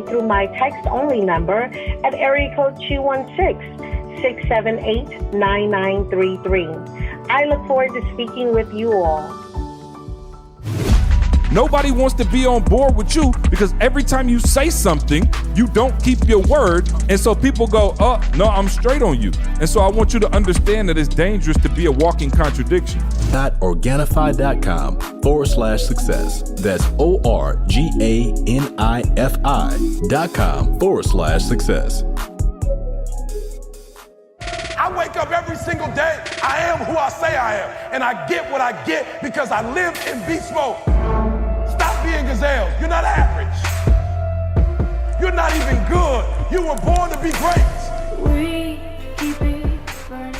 me through my text-only number at area code 216-678-9933. I look forward to speaking with you all. Nobody wants to be on board with you because every time you say something, you don't keep your word. And so people go, oh, no, I'm straight on you. And so I want you to understand that it's dangerous to be a walking contradiction. Organifi.com/success. That's ORGANIFI.com/success. I wake up every single day. I am who I say I am. And I get what I get because I live in beast mode. Stop being gazelles. You're not average. You're not even good. You were born to be great. We keep it burning.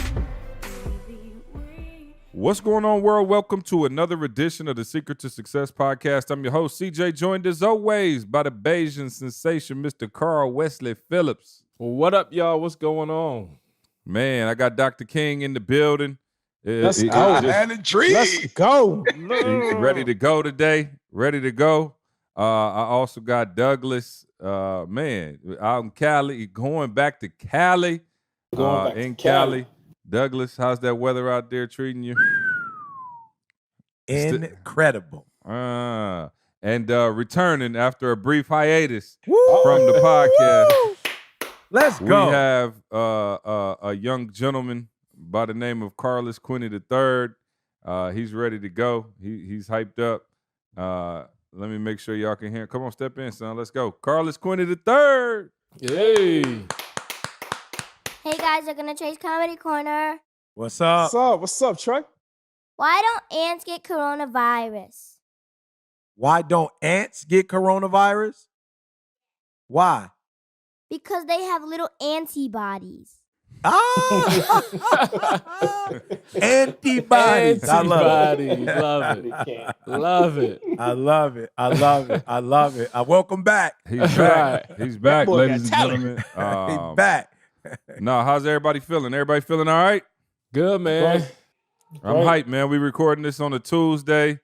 What's going on, world? Welcome to another edition of the Secret to Success podcast. I'm your host, CJ, joined as always by the Bayesian sensation, Mr. Carl Wesley Phillips. Well, what up, y'all? What's going on? Man, I got Dr. King in the building. Let's go. Let's go. He's ready to go today. Ready to go. I also got Douglas. Man, out in Cali, going back to Cali. In Cali. Douglas, how's that weather out there treating you? Incredible. And returning after a brief hiatus from the podcast. Let's go. We have a young gentleman by the name of Carlos Quinney III. He's ready to go. He's hyped up. Let me make sure y'all can hear him. Come on, step in, son. Let's go. Carlos Quinney III. Yay. Hey guys, welcome to Chase Comedy Corner. What's up? What's up, Trey? Why don't ants get coronavirus? Why don't ants get coronavirus? Why? Because they have little antibodies. Antibodies. I love it. Love it. I love it. Welcome back. He's back. He's back, ladies and gentlemen. He's back. How's everybody feeling? Everybody feeling all right? Good, man. I'm hyped, man. We recording this on a Tuesday.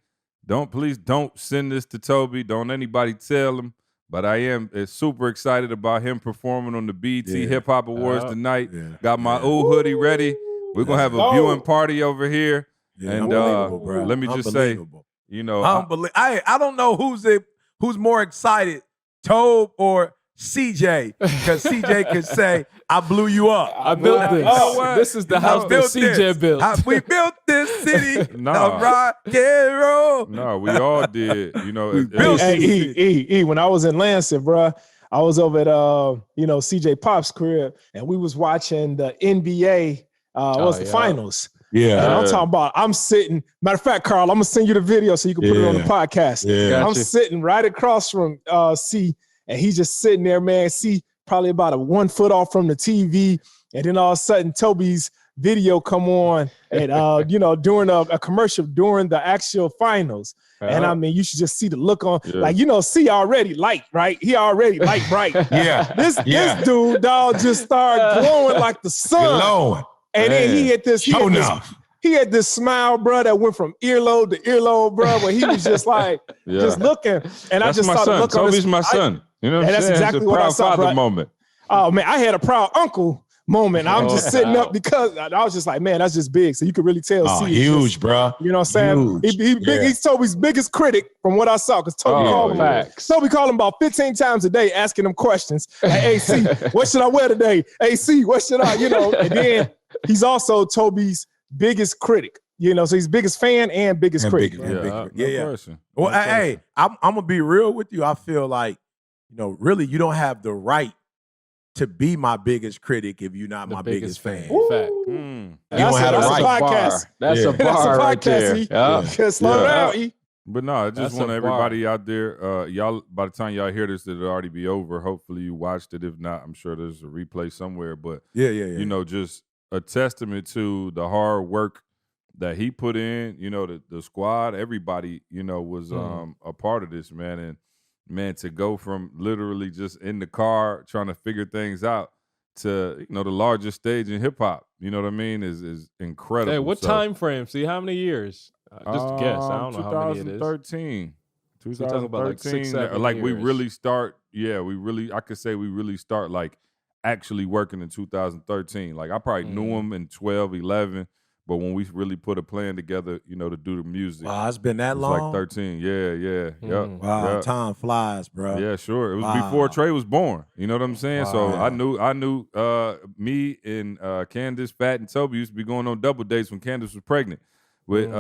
Please don't send this to Toby. Don't anybody tell him. But I am super excited about him performing on the BET Hip Hop Awards tonight. Yeah. Got my hoodie ready. We're going to have a viewing party over here. Yeah, and let me just say, I don't know who's more excited, Tobe or CJ, because CJ could say, I blew you up. I built this. This is the house that CJ built. We built this city of rock and roll. No, we all did. When I was in Lansing, bro, I was over at CJ Pop's crib, and we was watching the NBA finals. Yeah. And I'm talking about, I'm sitting, matter of fact, Carl, I'm going to send you the video so you can put it on the podcast. Yeah. I'm sitting right across from C, and he's just sitting there, man. C probably about 1 foot off from the TV. And then all of a sudden, Toby's video come on and, during a commercial during the actual finals. And I mean, you should just see the look on, C already light, right? He already light bright. This dude, dog, just started glowing like the sun. Glowing. And then he had this smile, bro, that went from earlobe to earlobe, bro, where he was just like, just looking. And I just saw the look on his face. Toby's my son. You know what I'm that's saying? exactly what I saw. Father moment. Oh, man, I had a proud uncle moment. I'm just sitting up because I was just like, man, that's just big. So you could really tell. Huge, just, bro. You know what I'm saying? He's Toby's biggest critic from what I saw, because Toby called him about 15 times a day asking him questions. Like, hey, C, what should I wear today? Hey, C, what should I, and then he's also Toby's biggest critic. So he's biggest fan and biggest critic. Well, hey, I'm going to be real with you. I feel like, really, you don't have the right to be my biggest critic if you're not my biggest fan. Fact. You don't have the right. That's a bar right there. Slow down, E. But no, I just want everybody out there, y'all, by the time y'all hear this, it'll already be over. Hopefully you watched it. If not, I'm sure there's a replay somewhere. But, just a testament to the hard work that he put in, the squad, everybody, was a part of this, man. And, man, to go from literally just in the car trying to figure things out to, the largest stage in hip hop, you know what I mean, is incredible. Hey, what time frame? See, how many years? Just a guess. I don't know how many it is. 2013. So we're talking about like 6, 7 like years. we really start. Yeah, I could say we really start like actually working in 2013. Like I probably knew him in 12, 11. But when we really put a plan together, you know, to do the music. Wow, it's been that long? Like 13. Yeah. Yep. Wow, yep. Time flies, bro. Yeah, sure. It was before Trey was born. You know what I'm saying? Wow. So I knew me and Candace, Fat, and Toby used to be going on double dates when Candace was pregnant with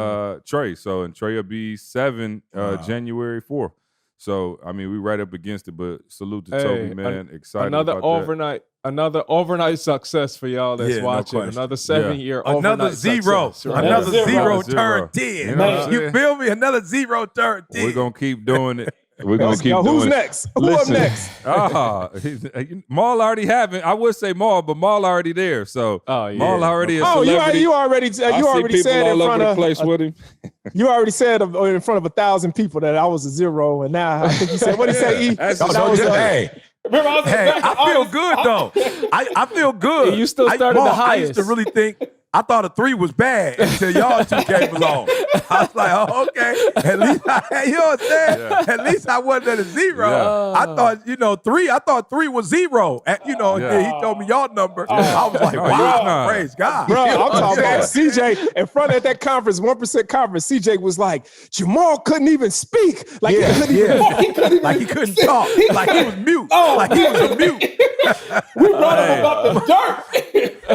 Trey. So, and Trey will be 7 January 4th. So, I mean, we right up against it, but salute to Toby, man. Excited another about Another overnight success for y'all that's watching. Another 7-year overnight Another zero. Success, right? Another zero turn 10. You feel me? Another 0 turn 10. We're going to keep doing it. We're going to keep doing who's it. next? Who up next? Maul already having. I would say Maul, but Maul already there. So Maul already a celebrity. You already said in front of place with him. You already said in front of 1,000 people that I was a 0, and now I think you said, what did he say? Hey, I feel good though. I feel good. Yeah, you still started the highest. I used to really think. I thought a 3 was bad until y'all 2 came along. I was like, oh, okay. At least you know what I'm saying? Yeah. At least I wasn't at a 0. I thought, 3. I thought 3 was 0. He told me y'all number. I was like, wow, praise God. Bro, I'm talking about CJ in front at that conference, 1% conference. CJ was like, Jamal couldn't even speak. Like he couldn't even like he couldn't talk. Like he was mute. Like he was a mute. We brought him about the dirt.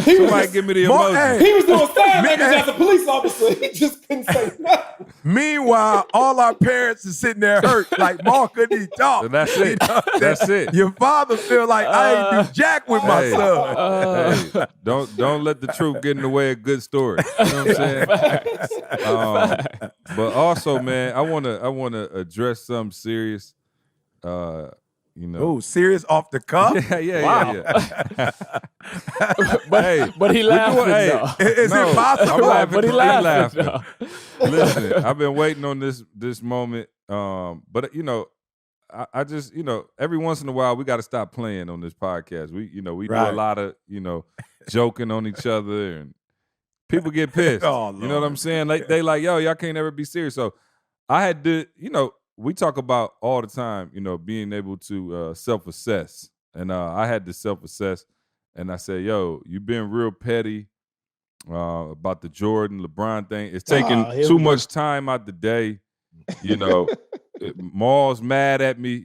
Somebody give me the emoji. He was doing sign language as a police officer. He just couldn't say nothing. Meanwhile, all our parents are sitting there hurt. Like, Mark couldn't even talk. And that's it. That's it. Your father feel like I ain't do jack with my son. Don't let the truth get in the way of good story. You know what I'm saying? But also, man, I wanna address something serious. Serious off the cuff? Yeah. But he laughed. Is it possible? But he laughed. Listen, I've been waiting on this moment. But I just every once in a while we got to stop playing on this podcast. We do a lot of joking on each other, and people get pissed. You know what I'm saying? They like, yo, y'all can't ever be serious. So I had to, we talk about all the time, being able to self-assess. And I had to self-assess. And I said, yo, you've been real petty about the Jordan, LeBron thing. It's taking too much time out the day. Maul's mad at me.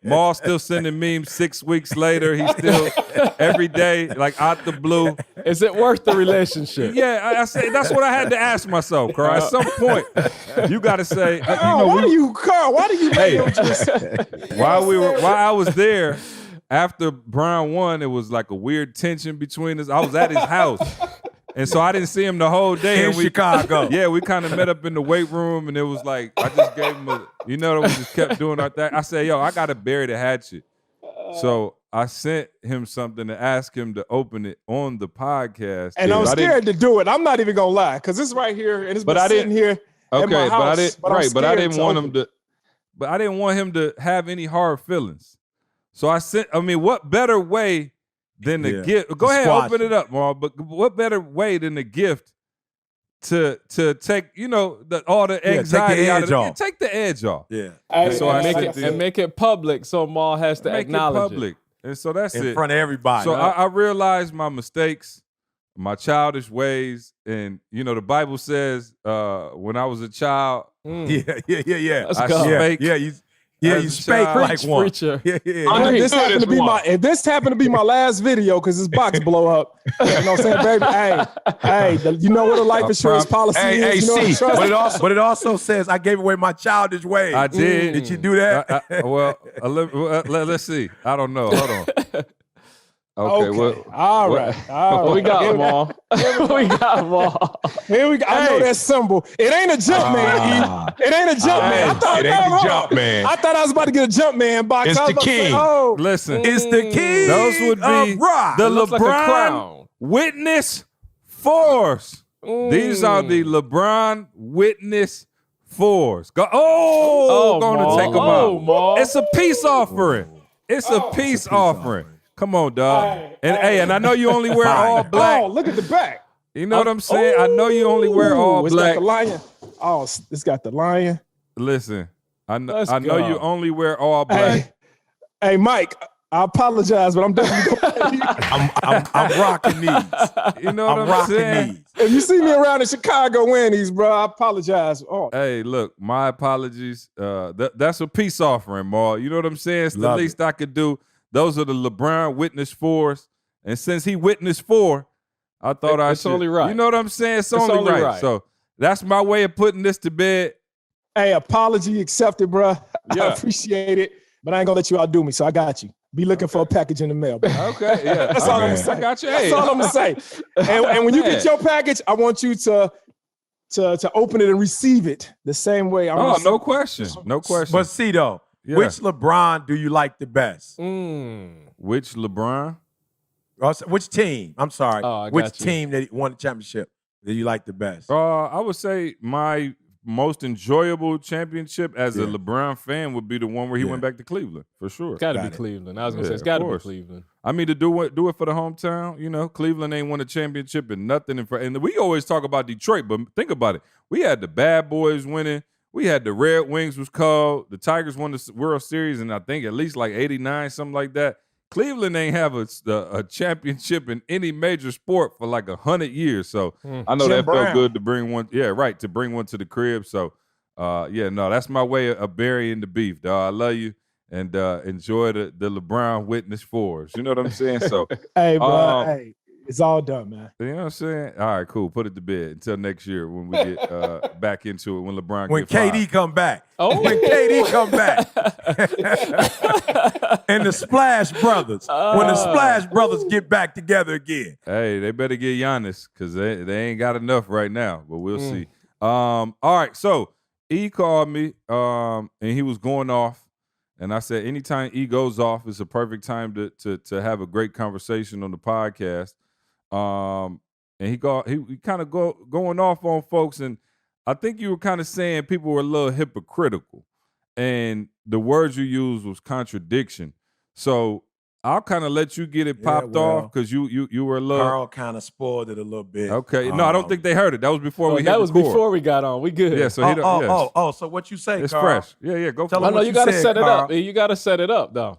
Maul's still sending memes 6 weeks later. He's still every day, like out the blue. Is it worth the relationship? Yeah, I say that's what I had to ask myself, Carl. At some point, you got to say, why do you while I was there after Brown won, it was like a weird tension between us. I was at his house. And so I didn't see him the whole day. In Chicago. Yeah, we kind of met up in the weight room, and it was like, I just gave him we just kept doing our thing. I said, yo, I got to bury the hatchet. So I sent him something to ask him to open it on the podcast. And I'm scared to do it. I'm not even going to lie, because it's right here, and it's been sitting here at my house. But I didn't want him to. But I didn't want him to have any hard feelings. So what better way than the gift? Go ahead, open it up, Marl. But what better way than the gift to take all the anxiety out of it? Take the edge off. Yeah. And make it public, so Maul has to acknowledge it public. And so that's in front of everybody. So I realized my mistakes, my childish ways, and the Bible says when I was a child, Let's I go. spake. You spake like one. Preacher. This happened to be my last video because this box blow up. You know what I'm saying, baby? Hey, you know what a life insurance policy is? But it also says I gave away my childish ways. I did. Did you do that? Let's see. I don't know. Hold on. Okay. All right. We got Maul. We got Maul. Here we go. I know that symbol. It ain't a jump man. It ain't a jump man. It ain't the jump man. I thought I was about to get a jump man box. It's the king. Listen. It's the king. Those would be the LeBron Witness Force. These are the LeBron Witness Force. Going to take them out. Maul. It's a peace offering. It's a peace offering. Come on, dog. And I know you only wear all black. Oh, look at the back. You know what I'm saying? I know you only wear all it's black. got the lion. Oh, it's got the lion. Listen, I know you only wear all black. Hey, Mike. I apologize, but I'm definitely I'm rocking these. You know what I'm saying? These. If you see me around in Chicago wearing these, bro, I apologize. Oh. Hey, look, my apologies. That's a peace offering, Ma. You know what I'm saying? It's the least I could do. Those are the LeBron witness 4s. And since he witnessed 4, I thought it's only right. You know what I'm saying? It's only right. So that's my way of putting this to bed. Hey, apology accepted, bro. Yeah. I appreciate it, but I ain't gonna let you outdo me, so I got you. Be looking for a package in the mail, bro. Okay, yeah. That's all I'm gonna say. I got you. That's all I'm gonna say. And when you get your package, I want you to open it and receive it the same way. No question. No question. But see though, which LeBron do you like the best? Which LeBron? Which team? I'm sorry. Which team that won the championship that you like the best? I would say my most enjoyable championship as a LeBron fan would be the one where he went back to Cleveland, for sure. It's got to be Cleveland. I was going to say, it's got to be Cleveland. I mean, to do it for the hometown, you know, Cleveland ain't won a championship and nothing. And we always talk about Detroit, but think about it. We had the Bad Boys winning. We had the Red Wings was called. The Tigers won the World Series, and I think at least like 89, something like that. Cleveland ain't have a championship in any major sport for like 100 years. So I know that felt good to bring one. Yeah, right, to bring one to the crib. So, that's my way of burying the beef, dog. I love you and enjoy the LeBron witness 4s. You know what I'm saying? So, hey, bro, hey, it's all done, man. You know what I'm saying? All right, cool. Put it to bed until next year when we get back into it, when LeBron when get KD come back. Oh. When KD come back. And the Splash Brothers. When the Splash Brothers get back together again. Hey, they better get Giannis because they ain't got enough right now, but we'll see. All right, so E called me and he was going off. And I said, anytime E goes off, it's a perfect time to have a great conversation on the podcast. And he kind of going off on folks, and I think you were kind of saying people were a little hypocritical, and the words you used was contradiction. So I'll kind of let you get it popped off because you were a little. Carl kind of spoiled it a little bit. Okay, no, I don't think they heard it. That was before we. That was before we got on. We good. Yeah. So so what you say? It's Carl? fresh. Yeah. Go. Tell them you got to set it up. You got to set it up though.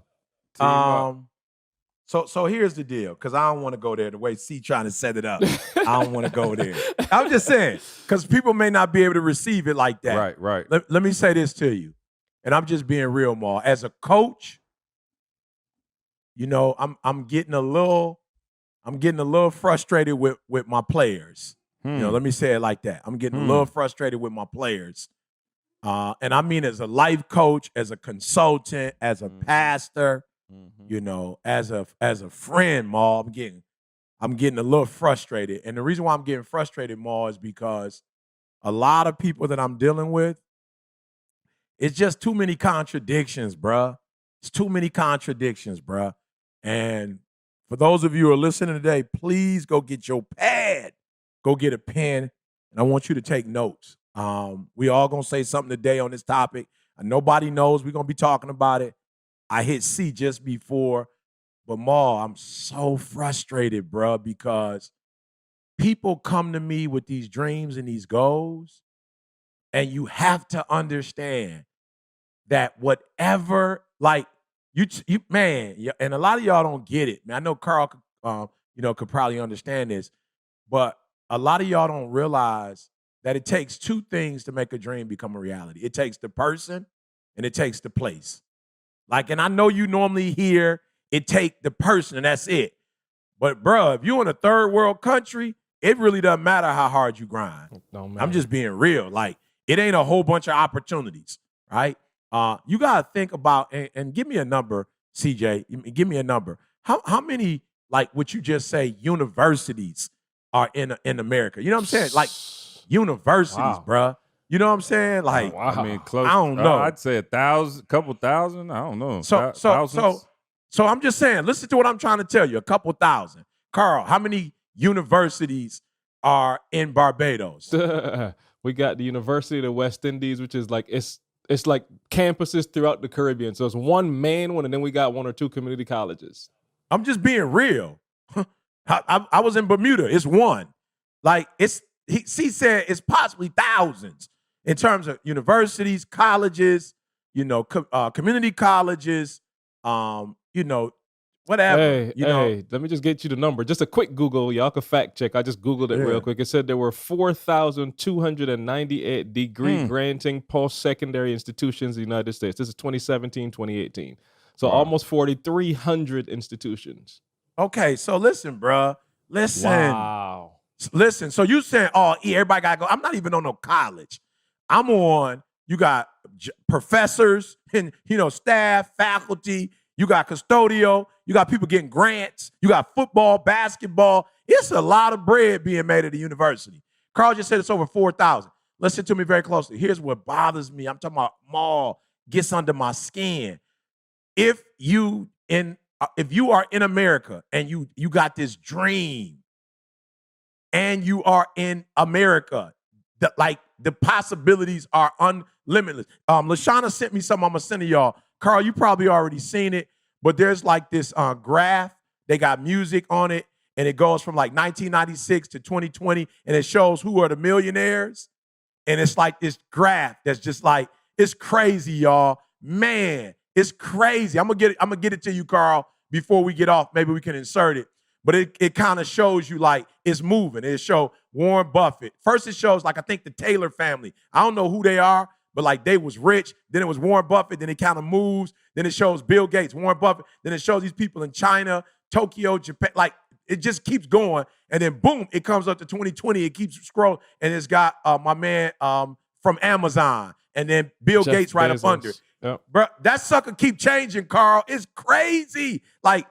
So here's the deal, because I don't want to go there the way C trying to set it up. I don't want to go there. I'm just saying, because people may not be able to receive it like that. Right. Let me say this to you, and I'm just being real, Ma. As a coach, you know, I'm getting a little frustrated with my players. You know, let me say it like that. I'm getting a little frustrated with my players. And I mean as a life coach, as a consultant, as a pastor, you know, as a friend, Ma, I'm getting a little frustrated. And the reason why I'm getting frustrated, Ma, is because a lot of people that I'm dealing with, it's just too many contradictions, bruh. It's too many contradictions, bruh. And for those of you who are listening today, please go get your pad. Go get a pen, and I want you to take notes. We all going to say something today on this topic. Nobody knows we're going to be talking about it. I hit C just before, but Ma, I'm so frustrated, bro, because people come to me with these dreams and these goals, and you have to understand that whatever, like, you man, and a lot of y'all don't get it. Man, I know Carl, could probably understand this, but a lot of y'all don't realize that it takes two things to make a dream become a reality. It takes the person and it takes the place. Like, and I know you normally hear it take the person and that's it. But bro, if you're in a third world country, it really doesn't matter how hard you grind. I'm just being real. Like, it ain't a whole bunch of opportunities, right? You gotta think about and give me a number, CJ. Give me a number. How many, like what you just say, universities are in America? You know what I'm saying? Like universities, bruh. You know what I'm saying? Like, I mean, close. I don't know. I'd say 1,000, couple thousand. I don't know. So I'm just saying. Listen to what I'm trying to tell you. A couple thousand. Carl, how many universities are in Barbados? We got the University of the West Indies, which is like it's like campuses throughout the Caribbean. So it's one main one, and then we got one or two community colleges. I'm just being real. I was in Bermuda. It's one. Like he said it's possibly thousands in terms of universities, colleges, community colleges, whatever. Hey, let me just get you the number. Just a quick Google. Y'all can fact check. I just Googled it real quick. It said there were 4,298 degree granting post-secondary institutions in the United States. This is 2017, 2018. So almost 4,300 institutions. Okay, so listen, bruh. Listen. Wow. Listen, so you saying, everybody got to go. I'm not even on no college. I'm on, you got professors and, staff, faculty. You got custodial. You got people getting grants. You got football, basketball. It's a lot of bread being made at the university. Carl just said it's over 4,000. Listen to me very closely. Here's what bothers me. I'm talking about Maul gets under my skin. If you are in America and you got this dream and you are in America, the possibilities are unlimited. LaShawna sent me something I'm going to send to y'all. Carl, you probably already seen it, but there's like this graph. They got music on it, and it goes from like 1996 to 2020, and it shows who are the millionaires. And it's like this graph that's just like, it's crazy, y'all. Man, it's crazy. I'm gonna get it to you, Carl, before we get off. Maybe we can insert it. But it kind of shows you like it's moving. It shows Warren Buffett. First it shows like I think the Taylor family. I don't know who they are, but like they was rich. Then it was Warren Buffett. Then it kind of moves. Then it shows Bill Gates, Warren Buffett. Then it shows these people in China, Tokyo, Japan. Like it just keeps going. And then boom, it comes up to 2020. It keeps scrolling. And it's got my man from Amazon. And then Bill Gates right up under. Yep. Bro, that sucker keep changing, Carl. It's crazy. Like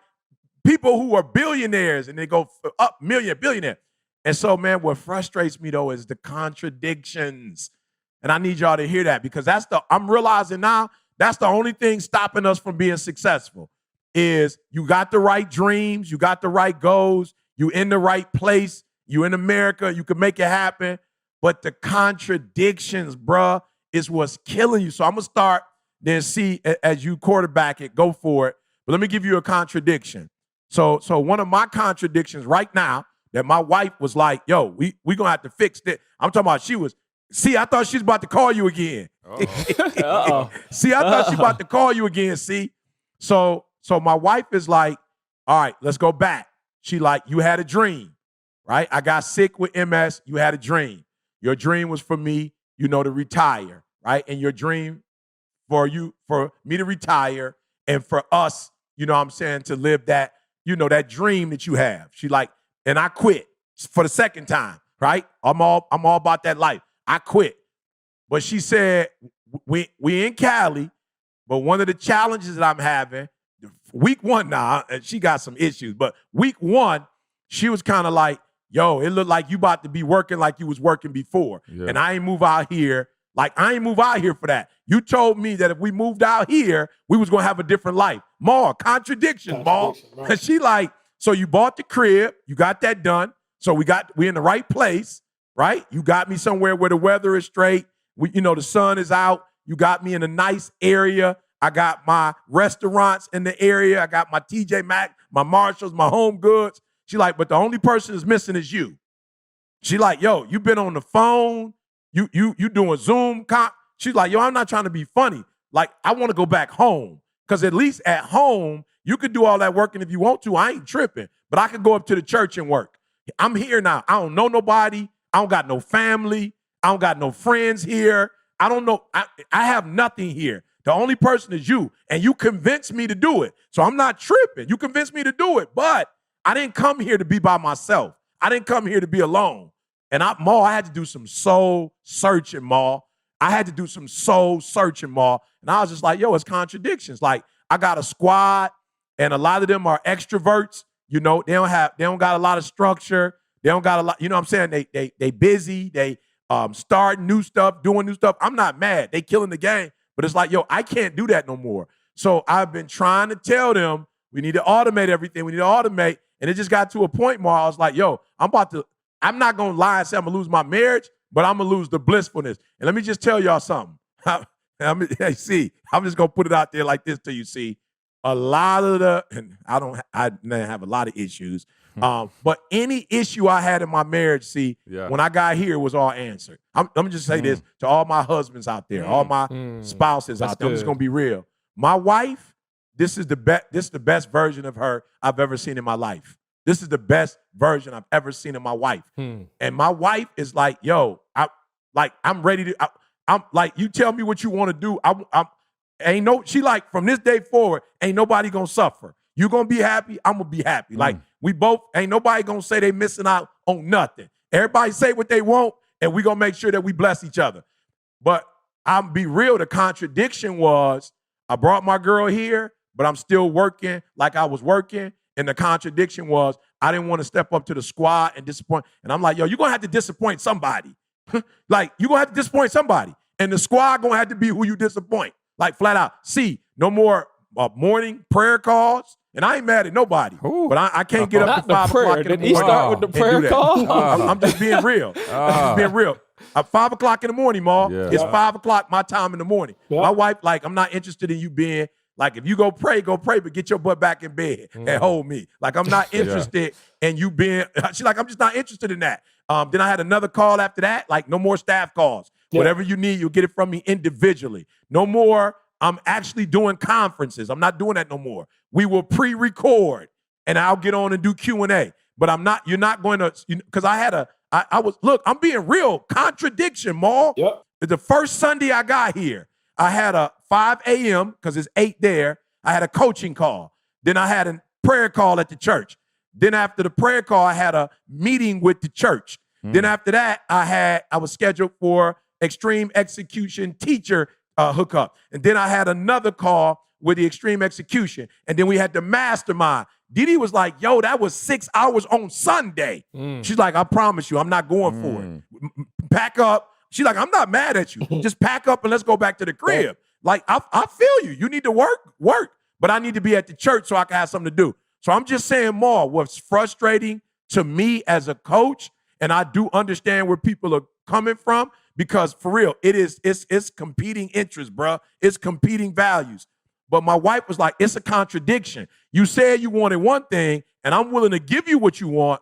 people who are billionaires and they go up billionaire. And so, man, what frustrates me though is the contradictions. And I need y'all to hear that because I'm realizing now that's the only thing stopping us from being successful is you got the right dreams, you got the right goals, you in the right place, you in America, you can make it happen. But the contradictions, bruh, is what's killing you. So I'm going to start, then see as you quarterback it, go for it. But let me give you a contradiction. So one of my contradictions right now that my wife was like, yo, we going to have to fix it. I'm talking about I thought she was about to call you again. See, I thought she was about to call you again, see? So my wife is like, all right, let's go back. She like, you had a dream, right? I got sick with MS. You had a dream. Your dream was for me, to retire, right? And your dream for me to retire and for us, to live that, that dream that you have. She like, and I quit for the second time, right? I'm all about that life. I quit. But she said, we in Cali, but one of the challenges that I'm having, week one now, and she got some issues, but week one, she was kind of like, yo, it looked like you about to be working like you was working before. Yeah. And I ain't move out here. Like, I ain't move out here for that. You told me that if we moved out here, we was going to have a different life. Ma, contradiction, Ma. Right. And she like, so you bought the crib. You got that done. So we in the right place, right? You got me somewhere where the weather is straight. The sun is out. You got me in a nice area. I got my restaurants in the area. I got my TJ Maxx, my Marshalls, my Home Goods. She like, but the only person that's missing is you. She like, yo, you been on the phone. You doing Zoom. She's like, yo, I'm not trying to be funny. Like, I want to go back home. Because at least at home, you could do all that working if you want to. I ain't tripping. But I could go up to the church and work. I'm here now. I don't know nobody. I don't got no family. I don't got no friends here. I don't know. I have nothing here. The only person is you. And you convinced me to do it. So I'm not tripping. You convinced me to do it. But I didn't come here to be by myself. I didn't come here to be alone. And I had to do some soul searching, Ma. I had to do some soul searching, Ma. And I was just like, yo, it's contradictions. Like, I got a squad, and a lot of them are extroverts. They don't got a lot of structure. They don't got a lot, what I'm saying? They busy. They starting new stuff, doing new stuff. I'm not mad. They killing the game. But it's like, yo, I can't do that no more. So I've been trying to tell them we need to automate everything. We need to automate. And it just got to a point where I was like, yo, I'm not going to lie and say I'm going to lose my marriage, but I'm going to lose the blissfulness. And let me just tell y'all something. I'm just going to put it out there like this to you, see. a lot of and I didn't have a lot of issues. But any issue I had in my marriage, when I got here, it was all answered. Let me just say this to all my husbands out there, all my spouses out there. I'm just gonna be real. My wife, this is the best version of her I've ever seen in my life. This is the best version I've ever seen of my wife. And my wife is like, yo, I'm ready to. I'm like, you tell me what you want to do. She like, from this day forward, ain't nobody gonna suffer. You gonna be happy, I'm gonna be happy. Like, we both, ain't nobody gonna say they missing out on nothing. Everybody say what they want, and we gonna make sure that we bless each other. But I'll be real, the contradiction was, I brought my girl here, but I'm still working like I was working. And the contradiction was, I didn't want to step up to the squad and disappoint. And I'm like, yo, you're gonna have to disappoint somebody. Like, you're gonna have to disappoint somebody. And the squad gonna have to be who you disappoint. Like, flat out. No more morning prayer calls. And I ain't mad at nobody. But I can't get up to 5 o'clock in the morning. Did he start with the prayer call? I'm just being real. I'm just being real. At 5 o'clock in the morning, Ma. Yeah. It's 5 o'clock my time in the morning. My wife, like, I'm not interested in you being, like, if you go pray, but get your butt back in bed and hold me. Like, I'm not interested in you being, she's like, I'm just not interested in that. Then I had another call after that, like, no more staff calls. Whatever you need, you'll get it from me individually. No more, I'm actually doing conferences. I'm not doing that no more. We will pre-record, and I'll get on and do Q&A. But you're not going to, because look, I'm being real. Contradiction, Ma. Yep. The first Sunday I got here, I had a 5 a.m., because it's 8 there, I had a coaching call. Then I had a prayer call at the church. Then after the prayer call, I had a meeting with the church. Then after that, I was scheduled for extreme execution teacher hookup. And then I had another call with the extreme execution. And then we had the mastermind. Didi was like, yo, that was 6 hours on Sunday. She's like, I promise you, I'm not going for it. Pack up. She's like, I'm not mad at you. Just pack up and let's go back to the crib. Like, I feel you. You need to work. But I need to be at the church so I can have something to do. So I'm just saying, Ma, what's frustrating to me as a coach, and I do understand where people are coming from, because for real, it's competing interests, bro. It's competing values. But my wife was like, it's a contradiction. You said you wanted one thing, and I'm willing to give you what you want,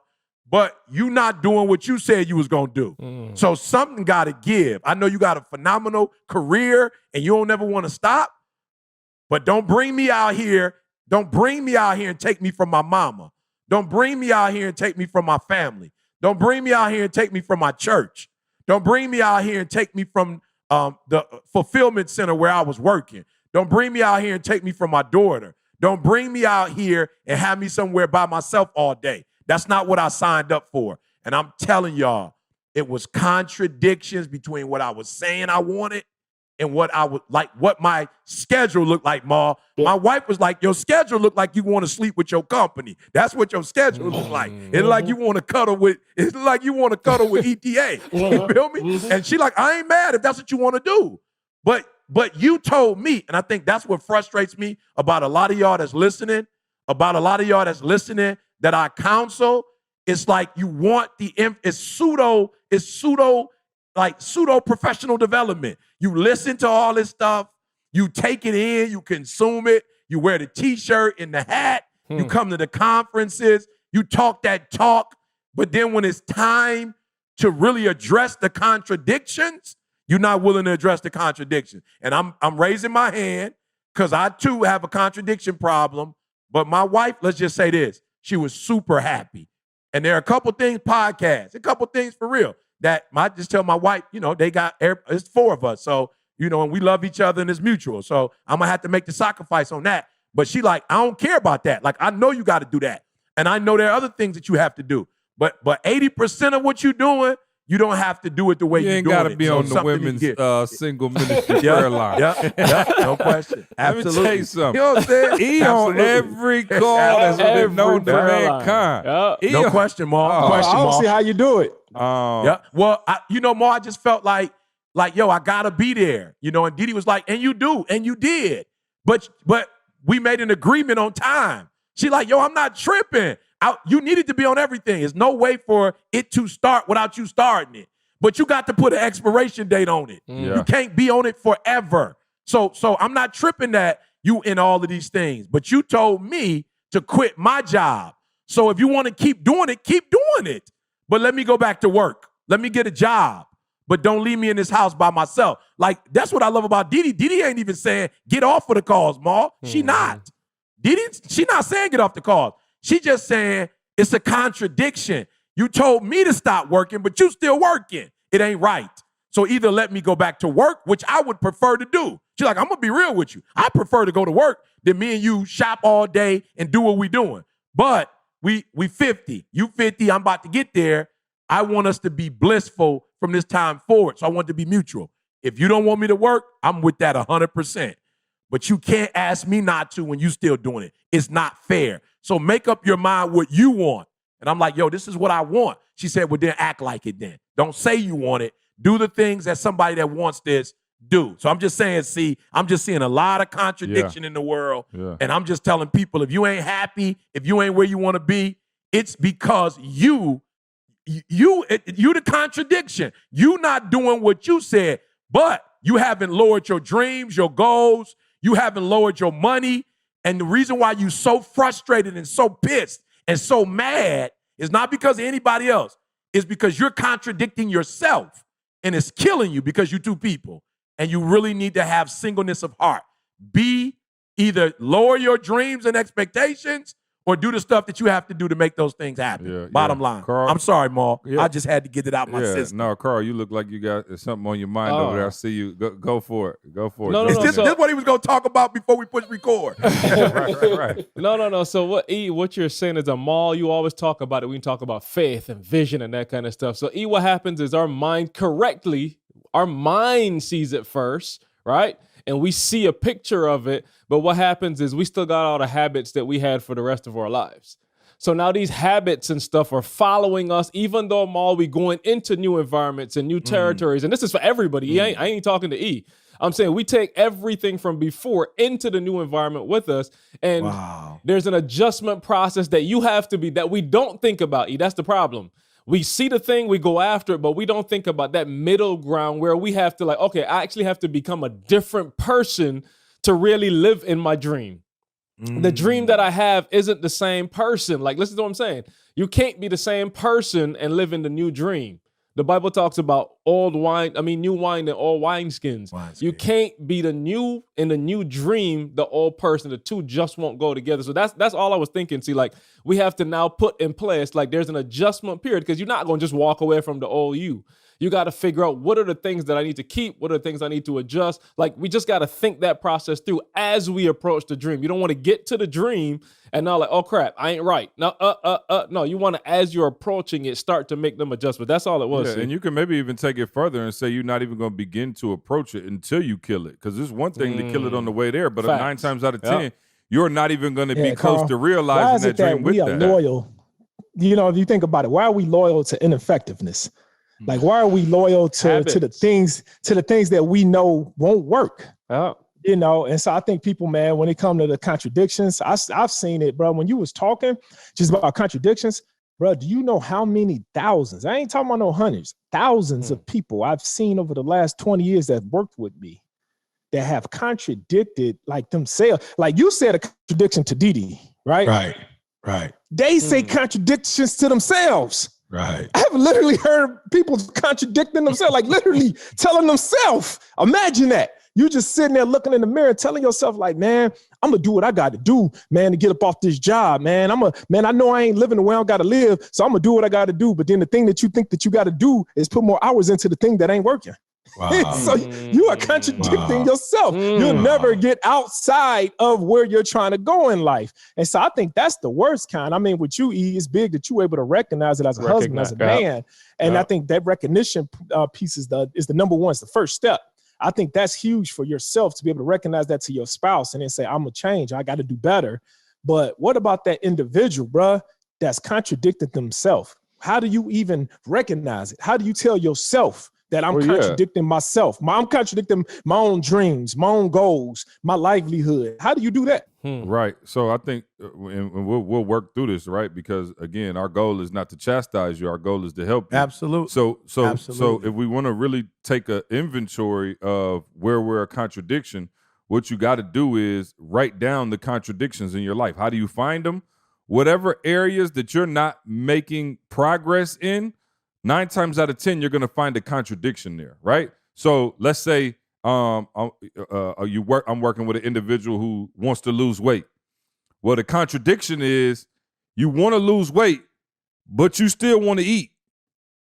but you not doing what you said you was going to do. So something got to give. I know you got a phenomenal career, and you don't ever want to stop, but don't bring me out here. Don't bring me out here and take me from my mama. Don't bring me out here and take me from my family. Don't bring me out here and take me from my church. Don't bring me out here and take me from the fulfillment center where I was working. Don't bring me out here and take me from my daughter. Don't bring me out here and have me somewhere by myself all day. That's not what I signed up for. And I'm telling y'all, it was contradictions between what I was saying I wanted and what I would like, what my schedule looked like, Ma. My wife was like, your schedule looked like you want to sleep with your company. That's what your schedule looked like. It's like you want to cuddle with, ETA. You feel me? And she like, I ain't mad if that's what you want to do. But you told me, and I think that's what frustrates me about a lot of y'all that's listening, that I counsel. It's like you want it's pseudo professional development. You listen to all this stuff, you take it in, you consume it, you wear the t-shirt and the hat, you come to the conferences, you talk that talk, but then when it's time to really address the contradictions, you're not willing to address the contradictions. And I'm raising my hand because I too have a contradiction problem, but my wife, let's just say this, she was super happy. And there are a couple things, podcasts, a couple things for real, that I just tell my wife, it's 4 of us. So, and we love each other and it's mutual. So I'm going to have to make the sacrifice on that. But she like, I don't care about that. Like, I know you got to do that. And I know there are other things that you have to do. But 80% of what you're doing, you don't have to do it the way you're doing it. You ain't got to be on the women's single ministry prayer line. Yeah, no question. Absolutely. Let me tell you something. You know what I'm saying? He on every call that's been known to mankind. No question, Ma. I don't see how you do it. Yeah. Well, Ma, I just felt like, yo, I gotta be there. And Didi was like, and you do, and you did. But we made an agreement on time. She like, yo, I'm not tripping. You needed to be on everything. There's no way for it to start without you starting it. But you got to put an expiration date on it. You can't be on it forever. So I'm not tripping that you in all of these things. But you told me to quit my job. So if you want to keep doing it. But let me go back to work. Let me get a job. But don't leave me in this house by myself. Like, that's what I love about Didi. Didi ain't even saying, get off of the calls, Ma. She not. Didi, she not saying get off the calls. She just saying it's a contradiction. You told me to stop working, but you still working. It ain't right. So either let me go back to work, which I would prefer to do. She's like, I'm going to be real with you. I prefer to go to work than me and you shop all day and do what we doing. But we 50. You 50. I'm about to get there. I want us to be blissful from this time forward. So I want it to be mutual. If you don't want me to work, I'm with that 100%. But you can't ask me not to when you still doing it. It's not fair. So make up your mind what you want. And I'm like, yo, this is what I want. She said, well, then act like it then. Don't say you want it. Do the things that somebody that wants this do. So I'm just saying, I'm just seeing a lot of contradiction in the world. Yeah. And I'm just telling people, if you ain't happy, if you ain't where you want to be, it's because you the contradiction. You not doing what you said, but you haven't lowered your dreams, your goals. You haven't lowered your money. And the reason why you so frustrated and so pissed and so mad is not because of anybody else. It's because you're contradicting yourself. And it's killing you because you're two people. And you really need to have singleness of heart. Be either lower your dreams and expectations or do the stuff that you have to do to make those things happen. Bottom line. Carl, I'm sorry, Ma. I just had to get it out my system. No, Carl, you look like you got something on your mind over there. I see you. Go for it. Go for it. No, this is what he was going to talk about before we push record. right. No. So what you're saying is, Amal, you always talk about it. We can talk about faith and vision and that kind of stuff. So what happens is our mind sees it first, right? And we see a picture of it, but what happens is we still got all the habits that we had for the rest of our lives. So now these habits and stuff are following us, even though we going into new environments and new territories. And this is for everybody. I ain't talking to E. I'm saying we take everything from before into the new environment with us. And there's an adjustment process that you have to be, that we don't think about, E. That's the problem. We see the thing, we go after it, but we don't think about that middle ground where we have to okay, I actually have to become a different person to really live in my dream. The dream that I have isn't the same person. Listen to what I'm saying. You can't be the same person and live in the new dream. The Bible talks about new wine in old wineskins. You can't be the new in the new dream, the old person. The two just won't go together. So that's all I was thinking. See, we have to now put in place, there's an adjustment period, because you're not going to just walk away from the old you. You got to figure out what are the things that I need to keep, what are the things I need to adjust. We just got to think that process through as we approach the dream. You don't want to get to the dream and now oh crap, I ain't right. No, no, you want to, as you're approaching it, start to make them adjustments. That's all it was. Yeah, and you can maybe even take it further and say you're not even going to begin to approach it until you kill it. Because it's one thing to kill it on the way there, but 9 times out of 10, you're not even going to be close to realizing that dream with that. We are loyal. If you think about it, why are we loyal to ineffectiveness? Why are we loyal to the things that we know won't work? Oh. And so I think people, man, when it comes to the contradictions, I've seen it, bro. When you was talking just about contradictions, bro, do you know how many thousands? I ain't talking about no hundreds, thousands of people I've seen over the last 20 years that worked with me that have contradicted themselves. You said a contradiction to Didi, right? Right. They say contradictions to themselves. Right. I have literally heard people contradicting themselves, literally telling themselves. Imagine that. You just sitting there looking in the mirror, telling yourself man, I'm going to do what I got to do, man, to get up off this job, man. I know I ain't living the way I got to live, so I'm going to do what I got to do. But then the thing that you think that you got to do is put more hours into the thing that ain't working. Wow. So you are contradicting yourself. You'll never get outside of where you're trying to go in life. And so I think that's the worst kind. With you, E, it's big that you're able to recognize it as a husband, as a man. And I think that recognition piece is the number one, it's the first step. I think that's huge for yourself to be able to recognize that to your spouse and then say, I'm going to change. I got to do better. But what about that individual, bruh, that's contradicting themselves? How do you even recognize it? How do you tell yourself that I'm contradicting myself? I'm contradicting my own dreams, my own goals, my livelihood. How do you do that? Right. So I think, and we'll work through this, right? Because again, our goal is not to chastise you. Our goal is to help you. Absolutely. So if we want to really take an inventory of where we're a contradiction, what you got to do is write down the contradictions in your life. How do you find them? Whatever areas that you're not making progress in, 9 times out of 10, you're going to find a contradiction there, right? So let's say I'm working with an individual who wants to lose weight. Well, the contradiction is you want to lose weight, but you still want to eat.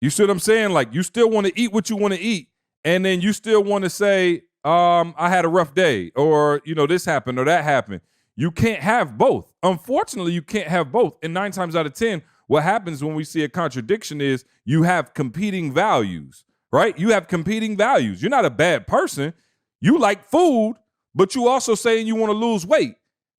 You see what I'm saying? Like, you still want to eat what you want to eat, and then you still want to say, I had a rough day, or, this happened or that happened. You can't have both. Unfortunately, you can't have both. And 9 times out of 10, what happens when we see a contradiction is you have competing values, right? You have competing values. You're not a bad person. You like food, but you also saying you want to lose weight.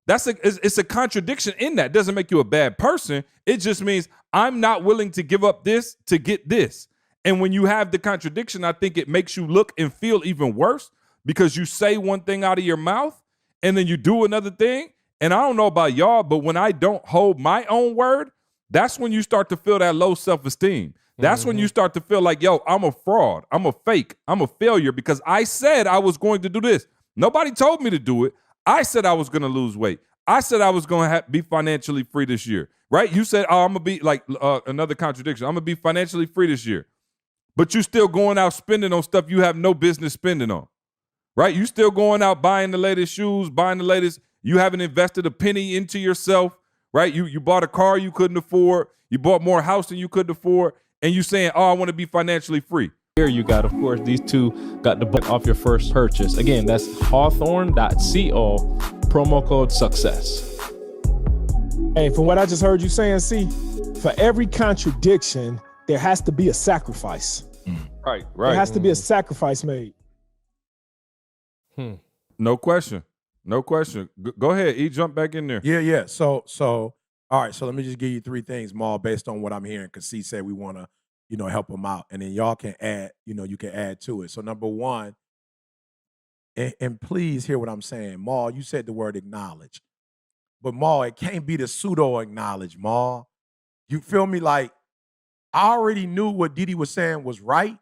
It's a contradiction in that. It doesn't make you a bad person. It just means I'm not willing to give up this to get this. And when you have the contradiction, I think it makes you look and feel even worse because you say one thing out of your mouth and then you do another thing. And I don't know about y'all, but when I don't hold my own word, that's when you start to feel that low self-esteem. That's when you start to feel like, yo, I'm a fraud. I'm a fake. I'm a failure because I said I was going to do this. Nobody told me to do it. I said I was going to lose weight. I said I was going to be financially free this year, right? You said, I'm going to be like another contradiction. I'm going to be financially free this year. But you still going out spending on stuff you have no business spending on, right? You still going out buying the latest shoes, buying the latest. You haven't invested a penny into yourself, right? You bought a car you couldn't afford. You bought more house than you couldn't afford. And you saying, I want to be financially free. Here you got, of course, these two got the book off your first purchase. Again, that's hawthorne.co, promo code success. Hey, from what I just heard you saying, for every contradiction, there has to be a sacrifice. Right. There has to be a sacrifice made. No question. Go ahead, E, jump back in there. Yeah. So, all right, so let me just give you 3 things, Maul, based on what I'm hearing, because C said we want to, help them out. And then y'all can add, you can add to it. So number 1, and please hear what I'm saying. Maul, you said the word acknowledge. But Maul, it can't be the pseudo acknowledge, Maul. You feel me? Like, I already knew what Didi was saying was right.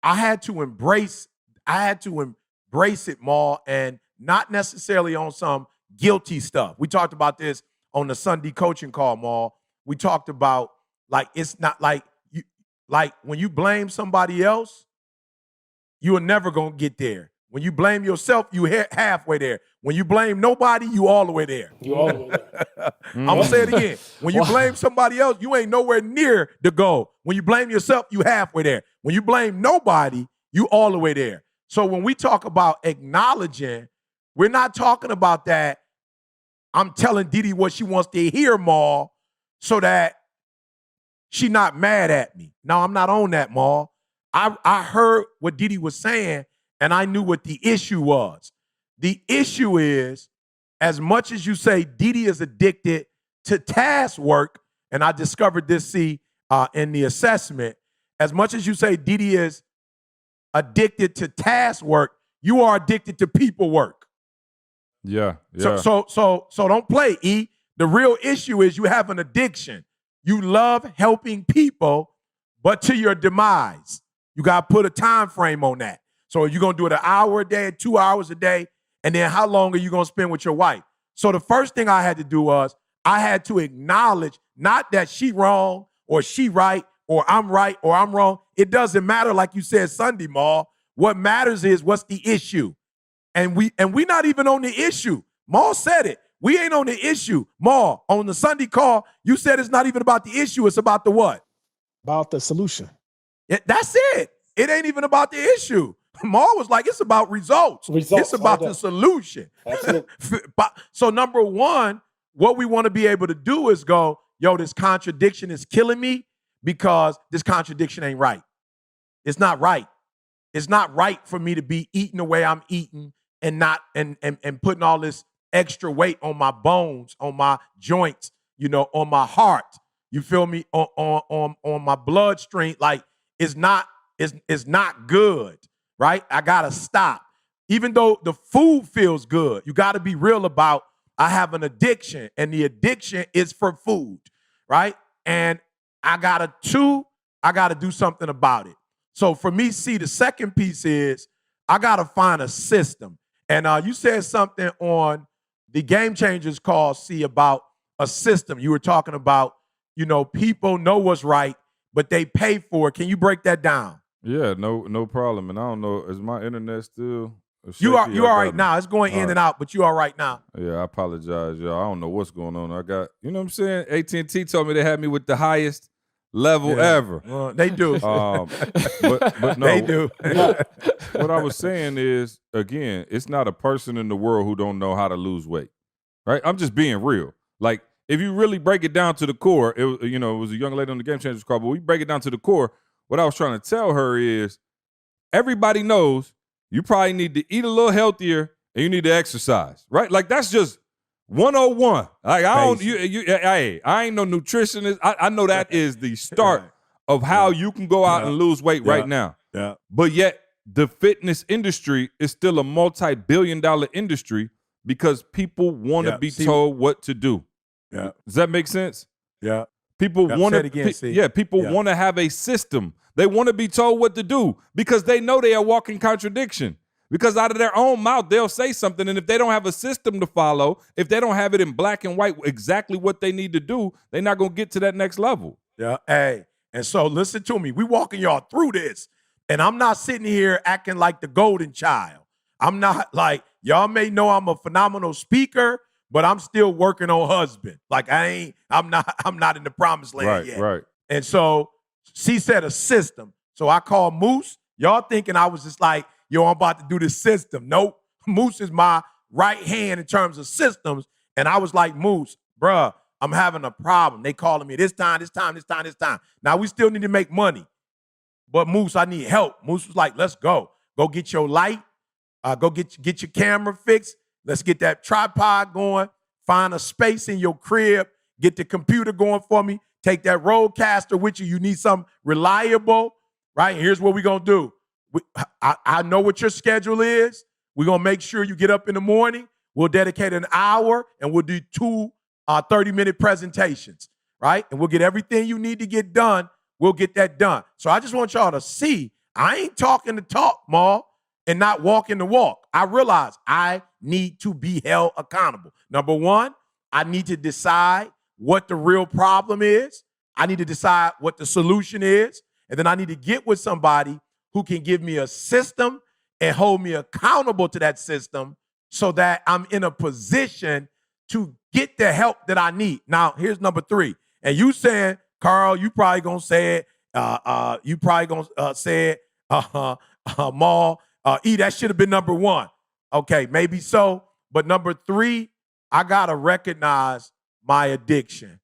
I had to embrace it, Maul, and not necessarily on some guilty stuff. We talked about this on the Sunday coaching call, Maul. We talked about, like, it's not like you, like when you blame somebody else, you are never gonna get there. When you blame yourself, you halfway there. When you blame nobody, you all the way there. You all the way there. I'm gonna say it again. When you blame somebody else, you ain't nowhere near the goal. When you blame yourself, you halfway there. When you blame nobody, you all the way there. So when we talk about acknowledging, we're not talking about that I'm telling Didi what she wants to hear, Maul, so that she not mad at me. No, I'm not on that, Maul. I heard what Didi was saying, and I knew what the issue was. The issue is, as much as you say Didi is addicted to task work, and I discovered this, in the assessment, as much as you say Didi is addicted to task work, you are addicted to people work. Yeah. So don't play, E. The real issue is you have an addiction. You love helping people, but to your demise. You got to put a time frame on that. So you're going to do it an hour a day, 2 hours a day, and then how long are you going to spend with your wife? So the first thing I had to do was I had to acknowledge not that she wrong or she right or I'm wrong. It doesn't matter, like you said Sunday, Maul. What matters is what's the issue. And we not even on the issue. Maul said it. We ain't on the issue. Maul, on the Sunday call, you said it's not even about the issue. It's about the what? About the solution. That's it. It ain't even about the issue. Maul was like, it's about results. It's about the solution. So number 1, what we want to be able to do is go, yo, this contradiction is killing me because this contradiction ain't right. It's not right. It's not right for me to be eating the way I'm eating and not and putting all this extra weight on my bones, on my joints, on my heart. You feel me? On my bloodstream. Like, it's not good, right? I gotta stop. Even though the food feels good, you gotta be real about, I have an addiction, and the addiction is for food, right? And I gotta do something about it. So for me, the second piece is I gotta find a system. And you said something on the Game Changers call, see, about a system. You were talking about, people know what's right, but they pay for it. Can you break that down? Yeah, no problem. And I don't know, is my internet still shaky? You are right now. It's going in and out, but you are right now. Yeah, I apologize, y'all. I don't know what's going on. I got, you know what I'm saying? AT&T told me they had me with the highest level ever. Well, they do. But no. They do. What I was saying is, again, it's not a person in the world who don't know how to lose weight, right? I'm just being real. Like, if you really break it down to the core, it was a young lady on the Game Changers call, but we break it down to the core. What I was trying to tell her is, everybody knows you probably need to eat a little healthier and you need to exercise, right? Like, that's just 101. Like, I ain't no nutritionist. I know that is the start of how you can go out and lose weight right now. Yeah. But yet, the fitness industry is still a multi-billion-dollar industry because people want to be told what to do. Yeah. Does that make sense? Yeah. People want to. People want to have a system. They want to be told what to do because they know they are walking contradiction. Because out of their own mouth, they'll say something, and if they don't have a system to follow, if they don't have it in black and white exactly what they need to do, they're not going to get to that next level. Yeah. Hey, and so listen to me. We walking y'all through this, and I'm not sitting here acting like the golden child. I'm not like, y'all may know I'm a phenomenal speaker, but I'm still working on husband. Like, I'm not in the promised land yet. Right. And so she said a system. So I called Moose. Y'all thinking I was just like, yo, I'm about to do this system. Nope. Moose is my right hand in terms of systems. And I was like, Moose, bruh, I'm having a problem. They calling me this time. Now we still need to make money. But Moose, I need help. Moose was like, let's go. Go get your light. Go get your camera fixed. Let's get that tripod going. Find a space in your crib. Get the computer going for me. Take that roadcaster with you. You need something reliable, right? Here's what we're going to do. I know what your schedule is. We're going to make sure you get up in the morning. We'll dedicate an hour, and we'll do two 30-minute presentations, right? And we'll get everything you need to get done. We'll get that done. So I just want y'all to see, I ain't talking the talk, Maul, and not walking the walk. I realize I need to be held accountable. Number one, I need to decide what the real problem is. I need to decide what the solution is. And then I need to get with somebody who can give me a system and hold me accountable to that system so that I'm in a position to get the help that I need. Now, here's number three. And you saying, Carl, you probably going to say it. Maul, that should have been number one. Okay, maybe so. But number three, I got to recognize my addiction.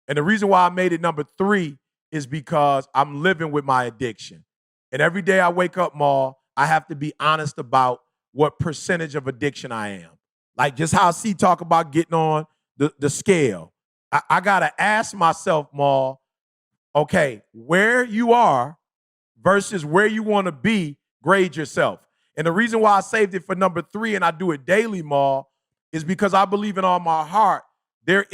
And the reason why I made it number three is because I'm living with my addiction. And every day I wake up, Maul, I have to be honest about what percentage of addiction I am. Like just how C talk about getting on the scale. I got to ask myself, Maul, okay, where you are versus where you want to be, grade yourself. And the reason why I saved it for number three and I do it daily, Maul, is because I believe in all my heart there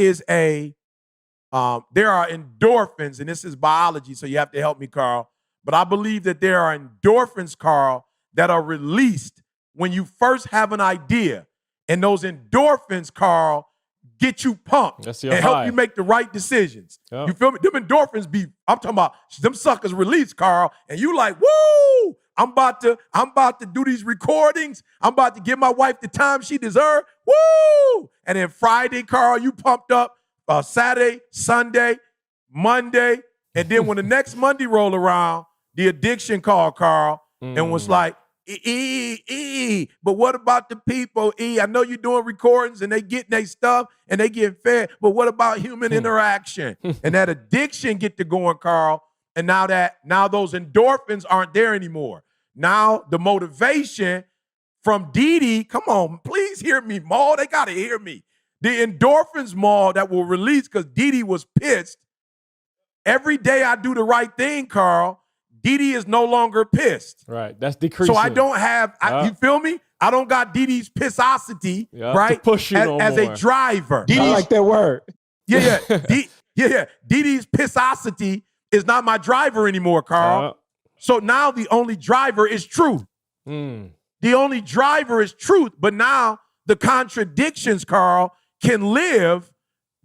are endorphins, and this is biology, so you have to help me, Carl. But I believe that there are endorphins, Carl, that are released when you first have an idea. And those endorphins, Carl, get you pumped and help you make the right decisions. Yep. You feel me? Them endorphins I'm talking about them suckers release, Carl, and you like, woo! I'm about to do these recordings. I'm about to give my wife the time she deserves. Woo! And then Friday, Carl, you pumped up. Saturday, Sunday, Monday, and then when the next Monday roll around, the addiction called, Carl, and was like, but what about the people, I know you're doing recordings and they getting their stuff and they getting fed, but what about human interaction? And that addiction get to going, Carl, and now those endorphins aren't there anymore. Now the motivation from Dee, come on, please hear me, Maul, they got to hear me. The endorphins, Maul, that will release because Dee was pissed. Every day I do the right thing, Carl, Dee is no longer pissed. Right, that's decreasing. So I don't have, you feel me? I don't got Dee's pissosity, right, to push you as a driver. I like that word. Yeah. Dee's pissosity is not my driver anymore, Carl. So now the only driver is truth. the only driver is truth. But now the contradictions, Carl, can live.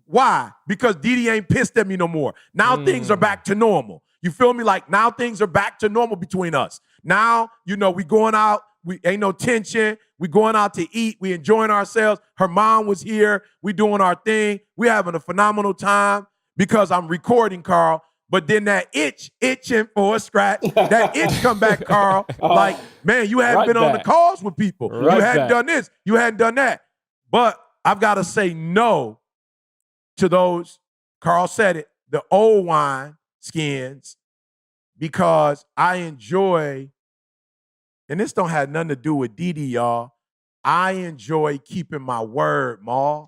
Why? Because Didi ain't pissed at me no more. Now things are back to normal. You feel me? Like now things are back to normal between us. Now, we going out. We ain't no tension. We going out to eat. We enjoying ourselves. Her mom was here. We doing our thing. We having a phenomenal time because I'm recording, Carl. But then that itching for a scratch, that itch come back, Carl. Like, man, you hadn't been on the calls with people. You hadn't done this. You hadn't done that. But I've got to say no to those, Carl said it, the old wine skins, because I enjoy, and this don't have nothing to do with Didi, y'all. I enjoy keeping my word, Ma.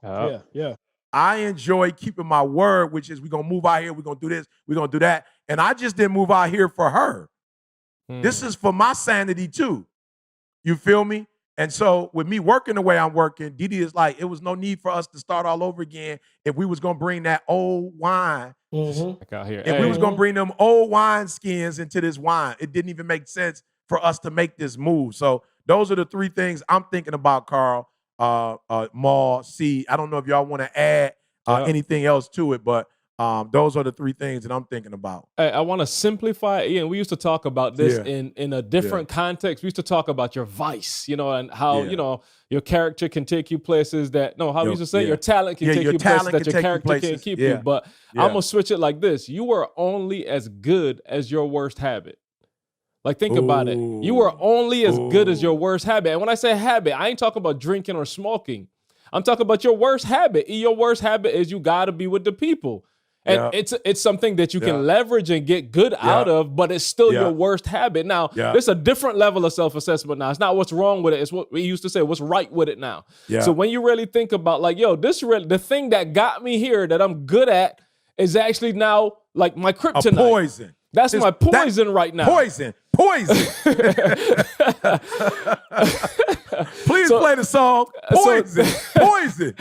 Yeah. I enjoy keeping my word, which is we're going to move out here, we're going to do this, we're going to do that. And I just didn't move out here for her. This is for my sanity too. You feel me? And so with me working the way I'm working, Didi is like, it was no need for us to start all over again if we was going to bring that old wine. Out here. If we was going to bring them old wine skins into this wine, it didn't even make sense for us to make this move. So those are the three things I'm thinking about, Carl. Maul, C. I don't know if y'all want to add anything else to it, but those are the three things that I'm thinking about. Hey, I want to simplify it. Ian, we used to talk about this in a different context. We used to talk about your vice, and how, your character can take you places that, we used to say your talent can take you places that your character can't keep you. But I'm going to switch it like this. You are only as good as your worst habit. Like, think about it. You are only as good as your worst habit. And when I say habit, I ain't talking about drinking or smoking. I'm talking about your worst habit. Your worst habit is you got to be with the people. And it's something that you can leverage and get good out of, but it's still your worst habit. Now, there's a different level of self-assessment now. It's not what's wrong with it. It's what we used to say, what's right with it now. So when you really think about, like, the thing that got me here that I'm good at is actually now, like, my kryptonite. A poison. That's my poison right now. Poison. Please play the song Poison. Poison.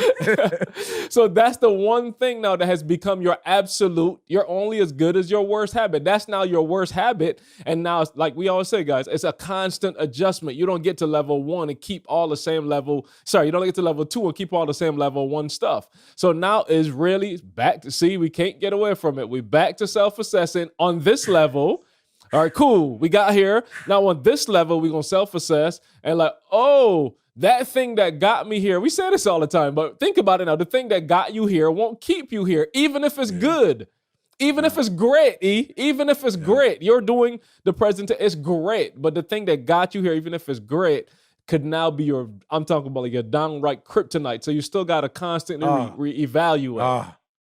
So that's the one thing now that has become your absolute, you're only as good as your worst habit. That's now your worst habit. And now, it's like we always say, guys, it's a constant adjustment. You don't get to level 1 and keep all the same level. You don't get to level 2 and keep all the same level 1 stuff. So now is really back to, see, we can't get away from it. We're back to self-assessing on this level. All right, cool. We got here. Now on this level, we're going to self-assess and like, that thing that got me here. We say this all the time, but think about it now. The thing that got you here won't keep you here, even if it's good. Even if it's great, even if it's great. You're doing the present, it's great. But the thing that got you here, even if it's great, could now be I'm talking about like your downright kryptonite. So you still got to constantly reevaluate.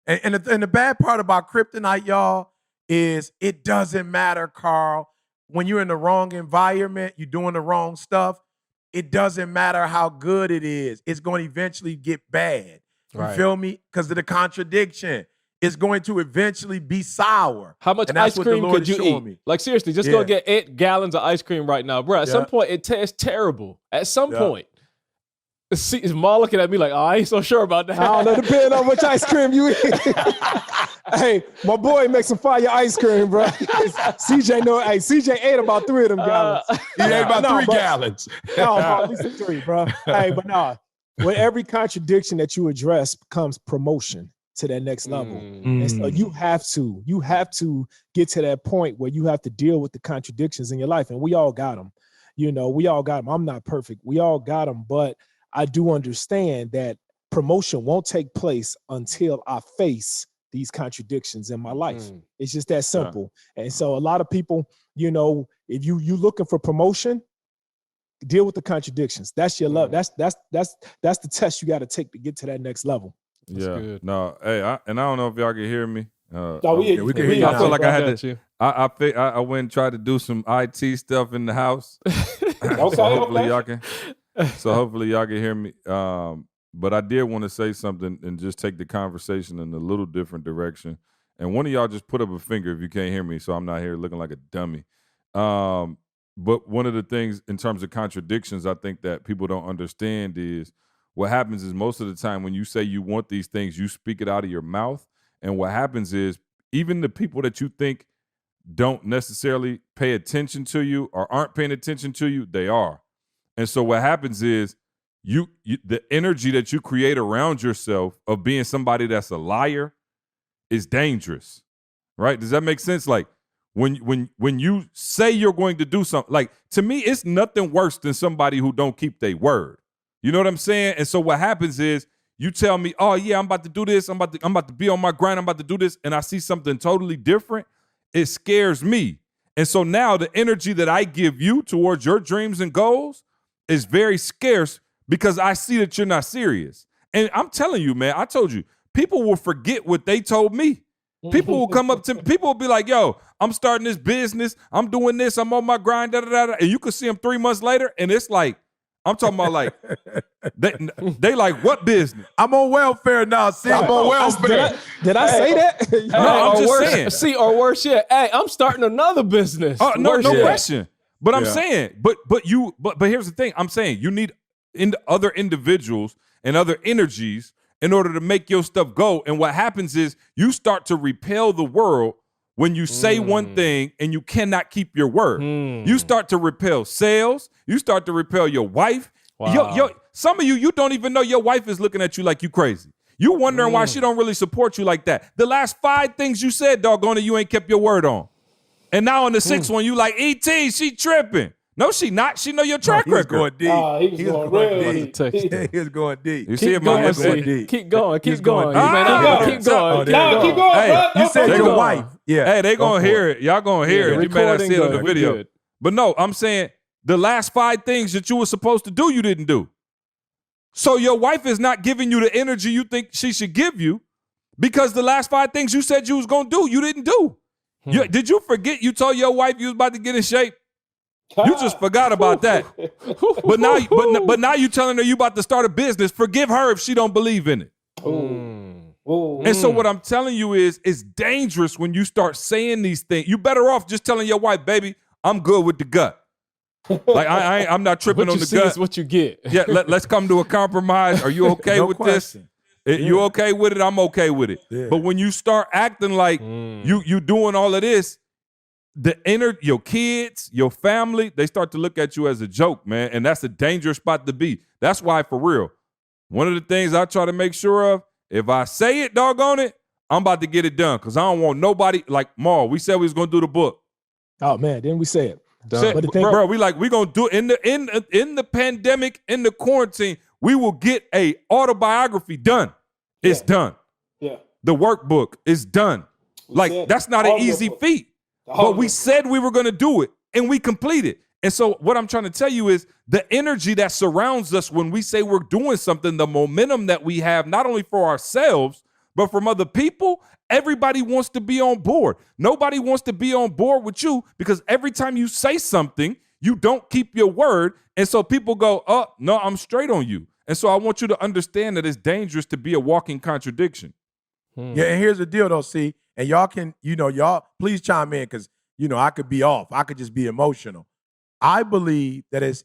And the bad part about kryptonite, y'all, is it doesn't matter, Carl. When you're in the wrong environment, you're doing the wrong stuff, it doesn't matter how good it is. It's going to eventually get bad. You feel me? Because of the contradiction. It's going to eventually be sour. How much ice cream could you eat? Me. Like, seriously, just go get 8 gallons of ice cream right now. Bro, at some point, it tastes terrible. At some point. See, is Ma looking at me like, I ain't so sure about that. I don't know, depending on which ice cream you eat. Hey, my boy makes some fire ice cream, bro. CJ ate about 3 of them gallons. He ate about 3 gallons. No, at least 3, bro. Hey, but with every contradiction that you address comes promotion to that next level. And so you have to get to that point where you have to deal with the contradictions in your life. And we all got them. We all got them. I'm not perfect. We all got them, but I do understand that promotion won't take place until I face these contradictions in my life. It's just that simple. And so a lot of people, if you looking for promotion, deal with the contradictions. That's your love. That's the test you got to take to get to that next level. That's good. No, hey, I don't know if y'all can hear me. We can hear you. I feel like I had to. I went and tried to do some IT stuff in the house. Hopefully y'all can. So hopefully y'all can hear me. But I did want to say something and just take the conversation in a little different direction. And one of y'all just put up a finger if you can't hear me, so I'm not here looking like a dummy. But one of the things in terms of contradictions, I think that people don't understand is what happens is most of the time when you say you want these things, you speak it out of your mouth. And what happens is even the people that you think don't necessarily pay attention to you or aren't paying attention to you, they are. And so what happens is you the energy that you create around yourself of being somebody that's a liar is dangerous, right? Does that make sense? Like when you say you're going to do something, like to me, it's nothing worse than somebody who don't keep their word. You know what I'm saying? And so what happens is you tell me, oh yeah, I'm about to do this. I'm about to be on my grind. I'm about to do this. And I see something totally different. It scares me. And so now the energy that I give you towards your dreams and goals is very scarce because I see that you're not serious. And I'm telling you, man, I told you, people will forget what they told me. People will come up to me, people will be like, yo, I'm starting this business. I'm doing this. I'm on my grind, da, da, da, da. And you can see them 3 months later, and it's like, I'm talking about like, they like, what business? I'm on welfare now, see? I'm on welfare. Did I say that? No, I'm just worse, saying. See, or worse yet, hey, I'm starting another business. Oh, no Worse yet. question. But I'm saying, but here's the thing. I'm saying you need other individuals and other energies in order to make your stuff go. And what happens is you start to repel the world when you say one thing and you cannot keep your word. You start to repel sales. You start to repel your wife. Wow. Some of you don't even know your wife is looking at you like you crazy. You wondering why she don't really support you like that. The last 5 things you said, doggone it, you ain't kept your word on. And now on the 6th one, you like, E.T., she tripping. No, she not. She know your track record. Going deep. He was going real deep. He was going deep. You see it, Going, man? see. Keep going. Keep going. deep. You may not Keep keep going. Keep going. Hey, You said They your gonna- wife. Yeah. Hey, they gonna hear it. Y'all gonna hear it. You may not see it on the recording video. good. But no, I'm saying the last 5 things that you were supposed to do, you didn't do. So your wife is not giving you the energy you think she should give you because the last 5 things you said you was gonna do, you didn't do. Did you forget you told your wife you was about to get in shape? You just forgot about that. But now you telling her you about to start a business. Forgive her if she don't believe in it. And so what I'm telling you is it's dangerous when you start saying these things. You better off just telling your wife, baby, I'm good with the gut. Like I'm not tripping What on you the see gut. is what you get. Yeah, let's come to a compromise. Are you okay with question. this? You okay with it? I'm okay with it. Yeah. But when you start acting like you doing all of this, your kids, your family, they start to look at you as a joke, man. And that's a dangerous spot to be. That's why, for real, one of the things I try to make sure of, if I say it, doggone it, I'm about to get it done. Because I don't want nobody, like Maul, we said we was going to do the book. Oh man, didn't we say it? Said, But the thing, bro, we going to do it in the pandemic, in the quarantine, we will get a autobiography done. It's done. Yeah. The workbook is done. Like, that's not an easy feat. But we said we were going to do it, and we completed. And so what I'm trying to tell you is the energy that surrounds us when we say we're doing something, the momentum that we have, not only for ourselves, but from other people, everybody wants to be on board. Nobody wants to be on board with you because every time you say something, you don't keep your word. And so people go, oh, no, I'm straight on you. And so I want you to understand that it's dangerous to be a walking contradiction. Yeah, and here's the deal, though, see, and y'all can, y'all please chime in because, I could be off. I could just be emotional. I believe that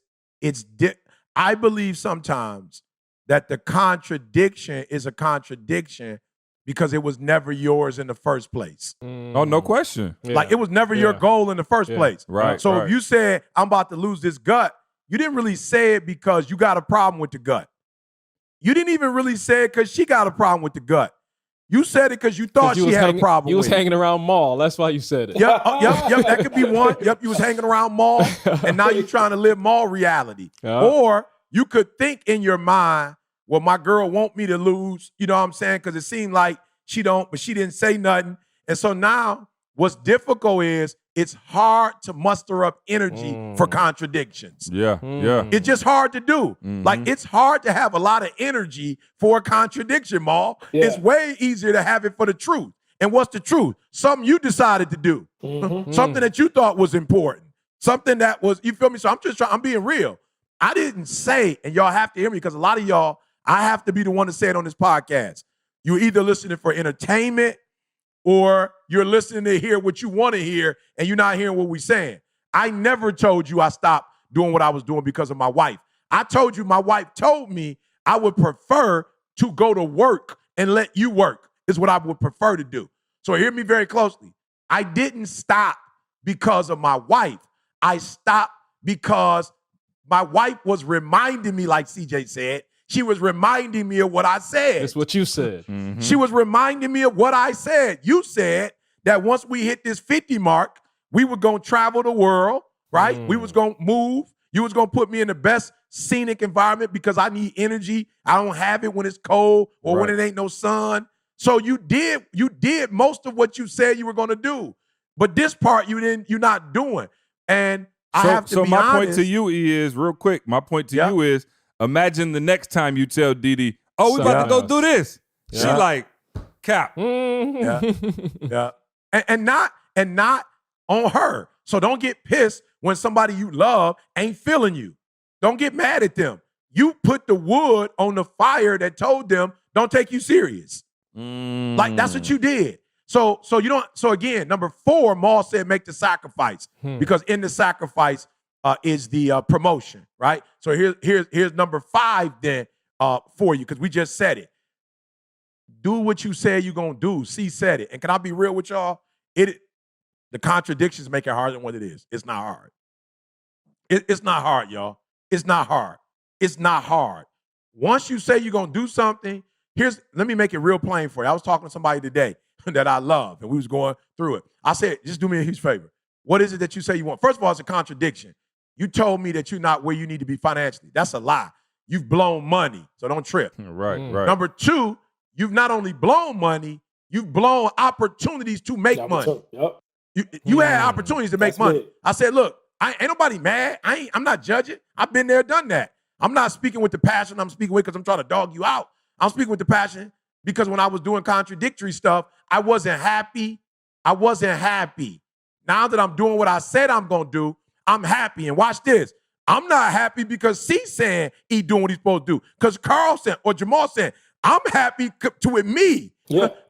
I believe sometimes that the contradiction is a contradiction because it was never yours in the first place. Oh, no question. Yeah. Like, it was never your goal in the first place. Right. So right. if you said, I'm about to lose this gut, you didn't really say it because you got a problem with the gut. You didn't even really say it because she got a problem with the gut. You said it because you thought she had a problem with it. You was hanging around Maul. That's why you said it. Yep, that could be one. Yep, you was hanging around Maul, and now you're trying to live Maul reality. Or you could think in your mind, well, my girl want me to lose, you know what I'm saying? Because it seemed like she don't, but she didn't say nothing. And so now what's difficult is it's hard to muster up energy for contradictions. Yeah. It's just hard to do. Like, it's hard to have a lot of energy for a contradiction, Maul. Yeah. It's way easier to have it for the truth. And what's the truth? Something you decided to do. Something that you thought was important. Something that was, you feel me? So I'm being real. I didn't say, and y'all have to hear me because a lot of y'all, I have to be the one to say it on this podcast. You're either listening for entertainment or you're listening to hear what you want to hear and you're not hearing what we're saying. I never told you I stopped doing what I was doing because of my wife. I told you my wife told me I would prefer to go to work and let you work is what I would prefer to do. So hear me very closely. I didn't stop because of my wife. I stopped because My wife was reminding me, like CJ said, she was reminding me of what I said. That's what you said. Mm-hmm. She was reminding me of what I said. You said that once we hit this 50 mark, we were going to travel the world, right? We was going to move. You was going to put me in the best scenic environment because I need energy. I don't have it when it's cold or when it ain't no sun. So you did most of what you said you were going to do. But this part you're not doing. And I have to be my honest. point to you is, real quick, my point to you is, imagine the next time you tell Didi, oh, we about to go do this. She like, cap. Yeah. And not on her. So don't get pissed when somebody you love ain't feeling you. Don't get mad at them. You put the wood on the fire that told them don't take you serious. Like that's what you did. So you don't. So again, number 4, Maul said make the sacrifice because in the sacrifice is the promotion, right? So here's number 5 then for you because we just said it. Do what you said you're gonna do. C said it, and can I be real with y'all? The contradictions make it harder than what it is. It's not hard. It's not hard, y'all. It's not hard. It's not hard. Once you say you're gonna do something, let me make it real plain for you. I was talking to somebody today that I love, and we was going through it. I said, just do me a huge favor. What is it that you say you want? First of all, it's a contradiction. You told me that you're not where you need to be financially. That's a lie. You've blown money, so don't trip. Right. Number 2, you've not only blown money, you've blown opportunities to make money. You had opportunities to make money. I said, look, ain't nobody mad. I'm not judging. I've been there, done that. I'm not speaking with the passion I'm speaking with because I'm trying to dog you out. I'm speaking with the passion because when I was doing contradictory stuff, I wasn't happy. Now that I'm doing what I said I'm going to do, I'm happy. And watch this. I'm not happy because C saying he doing what he's supposed to do. Because Carl said, or Jamal said, I'm happy with me.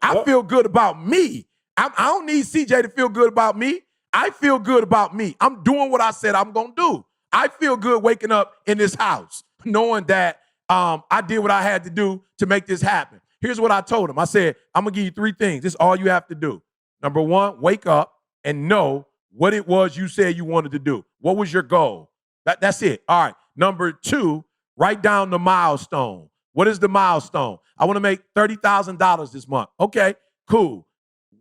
I feel good about me. I don't need CJ to feel good about me. I feel good about me. I'm doing what I said I'm going to do. I feel good waking up in this house knowing that I did what I had to do to make this happen. Here's what I told him. I said, I'm going to give you 3 things. This is all you have to do. Number 1, wake up and know what it was you said you wanted to do. What was your goal? That's it. All right. Number 2, write down the milestone. What is the milestone? I want to make $30,000 this month. Okay, cool.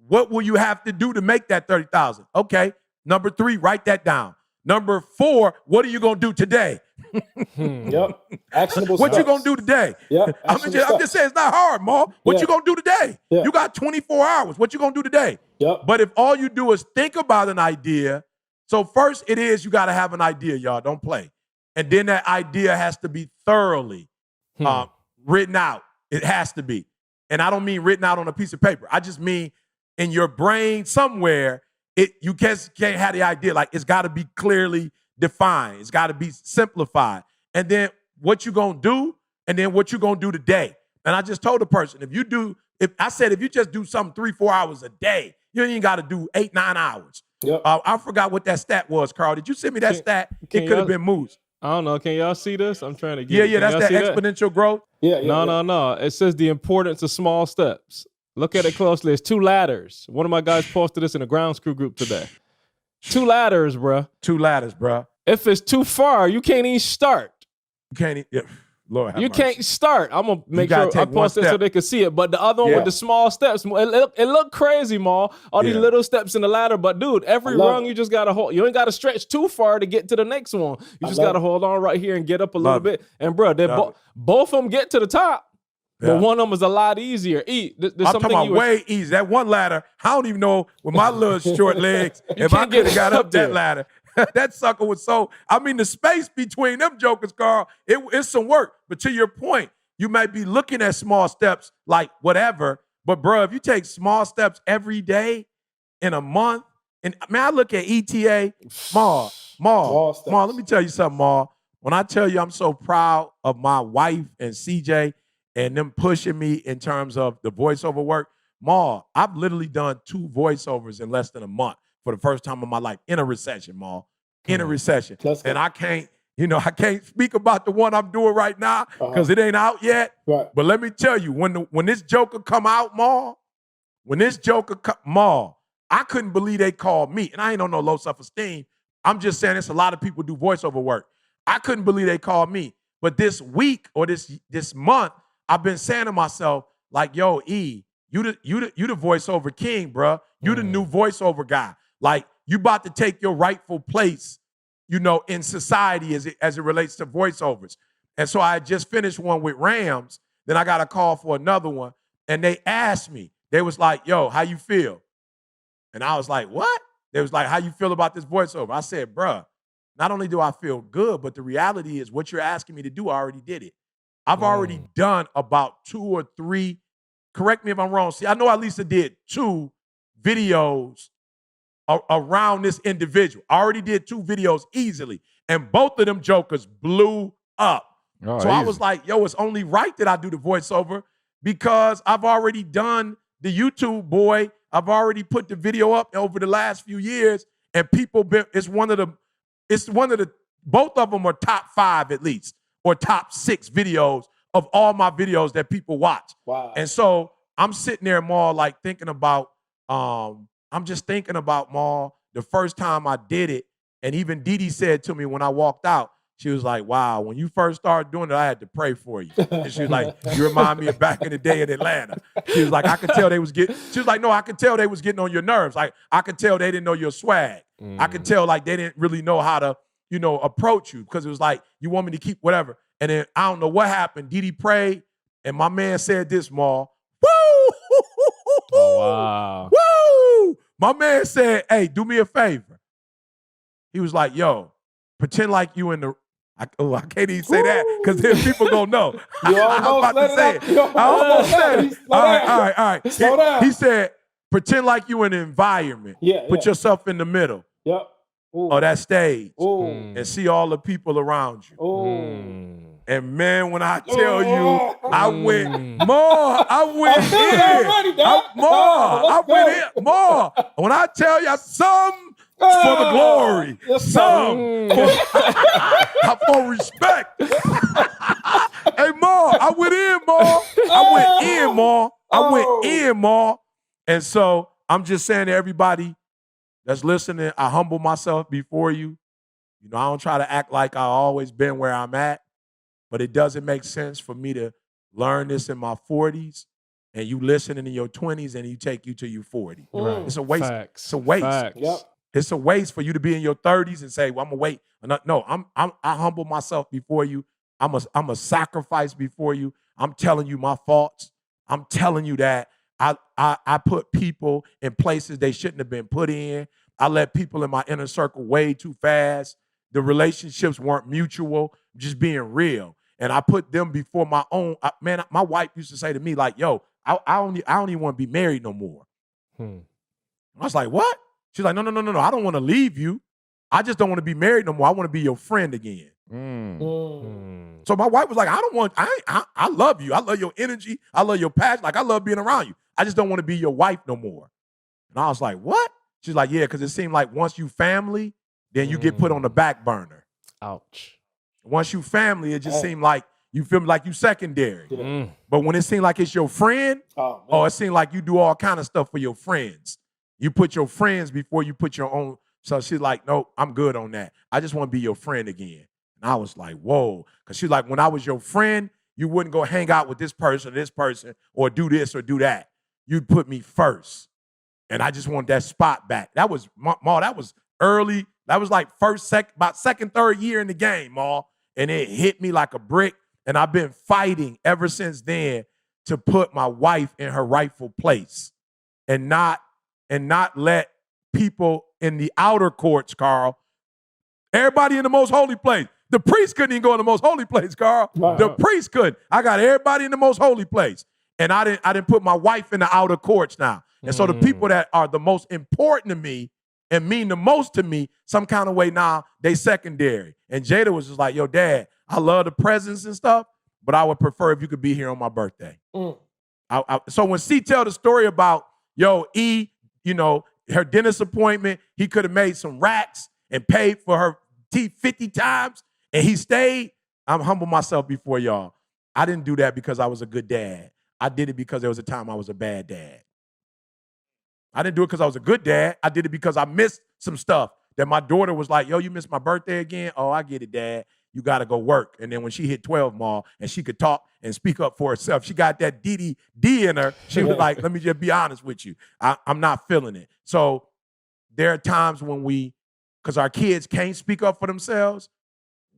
What will you have to do to make that $30,000? Okay. Number 3, write that down. Number 4, what are you going to do today? Actionable What steps. you going to do today? I'm just saying it's not hard, Ma. What you going to do today? You got 24 hours. What you going to do today? But if all you do is think about an idea, so first it is you got to have an idea, y'all. Don't play. And then that idea has to be thoroughly written out. It has to be. And I don't mean written out on a piece of paper. I just mean in your brain somewhere, you can't have the idea. Like it's got to be clearly defined. It's got to be simplified. And then what you going to do, and then what you going to do today. And I just told the person, if you just do something 3-4 hours a day, you ain't got to do 8-9 hours. I forgot what that stat was, Carl. Did you send me that stat? It could have been Moose. I don't know. Can y'all see this? I'm trying to get Yeah, that's that exponential growth. No. It says the importance of small steps. Look at it closely. It's 2 ladders. One of my guys posted this in the ground screw group today. 2 ladders, bruh. 2 ladders, bruh. If it's too far, you can't even start. You can't even, Lord have you mercy. can't start. I'm going to make sure I post it so they can see it. But the other one with the small steps, it look crazy, Ma. All these little steps in the ladder. But, dude, every rung you just got to hold. You ain't got to stretch too far to get to the next one. You just got to hold on right here and get up a little bit. And, bro, both of them get to the top. But one of them is a lot easier. I'm talking about way easy. That one ladder, I don't even know with my little short legs if I could have got up that ladder. That sucker was the space between them jokers, Carl, it's some work. But to your point, you might be looking at small steps like whatever. But, bro, if you take small steps every day in a month, and I look at ETA, Ma, let me tell you something, Ma. When I tell you I'm so proud of my wife and CJ, and them pushing me in terms of the voiceover work. Ma, I've literally done 2 voiceovers in less than a month for the first time in my life in a recession, Ma. In a recession. And I can't speak about the one I'm doing right now because it ain't out yet. Right. But let me tell you, when this Joker come out, Ma, I couldn't believe they called me. And I ain't on no low self-esteem. I'm just saying it's a lot of people do voiceover work. I couldn't believe they called me. But this week or this month, I've been saying to myself, like, yo, E, you the voiceover king, bro. You the new voiceover guy. Like, you about to take your rightful place, in society as it relates to voiceovers. And so I just finished one with Rams. Then I got a call for another one. And they asked me, they was like, yo, how you feel? And I was like, what? They was like, how you feel about this voiceover? I said, bruh, not only do I feel good, but the reality is what you're asking me to do, I already did it. I've already done about 2 or 3, correct me if I'm wrong. See, I know at least I did 2 videos around this individual. I already did 2 videos easily. And both of them jokers blew up. So easy. I was like, yo, it's only right that I do the voiceover because I've already done the YouTube boy. I've already put the video up over the last few years, and people it's one of the both of them are top 5 at least, or top 6 videos of all my videos that people watch. Wow. And so I'm sitting there more like thinking about, I'm just thinking about more the first time I did it. And even Dee Dee said to me when I walked out, she was like, wow, when you first started doing it, I had to pray for you. And she was like, you remind me of back in the day in Atlanta. She was like, I could tell they was getting, she was like, no, I could tell they was getting on your nerves. Like, I could tell they didn't know your swag. I could tell like they didn't really know how to, approach you because it was like, you want me to keep whatever. And then I don't know what happened. Dee Dee prayed, and my man said this, Maul. Woo! Oh, wow. Woo! My man said, hey, do me a favor. He was like, yo, pretend like you in the, I can't even say that because then people gonna know. You almost I'm about to say it. I almost said it. All right. Slow down. He said, pretend like you in an environment. Put yourself in the middle. Yep. Of that stage. Ooh. And see all the people around you. Ooh. And man, when I tell you, I went more. I went in. Already, dog. I went in more. When I tell you, some for the glory, some for respect. Hey, Ma, I went in, Ma. I went in, Ma. And so I'm just saying to everybody that's listening, I humble myself before you. I don't try to act like I've always been where I'm at, but it doesn't make sense for me to learn this in my 40s and you listening in your 20s and you take you to your 40. Right. It's a waste. Facts. It's a waste. Facts. Yep. It's a waste for you to be in your 30s and say, well, I'm gonna wait. No, I humble myself before you. I'm a sacrifice before you. I'm telling you my faults. I'm telling you that I put people in places they shouldn't have been put in. I let people in my inner circle way too fast. The relationships weren't mutual, just being real. And I put them before my own. Man, my wife used to say to me, like, yo, I don't even want to be married no more. I was like, what? She's like, no. I don't want to leave you. I just don't want to be married no more. I want to be your friend again. So my wife was like, I love you. I love your energy. I love your passion. Like, I love being around you. I just don't want to be your wife no more. And I was like, what? She's like, yeah, because it seemed like once you family, then you get put on the back burner. Ouch. Once you family, it just seemed like you feel like you secondary. But when it seemed like it's your friend, it seemed like you do all kind of stuff for your friends. You put your friends before you put your own. So she's like, no, I'm good on that. I just want to be your friend again. And I was like, whoa. Because she's like, when I was your friend, you wouldn't go hang out with this person, or do this or do that. You'd put me first. And I just want that spot back. That was, Ma, that was early. That was like about second, third year in the game, Ma. And it hit me like a brick. And I've been fighting ever since then to put my wife in her rightful place and not let people in the outer courts, Carl. Everybody in the most holy place. The priest couldn't even go in the most holy place, Carl. The priest couldn't. I got everybody in the most holy place. And I didn't put my wife in the outer courts now. And so the people that are the most important to me and mean the most to me, some kind of way now, they secondary. And Jada was just like, yo, Dad, I love the presents and stuff, but I would prefer if you could be here on my birthday. So when C tell the story about, yo, E, her dentist appointment, he could have made some racks and paid for her teeth 50 times, and he stayed, I'm humble myself before y'all. I didn't do that because I was a good dad. I did it because there was a time I was a bad dad. I didn't do it because I was a good dad. I did it because I missed some stuff that my daughter was like, yo, you missed my birthday again? Oh, I get it, Dad. you got to go work. And then when she hit 12, Ma, and she could talk and speak up for herself, she got that DD in her. She was like, let me just be honest with you. I'm not feeling it. So there are times when because our kids can't speak up for themselves,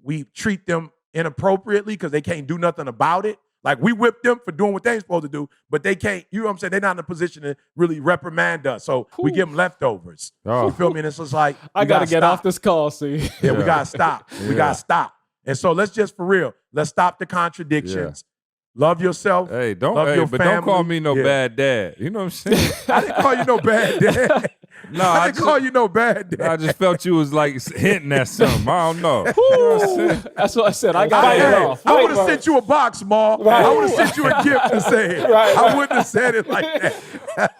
we treat them inappropriately because they can't do nothing about it. Like, we whip them for doing what they're supposed to do, but they can't, you know what I'm saying? They're not in a position to really reprimand us. So we give them leftovers. You feel me? And it's just like, I got to get off this call, see? Yeah, we got to stop. We got to stop. And so let's just, for real, let's stop the contradictions. Love yourself. Hey, don't family. don't call me no bad dad. You know what I'm saying? I didn't call you no bad dad. No, I didn't call you no bad dad. I just felt you was like hinting at something. I don't know. You know what I'm saying? That's what I said. I got it off. I would have sent you a box, Ma. Right. I would have sent you a gift to say it. Right. I wouldn't have said it like that.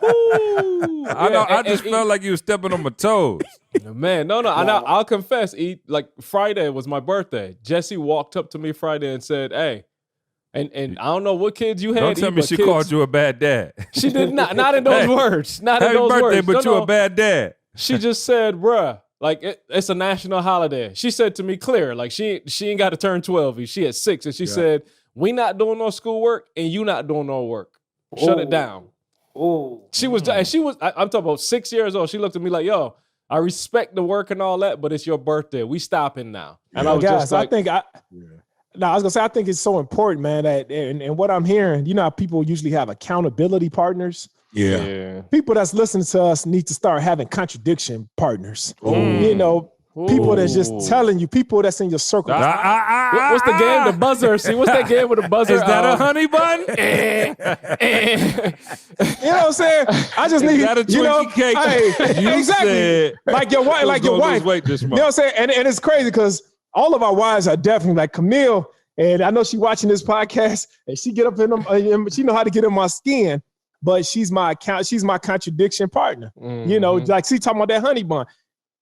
I know. I just felt like you were stepping on my toes. Man, no. I'll confess. Like, Friday was my birthday. Jesse walked up to me Friday and said, "Hey." And I don't know what kids you had. Don't tell me she called you a bad dad. She did not. Not in those words. Not in those Happy birthday, words. but you a bad dad. She just said, bruh, like, it's a national holiday. She said to me clear, like, she ain't got to turn 12. She at 6. And she said, we not doing no schoolwork and you not doing no work. Shut it down. Oh. I'm talking about 6 years old. She looked at me like, yo, I respect the work and all that, but it's your birthday. We stopping now. And I was just like, I think it's so important, man, that and what I'm hearing, you know how people usually have accountability partners? Yeah. People that's listening to us need to start having contradiction partners. You know, people that's just telling you, people that's in your circle. What's the game? The buzzer. See, what's that game with the buzzer? Is that a honey bun? You know what I'm saying? I just need, that a Twinkie cake? Hey, exactly. Like your wife, You know what I'm saying? And it's crazy because all of our wives are definitely like Camille, and I know she's watching this podcast, and she get up in them, she know how to get in my skin, but she's my contradiction partner. Mm-hmm. You know, like she talking about that honey bun.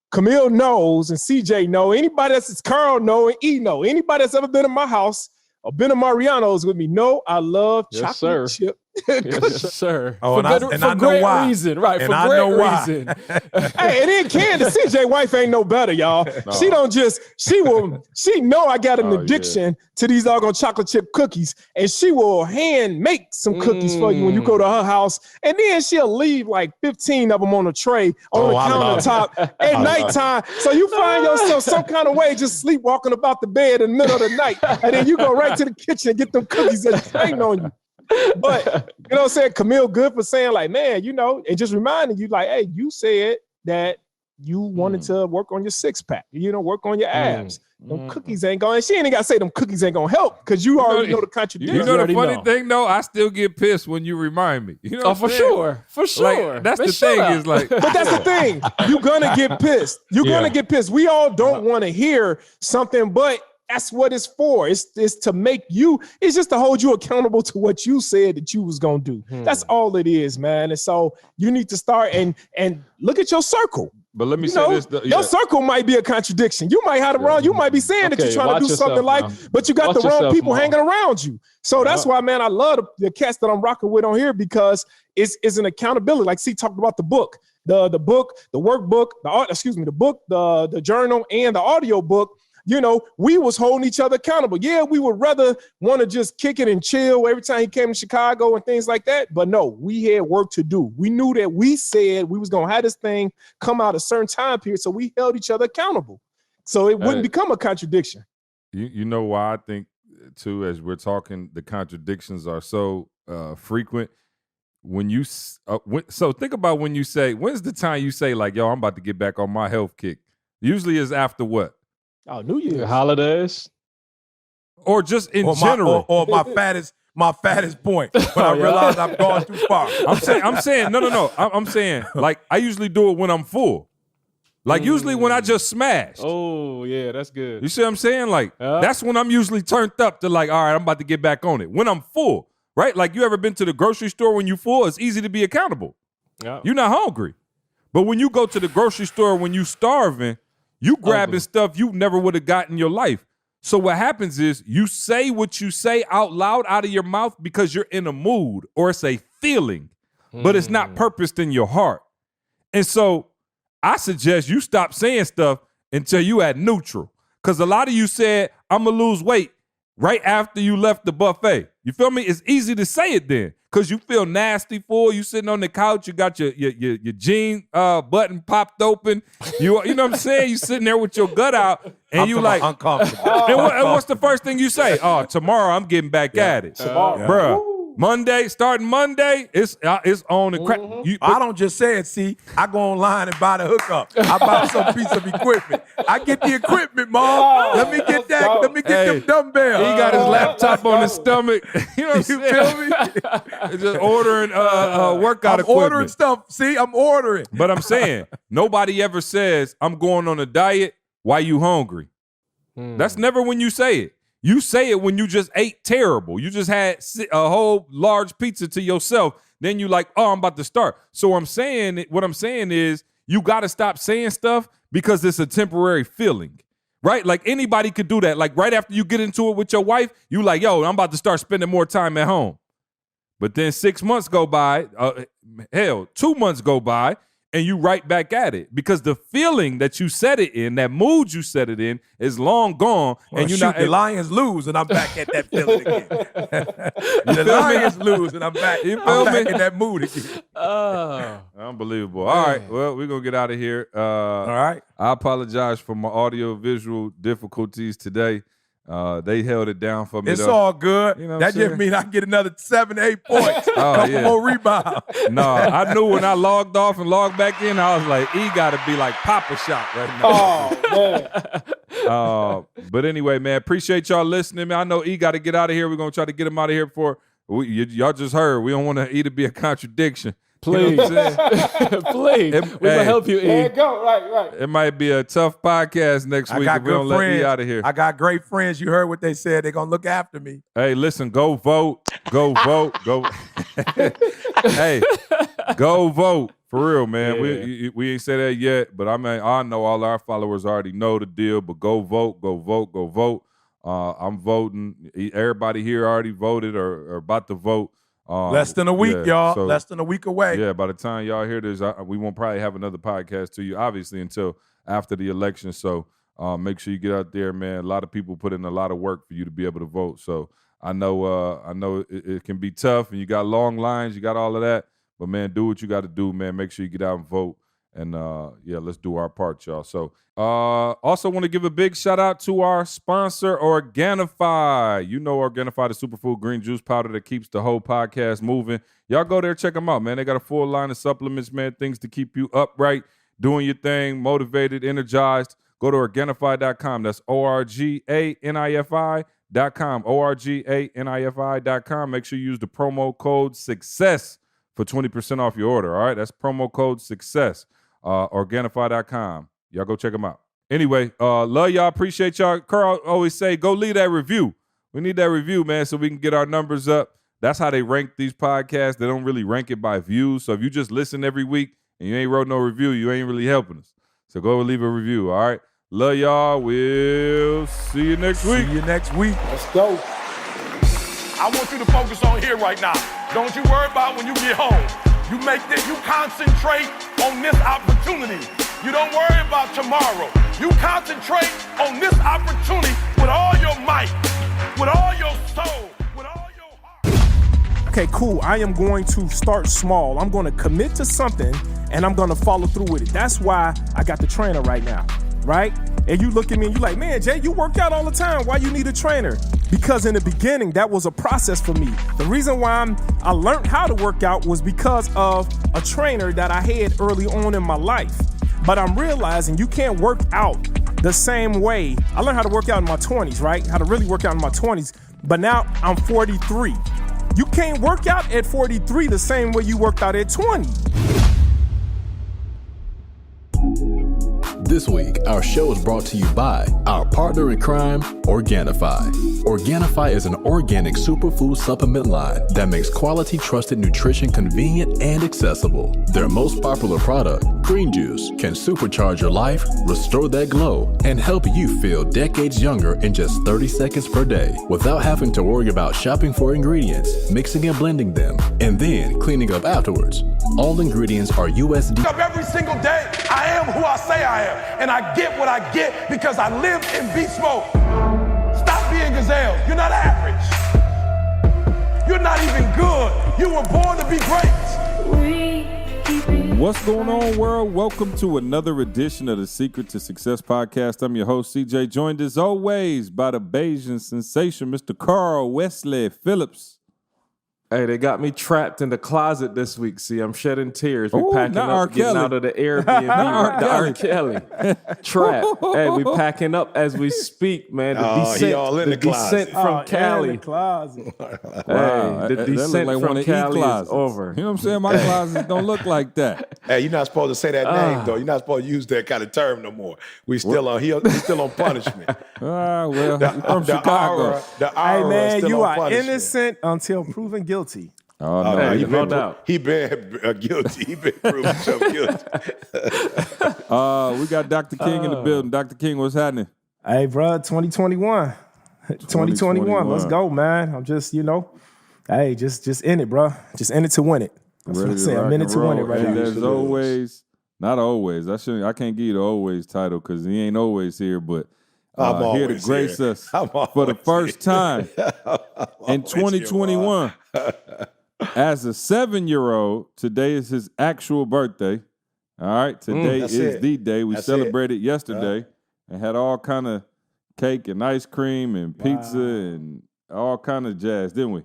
Camille knows, and CJ know. Anybody that's Carl know, and E know. Anybody that's ever been in my house or been in Mariano's with me know I love chocolate chip. Yes, sir. Oh, for great reason, right? And for I great know why. reason. Hey, and then Candace, CJ wife ain't no better, y'all. No. She know I got an addiction to these doggone chocolate chip cookies, and she will hand make some cookies for you when you go to her house, and then she'll leave like 15 of them on a tray on the countertop at nighttime. So you find yourself some kind of way just sleepwalking about the bed in the middle of the night, and then you go right to the kitchen and get them cookies that's waiting on you. But, you know what I'm saying? Camille, good for saying like, man, you know, and just reminding you like, hey, you said that you wanted to work on your 6-pack, you know, work on your abs. Them cookies ain't going. She ain't got to say them cookies ain't going to help because you already know the contradiction. You know the funny thing, though? I still get pissed when you remind me. You know for sure. For sure. Like, that's the thing is like. But that's the thing. You're going to get pissed. You're going to get pissed. We all don't want to hear something, but that's what it's for. It's to make you, it's just to hold you accountable to what you said that you was going to do. That's all it is, man. And so you need to start and look at your circle. But let me say this. Your circle might be a contradiction. You might have the wrong, you might be saying that you're trying to do something like, but you got the wrong people hanging around you. So that's why, man, I love the cast that I'm rocking with on here because it's an accountability. Like C talked about the book, the book, the workbook, the book, the journal, and the audio book. You know, we was holding each other accountable. Yeah, we would rather want to just kick it and chill every time he came to Chicago and things like that. But no, we had work to do. We knew that we said we was going to have this thing come out a certain time period. So we held each other accountable. So it wouldn't become a contradiction. You know why I think, too, as we're talking, the contradictions are so frequent. When you so think about when you say, when's the time you say like, yo, I'm about to get back on my health kick? Usually is after what? Oh, New Year's. Holidays. Or just in general. Or my fattest point. But I realize I've gone too far. I'm saying, no. I'm saying, like, I usually do it when I'm full. Like, usually when I just smashed. Oh, yeah, that's good. You see what I'm saying? Like, that's when I'm usually turned up to like, all right, I'm about to get back on it. When I'm full, right? Like, you ever been to the grocery store when you're full? It's easy to be accountable. Yeah. You're not hungry. But when you go to the grocery store when you starving, you grabbing stuff you never would have got in your life. So what happens is you say what you say out loud out of your mouth because you're in a mood or it's a feeling, but it's not purposed in your heart. And so I suggest you stop saying stuff until you at neutral. Because a lot of you said, I'm going to lose weight right after you left the buffet. You feel me? It's easy to say it then because you feel nasty full. You sitting on the couch. You got your jean button popped open. You know what I'm saying? You sitting there with your gut out and you like uncomfortable. And what's the first thing you say? Oh, tomorrow I'm getting back at it. Bruh. Monday, starting Monday, it's on and crack. I don't just say it, see. I go online and buy the hookup. I buy some piece of equipment. I get the equipment, Mom. Let me get that. Let me get them dumbbells. He got his laptop on his stomach. You know what I'm saying? Feel me? Just ordering workout equipment. I'm ordering stuff. See, I'm ordering. But I'm saying, nobody ever says, I'm going on a diet. Why you hungry? That's never when you say it. You say it when you just ate terrible. You just had a whole large pizza to yourself. Then you like, oh, I'm about to start. So what I'm saying is you got to stop saying stuff because it's a temporary feeling, right? Like anybody could do that. Like right after you get into it with your wife, you like, yo, I'm about to start spending more time at home. But then 6 months go by, 2 months go by, and you right back at it because the feeling that you set it in, that mood you set it in, is long gone. Well, and the Lions lose, and I'm back at that feeling again. The Lions lose, and I'm back in that mood again. Unbelievable. All right, well, we're going to get out of here. All right. I apologize for my audio-visual difficulties today. They held it down for me. It's all good. You know that just means I get another 7-8 points. Couple more rebounds. No, I knew when I logged off and logged back in, I was like, E got to be like Papa Shot right now. Oh, man. But anyway, man, appreciate y'all listening, man. I know E got to get out of here. We're going to try to get him out of here before y'all just heard. We don't want E to be a contradiction. Please. You know Please. We're going to help you, E. There you go. Right. It might be a tough podcast next week if we don't let E out of here. I got great friends. You heard what they said. They're going to look after me. Hey, listen, go vote. Go vote. Go. Hey, go vote. For real, man. Yeah. We ain't said that yet, but I mean, I know all our followers already know the deal, but go vote, go vote, go vote. I'm voting. Everybody here already voted or about to vote. Less than a week, y'all. So, less than a week away. Yeah, by the time y'all hear this, we won't probably have another podcast to you, obviously, until after the election. So make sure you get out there, man. A lot of people put in a lot of work for you to be able to vote. So I know it can be tough, and you got long lines, you got all of that. But, man, do what you got to do, man. Make sure you get out and vote. And, let's do our part, y'all. So also want to give a big shout-out to our sponsor, Organifi. You know Organifi, the superfood green juice powder that keeps the whole podcast moving. Y'all go there, check them out, man. They got a full line of supplements, man, things to keep you upright, doing your thing, motivated, energized. Go to Organifi.com. That's ORGANIFI.com. ORGANIFI.com. Make sure you use the promo code SUCCESS for 20% off your order, all right? That's promo code SUCCESS, Organifi.com. Y'all go check them out. Anyway, love y'all, appreciate y'all. Carl always say, go leave that review. We need that review, man, so we can get our numbers up. That's how they rank these podcasts. They don't really rank it by views. So if you just listen every week and you ain't wrote no review, you ain't really helping us. So go leave a review, all right? Love y'all. We'll see you next week. See you next week. Let's go. I want you to focus on here right now. Don't you worry about when you get home. You concentrate on this opportunity. You don't worry about tomorrow. You concentrate on this opportunity with all your might, with all your soul, with all your heart. Okay, cool. I am going to start small. I'm going to commit to something and I'm going to follow through with it. That's why I got the trainer right now, right? And you look at me and you're like, man, Jay, you work out all the time. Why you need a trainer? Because in the beginning, that was a process for me. The reason why I learned how to work out was because of a trainer that I had early on in my life. But I'm realizing you can't work out the same way. I learned how to work out in my 20s, right? How to really work out in my 20s. But now I'm 43. You can't work out at 43 the same way you worked out at 20. This week, our show is brought to you by our partner in crime, Organifi. Organifi is an organic superfood supplement line that makes quality, trusted nutrition convenient and accessible. Their most popular product, Green juice can supercharge your life, restore that glow, and help you feel decades younger in just 30 seconds per day without having to worry about shopping for ingredients, mixing and blending them, and then cleaning up afterwards. All ingredients are USD. Up every single day, I am who I say I am, and I get what I get because I live in beast mode. Stop being gazelles. You're not average. You're not even good. You were born to be great. What's going on, world? Welcome to another edition of the Secret to Success podcast. I'm your host, CJ, joined as always by the Bayesian sensation, Mr. Carl Wesley Phillips. Hey, they got me trapped in the closet this week. See, I'm shedding tears. We packing up, getting out of the Airbnb. R. Kelly. Trapped. Hey, we packing up as we speak, man. The descent from Cali. In the closet. Wow. Hey, the descent like from Cali is over. You know what I'm saying? My closets don't look like that. Hey, you're not supposed to say that name, though. You're not supposed to use that kind of term no more. He's still on punishment. Well, from Chicago. Hey, man, you are innocent until proven guilty. Oh, no. Hey, no doubt. He been guilty. He been proven himself guilty. We got Dr. King in the building. Dr. King, what's happening? Hey, bro, 2021. 2021. Let's go, man. I'm just, just in it, bro. Just in it to win it. That's what I'm saying. I'm in it to win it right now. There's always, not always. I can't give you the always title because he ain't always here, but here to grace us for the first time in 2021. As a 7-year-old, today is his actual birthday. All right, today is the day. We celebrated yesterday and had all kind of cake and ice cream and pizza and all kind of jazz, didn't we?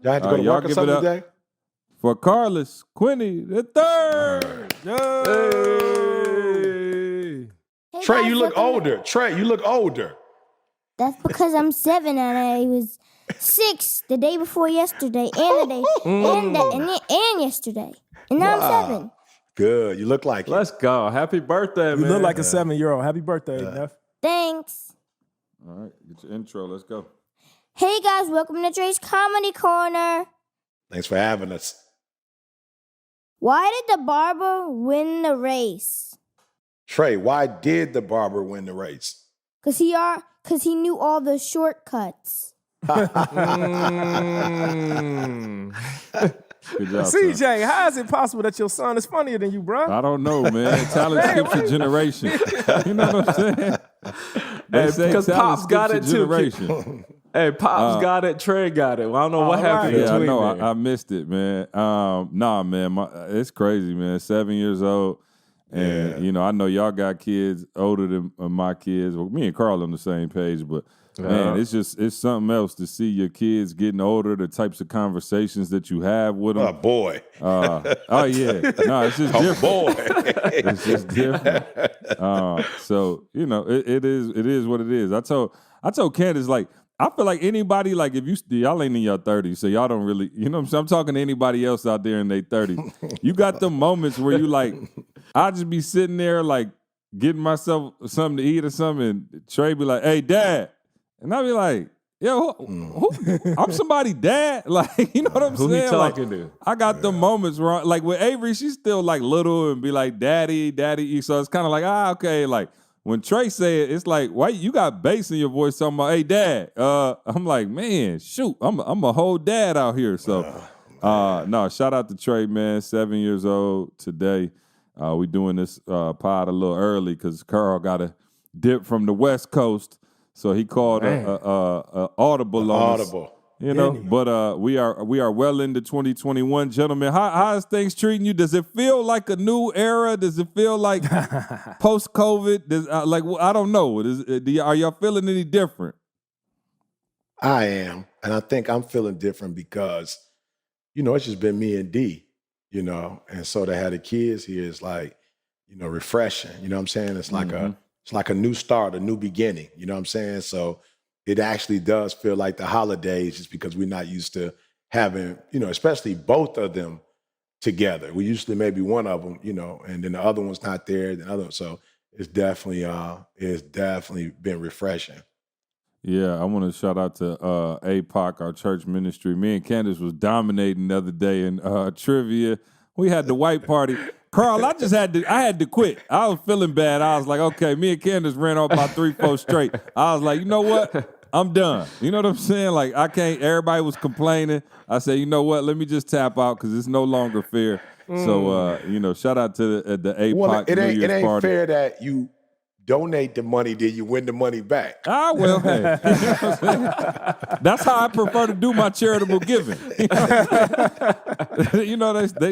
Y'all had to go to work or something today? For Carlos Quinney the third. Hey, Trey, guys, you look older. Trey, you look older. That's because I'm 7 and I was 6 the day before yesterday and the day and yesterday. And now I'm 7. Good. You look like it. Let's go. Happy birthday, man. You look like a 7-year-old. Happy birthday, Neff. Thanks. All right, get your intro. Let's go. Hey guys, welcome to Trey's Comedy Corner. Thanks for having us. Why did the barber win the race? Trey, why did the barber win the race? Cause he knew all the shortcuts. Good job, CJ, how is it possible that your son is funnier than you, bro? I don't know, man. Talent skips a generation. You know what I'm saying? Because Pops got it too. Hey, Pops got it. Trey got it. Well, I don't know what happened between. Yeah, I know. I missed it, man. Nah, man. It's crazy, man. 7 years old. And, I know y'all got kids older than my kids. Well, me and Carl on the same page, but man, it's something else to see your kids getting older, the types of conversations that you have with them. Oh, boy. Oh, yeah. No, it's just different. Boy. It's just different. So, it is what it is. I told Candace, like, I feel like anybody, like, if y'all ain't in your 30s, so y'all don't really, you know what I'm saying? I'm talking to anybody else out there in their 30s. You got them moments where you like, I just be sitting there, like, getting myself something to eat or something, and Trey be like, hey, Dad. And I be like, yo, who I'm somebody dad? Like, you know what I'm saying? Who he talking to? I got them moments where, like, with Avery, she's still, like, little and be like, daddy. So it's kind of like, okay, like, when Trey say it, it's like, why you got bass in your voice talking about, hey, Dad. I'm like, man, shoot, I'm a whole dad out here. So, no, shout out to Trey, man, 7 years old today. We doing this pod a little early because Carl got a dip from the West Coast. So he called a audible on us. But we are well into 2021, gentlemen. How is things treating you? Does it feel like a new era? Does it feel like post-COVID? I don't know. Are y'all feeling any different? I am, and I think I'm feeling different because, it's just been me and D, and so to have the kids here is like, refreshing. You know what I'm saying? It's like it's like a new start, a new beginning. You know what I'm saying? So it actually does feel like the holidays just because we're not used to having, especially both of them together. We usually maybe one of them, and then the other one's not there. So it's definitely been refreshing. Yeah, I want to shout out to APOC, our church ministry. Me and Candace was dominating the other day in trivia. We had the white party. Carl, I had to quit. I was feeling bad. I was like, okay, me and Candace ran off about 3-4 straight. I was like, you know what? I'm done. You know what I'm saying? Like, I can't, everybody was complaining. I said, you know what? Let me just tap out because it's no longer fair. So, shout out to the APOC it New Year's ain't party. fair that you donate the money, then you win the money back. Ah, well, hey. That's how I prefer to do my charitable giving. They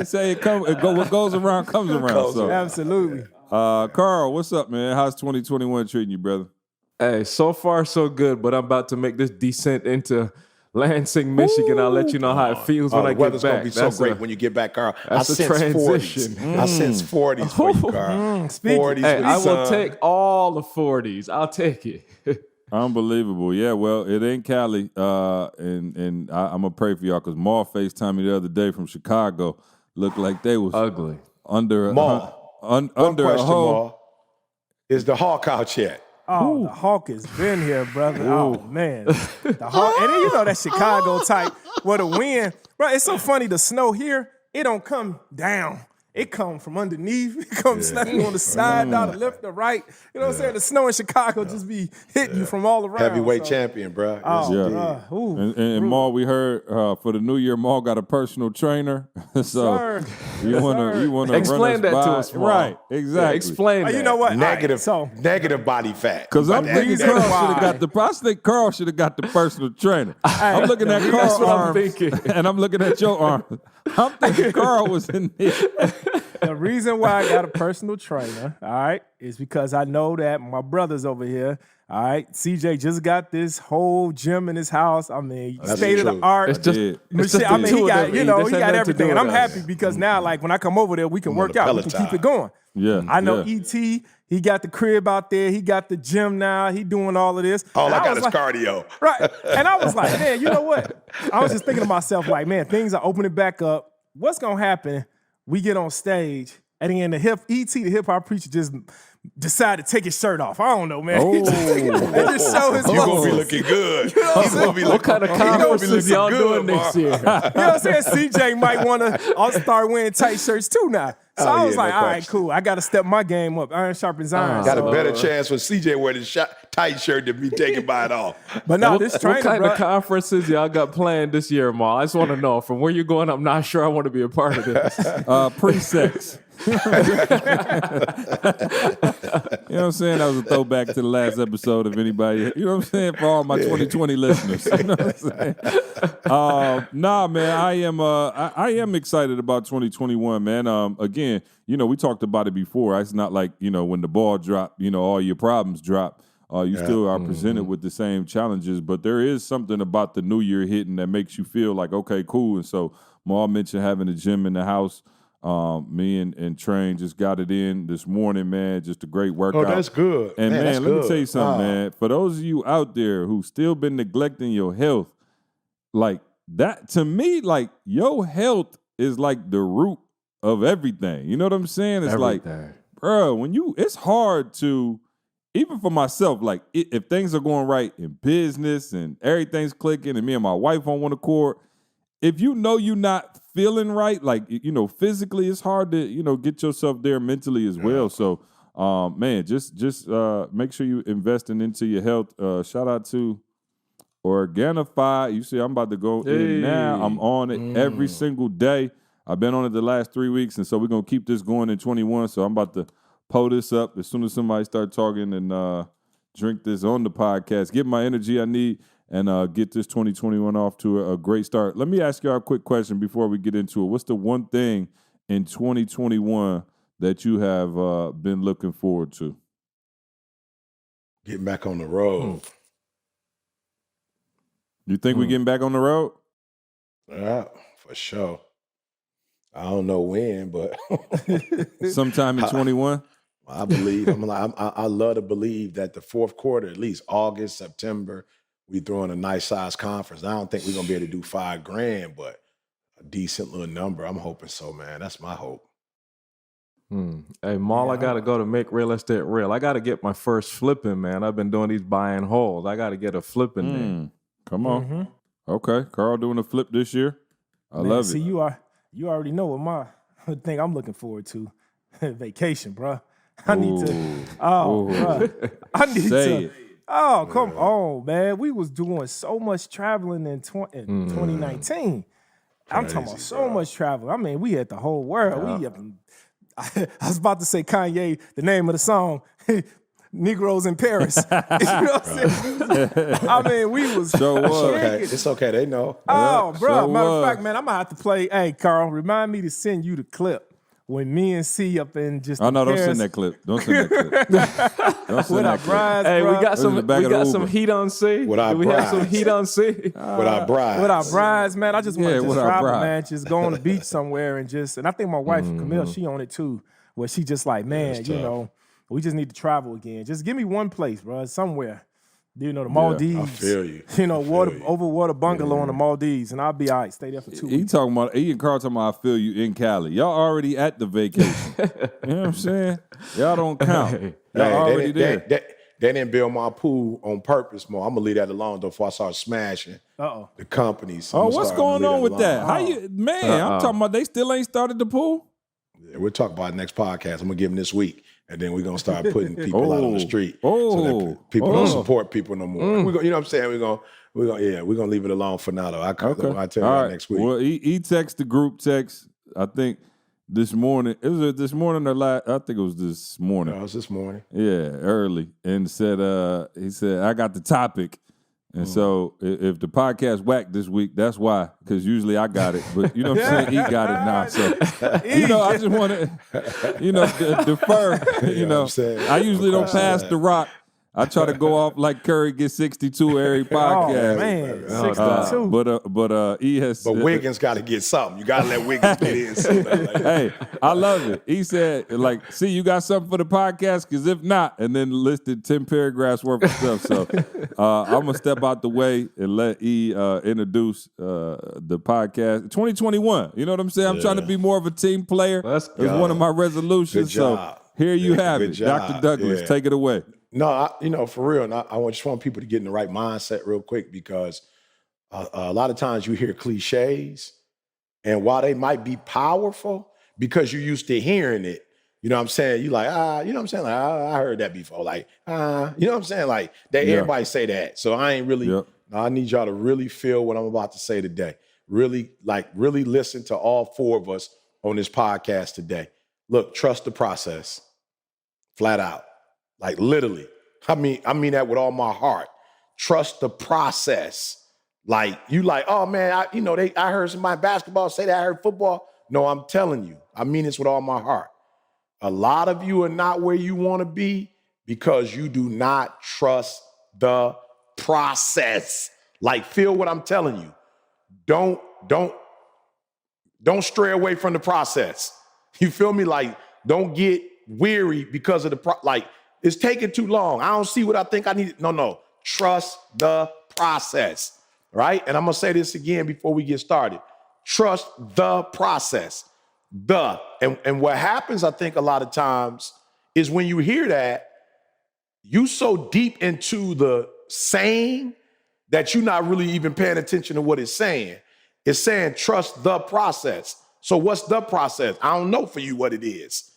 say what goes around comes around. So. Absolutely. Carl, what's up, man? How's 2021 treating you, brother? Hey, so far so good, but I'm about to make this descent into Lansing, Michigan. I'll let you know how it feels when I get back. The weather's going to be so great when you get back, Carl. I sense transition. 40s. I sense 40s for you, Carl. 40s hey, I will sun. take all the 40s. I'll take it. Unbelievable. Yeah, well, it ain't Cali, and I'm going to pray for y'all because Maul FaceTimed me the other day from Chicago. Looked like they was ugly. Under Maul. Under One question, a hole. Maul. Is the Hawk out yet? Oh, the Hawk has been here, brother. Oh, man. The Hawk. And then that Chicago type where the wind. Bro, it's so funny. The snow here, it don't come down. It comes from underneath. It comes snapping on the side, down the left, the right. You know what I'm saying? The snow in Chicago just be hitting you from all around. Heavyweight champion, bro. And Maul, we heard for the new year, Maul got a personal trainer. So you want to explain that to us, Maul. Right? Exactly. Yeah, explain that. You know what? Negative body fat. Because I'm thinking Carl should have got the. I think Carl should have got the personal trainer. I'm looking at Carl's arms, and I'm looking at your arms. I'm thinking Carl was in there. The reason why I got a personal trainer, all right, is because I know that my brother's over here. All right, CJ just got this whole gym in his house. I mean, state of the art. It's just I mean, he got he got everything, and I'm us. happy because now, like when I come over there, we can work out. We can keep it going. Yeah, I know ET. He got the crib out there. He got the gym now. He doing all of this. All I got is cardio. Right, and I was like, man, you know what? I was just thinking to myself, like, man, things are opening back up. What's gonna happen? We get on stage, and then the hip hop preacher, just decide to take his shirt off. I don't know, man. Oh. He just show his You're muscles. going to be looking good. You know what I'm saying? What kind of conferences y'all doing next year? You know what I'm saying? CJ might want to start wearing tight shirts too now. So I was like, all right, cool. I got to step my game up. Iron sharpens iron. Got a better chance for CJ wearing his tight shirt than me taking mine off. But no, this trainer, what kind of conferences y'all got planned this year, Maul? I just want to know. From where you're going, I'm not sure I want to be a part of this. Pre-sex. You know what I'm saying? That was a throwback to the last episode of anybody. You know what I'm saying? For all my 2020 listeners. You know what I'm saying? Nah, man, I am excited about 2021, man. Again, we talked about it before. It's not like, when the ball dropped, all your problems drop. You still are presented with the same challenges, but there is something about the new year hitting that makes you feel like, okay, cool. And so Maul mentioned having a gym in the house. Me and Train just got it in this morning, man. Just a great workout. Oh, that's good. And man, let me tell you something, Wow. man. For those of you out there who still been neglecting your health, like that, to me, like your health is like the root of everything. You know what I'm saying? It's like, bro, it's hard to, even for myself, like if things are going right in business and everything's clicking and me and my wife on one accord, if you're not feeling right, like, physically, it's hard to, get yourself there mentally as well. So, man, just make sure you investing into your health. Shout out to Organifi. You see, I'm about to go in now. I'm on it every single day. I've been on it the last 3 weeks, and so we're going to keep this going in 21. So I'm about to pull this up as soon as somebody start talking and drink this on the podcast, get my energy I need, and get this 2021 off to a great start. Let me ask y'all a quick question before we get into it. What's the one thing in 2021 that you have been looking forward to? Getting back on the road. You think we're getting back on the road? Yeah, for sure. I don't know when, but sometime in 21. I believe. I love to believe that the fourth quarter, at least August, September, we throwing a nice size conference. I don't think we're gonna be able to do $5,000, but a decent little number. I'm hoping so, man. That's my hope. Hey, Maul, I gotta go to make real estate real. I gotta get my first flipping, man. I've been doing these buying holes. I gotta get a flipping there. Come on. Mm-hmm. Okay, Carl doing a flip this year. I love it. See, you already know what my thing I'm looking forward to. Vacation, bro. I need to. Oh, bro. I need Say to. it. Oh, come on, man. We was doing so much traveling in 2019. I'm talking about so much travel. I mean, we had the whole world. We up in, I was about to say Kanye, the name of the song, Negroes in Paris. You know what I'm saying? I mean, we was. It's okay. They know. Oh, bro. so Matter of fact, man, I'm going to have to play. Hey, Carl, remind me to send you the clip when me and C up in just. Oh, no, don't Paris. send that clip. Don't send that clip. Don't send With our that clip. brides, Hey, bro. we got some Uber. heat on C. With our Do we have some brides. heat on C? With our brides. With our brides, man. I just want to just with our travel, bride. man. Just go on the beach somewhere and I think my wife, Camille, she on it too, where she just like, man, it's you tough. know, we just need to travel again. Just give me one place, bro, somewhere. You know, the Maldives. I feel you. You know, water bungalow in the Maldives, and I'll be all right. Stay there for 2 weeks. He and Carl talking about I feel you in Cali. Y'all already at the vacation. You know what I'm saying? Y'all don't count. Y'all already there. They didn't build my pool on purpose more. I'm gonna leave that alone though before I start smashing the companies. Oh, what's going on with that? How you, man? I'm talking about they still ain't started the pool. Yeah, we'll talk about it next podcast. I'm gonna give them this week, and then we're gonna start putting people out on the street. So that people don't support people no more. We're gonna, you know what I'm saying? We're gonna leave it alone for now though. I'll tell you that next week. Well, he texted the group text. I think this morning. It was this morning or last. I think it was this morning. No, it was this morning. Yeah, early, and said he said I got the topic. And so if the podcast whacked this week, that's why, because usually I got it. But you know what I'm saying? He got it now. So, you know, I just want to, you know, defer. You know, I usually don't pass the rock. I try to go off like Curry gets 62 every podcast. Oh, man, 62. But he has. But Wiggins got to get something. You got to let Wiggins get in something. Like hey, I love it. He said, like, see, you got something for the podcast? Because if not, and then listed 10 paragraphs worth of stuff. So I'm going to step out the way and let E introduce the podcast. 2021, you know what I'm saying? I'm trying to be more of a team player. That's one of my resolutions. So here you have it. job. Dr. Douglas, take it away. No, for real. And I just want people to get in the right mindset real quick because a lot of times you hear cliches, and while they might be powerful, because you're used to hearing it, you know what I'm saying? You like, you know what I'm saying? Like, I heard that before. Like, you know what I'm saying? Like, everybody say that. So I ain't really, I need y'all to really feel what I'm about to say today. Really listen to all four of us on this podcast today. Look, trust the process. Flat out. Like literally, I mean that with all my heart. Trust the process. Like you, like, oh man, I heard somebody basketball say that. I heard football. No, I'm telling you, I mean this with all my heart. A lot of you are not where you want to be because you do not trust the process. Like, feel what I'm telling you. Don't stray away from the process. You feel me? Like, don't get weary because of like. It's taking too long. I don't see what I think I need. No. Trust the process, right? And I'm going to say this again before we get started. Trust the process. And what happens, I think, a lot of times is when you hear that, you so deep into the saying that you're not really even paying attention to what it's saying. It's saying trust the process. So what's the process? I don't know for you what it is.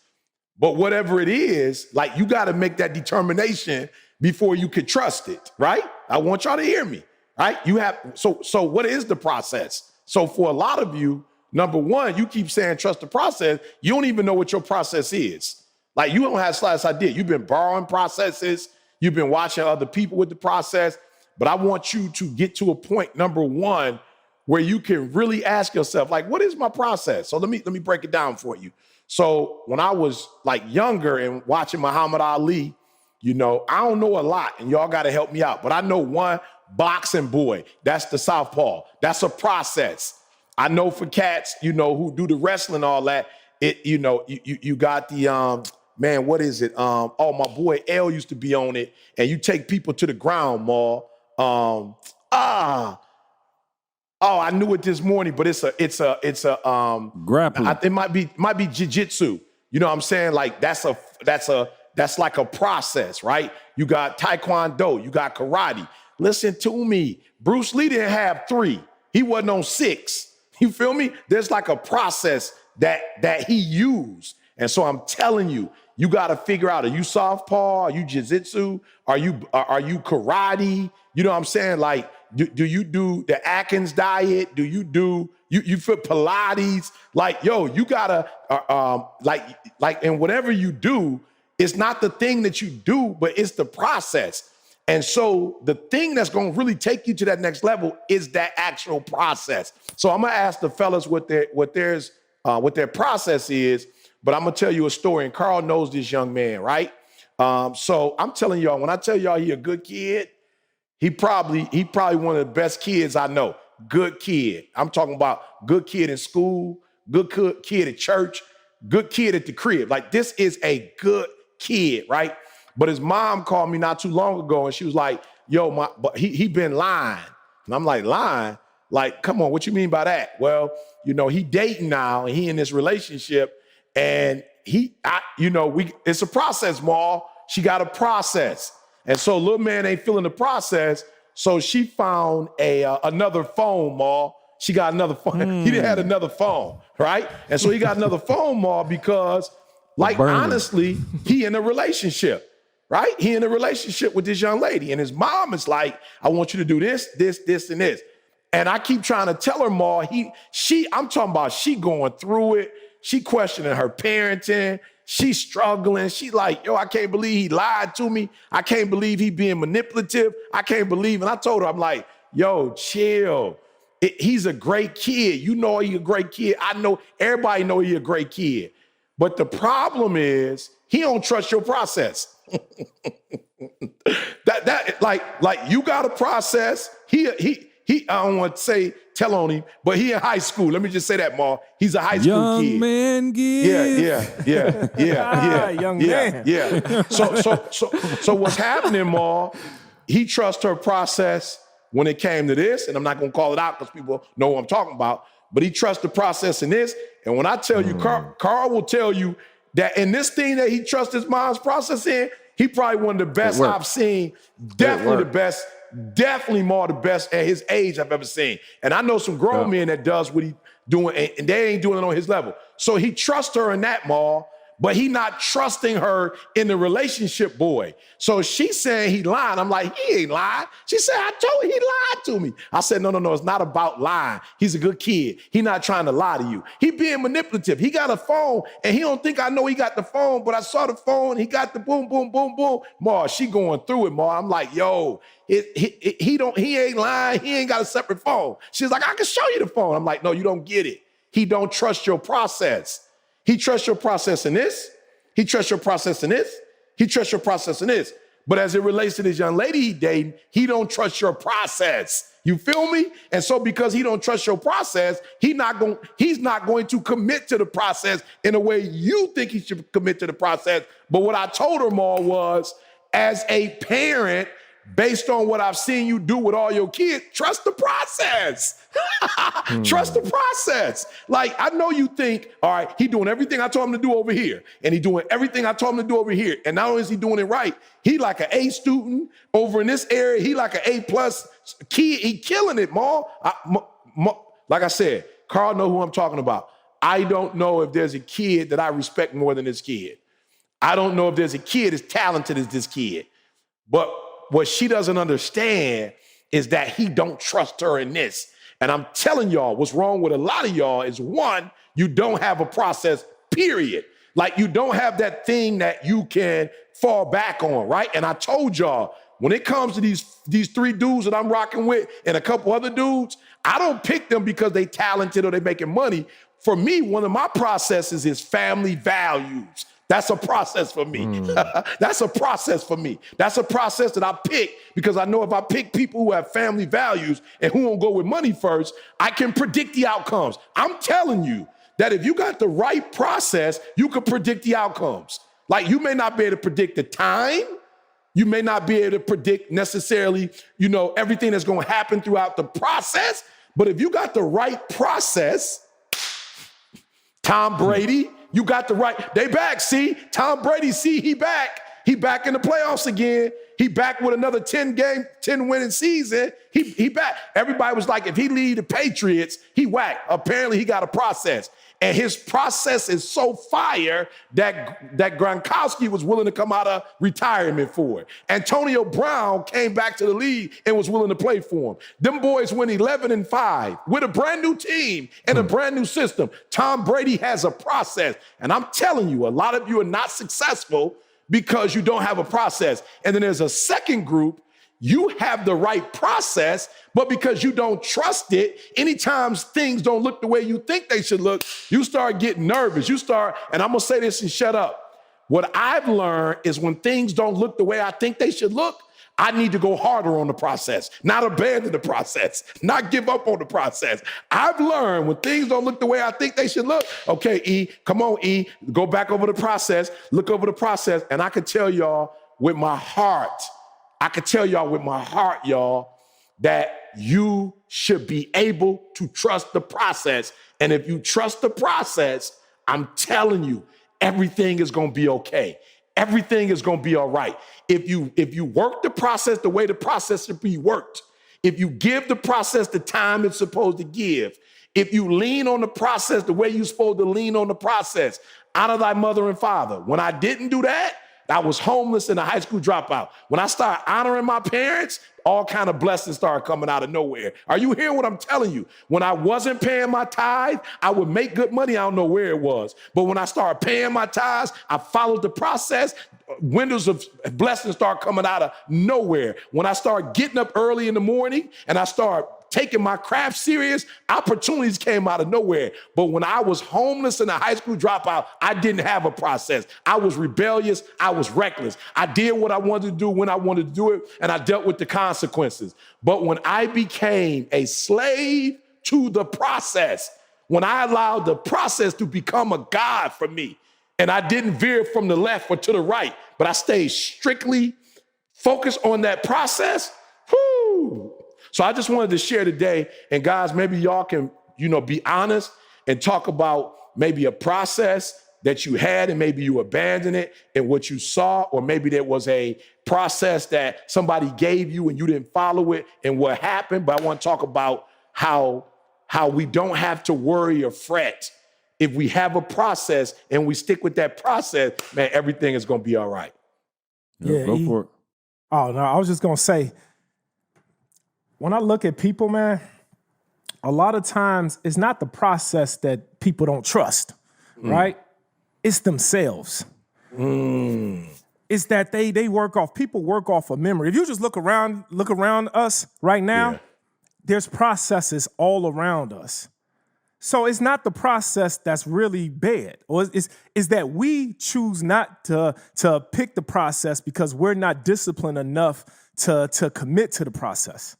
But whatever it is, like, you got to make that determination before you can trust it, right? I want y'all to hear me, right? You have, so what is the process? So for a lot of you, number one, you keep saying trust the process. You don't even know what your process is. Like, you don't have slightest idea. You've been borrowing processes. You've been watching other people with the process. But I want you to get to a point, number one, where you can really ask yourself, like, what is my process? So let me break it down for you. So when I was like younger and watching Muhammad Ali, you know, I don't know a lot and y'all got to help me out. But I know one boxing boy, that's the southpaw. That's a process. I know for cats, you know, who do the wrestling, all that, you got the, man, what is it? My boy L used to be on it, and you take people to the ground, Maul. I knew it this morning, but it's a grappling. It might be jiu-jitsu. You know what I'm saying? Like that's like a process, right? You got taekwondo, you got karate. Listen to me. Bruce Lee didn't have 3. He wasn't on 6. You feel me? There's like a process that he used. And so I'm telling you, you got to figure out, are you southpaw? Are you jiu-jitsu? Are you karate? You know what I'm saying? Like, do you do the Atkins diet? Do you do, you fit Pilates? Like, yo, you gotta, like, and whatever you do, it's not the thing that you do, but it's the process. And so the thing that's gonna really take you to that next level is that actual process. So I'm gonna ask the fellas what their process is, but I'm gonna tell you a story, and Carl knows this young man, right? So I'm telling y'all, when I tell y'all he a good kid, he probably one of the best kids I know. Good kid. I'm talking about good kid in school, good kid at church, good kid at the crib. Like, this is a good kid, right? But his mom called me not too long ago, and she was like, yo, but he been lying. And I'm like, lying? Like, come on, what you mean by that? Well, you know, he dating now, and he in this relationship, and it's a process, Ma. She got a process. And so little man ain't feeling the process, so she found another phone, Ma. She got another phone. He didn't have another phone, right? And so he got another phone, Ma, because, like, honestly, he in a relationship. Right? He in a relationship with this young lady, and his mom is like, I want you to do this, this, and this. And I keep trying to tell her, Ma, I'm talking about she going through it. She questioning her parenting. She struggling. She like, yo, I can't believe he lied to me. I can't believe he being manipulative. I can't believe. And I told her, I'm like, yo, chill. He's a great kid. You know he a great kid. I know, everybody know he a great kid. But the problem is, he don't trust your process. like you got a process. He I don't want to say tell on him, but he in high school. Let me just say that, Ma. He's a high school young kid. Man give. Yeah. Young man. Yeah. So what's happening, Ma? He trusts her process when it came to this, and I'm not gonna call it out because people know what I'm talking about. But he trusts the process in this, and when I tell you, Carl will tell you that in this thing that he trusts his mom's process in, he probably one of the best I've seen. Definitely the best. Definitely more the best at his age I've ever seen. And I know some grown men that does what he doing, and they ain't doing it on his level. So he trusts her in that, Ma, but he not trusting her in the relationship, boy. So she's saying he lying. I'm like, he ain't lying. She said, I told you he lied to me. I said, no, it's not about lying. He's a good kid. He not trying to lie to you. He being manipulative. He got a phone, and he don't think I know he got the phone, but I saw the phone. He got the boom, boom, boom, boom. Ma, she going through it, Ma. I'm like, yo, he ain't lying. He ain't got a separate phone. She's like, I can show you the phone. I'm like, no, you don't get it. He don't trust your process. He trusts your process in this. He trusts your process in this. He trusts your process in this. But as it relates to this young lady he dating, he don't trust your process. You feel me? And so because he don't trust your process, he's not going to commit to the process in a way you think he should commit to the process. But what I told her, Ma, was, as a parent, based on what I've seen you do with all your kids, trust the process. Trust the process. Like, I know you think, all right, he doing everything I told him to do over here, and he doing everything I told him to do over here. And not only is he doing it right, he like an A student over in this area. He like an A+ kid. He killing it, Ma. Like I said, Carl know who I'm talking about. I don't know if there's a kid that I respect more than this kid. I don't know if there's a kid as talented as this kid. But what she doesn't understand is that he don't trust her in this. And I'm telling y'all, what's wrong with a lot of y'all is, one, you don't have a process, period. Like, you don't have that thing that you can fall back on, right? And I told y'all, when it comes to these three dudes that I'm rocking with and a couple other dudes, I don't pick them because they talented or they making money. For me, one of my processes is family values. That's a process for me. That's a process for me. That's a process that I pick because I know if I pick people who have family values and who won't go with money first, I can predict the outcomes. I'm telling you that if you got the right process, you can predict the outcomes. Like, you may not be able to predict the time. You may not be able to predict necessarily, everything that's going to happen throughout the process. But if you got the right process, Tom Brady, you got the right, they back, see? Tom Brady, see, he back. He back in the playoffs again. He back with another 10 winning season. He back. Everybody was like, if he lead the Patriots, he whack. Apparently he got a process. And his process is so fire that Gronkowski was willing to come out of retirement for it. Antonio Brown came back to the league and was willing to play for him. Them boys went 11-5 with a brand new team and a brand new system. Tom Brady has a process. And I'm telling you, a lot of you are not successful because you don't have a process. And then there's a second group. You have the right process, but because you don't trust it, anytime things don't look the way you think they should look, you start getting nervous. And I'm going to say this and shut up. What I've learned is when things don't look the way I think they should look, I need to go harder on the process, not abandon the process, not give up on the process. I've learned when things don't look the way I think they should look, okay, E, come on, E, go back over the process, look over the process, and I can tell y'all with my heart, y'all, that you should be able to trust the process. And if you trust the process, I'm telling you, everything is going to be okay. Everything is going to be all right. If you work the process the way the process should be worked, if you give the process the time it's supposed to give, if you lean on the process the way you're supposed to lean on the process, honor thy mother and father. When I didn't do that, I was homeless and a high school dropout. When I started honoring my parents, all kind of blessings started coming out of nowhere. Are you hearing what I'm telling you? When I wasn't paying my tithe, I would make good money. I don't know where it was. But when I started paying my tithes, I followed the process. Windows of blessings start coming out of nowhere. When I start getting up early in the morning and I start taking my craft serious, opportunities came out of nowhere. But when I was homeless and a high school dropout, I didn't have a process. I was rebellious. I was reckless. I did what I wanted to do when I wanted to do it, and I dealt with the consequences. But when I became a slave to the process, when I allowed the process to become a God for me, and I didn't veer from the left or to the right, but I stayed strictly focused on that process, whoo. So I just wanted to share today, and guys, maybe y'all can, be honest and talk about maybe a process that you had and maybe you abandoned it and what you saw, or maybe there was a process that somebody gave you and you didn't follow it and what happened. But I want to talk about how we don't have to worry or fret. If we have a process and we stick with that process, man, everything is going to be all right. Yeah, go for it. Oh, no, I was just going to say, when I look at people, man, a lot of times it's not the process that people don't trust, right? It's themselves. It's that people work off of memory. If you just look around us right now, there's processes all around us. So it's not the process that's really bad, or it's that we choose not to pick the process because we're not disciplined enough to commit to the process.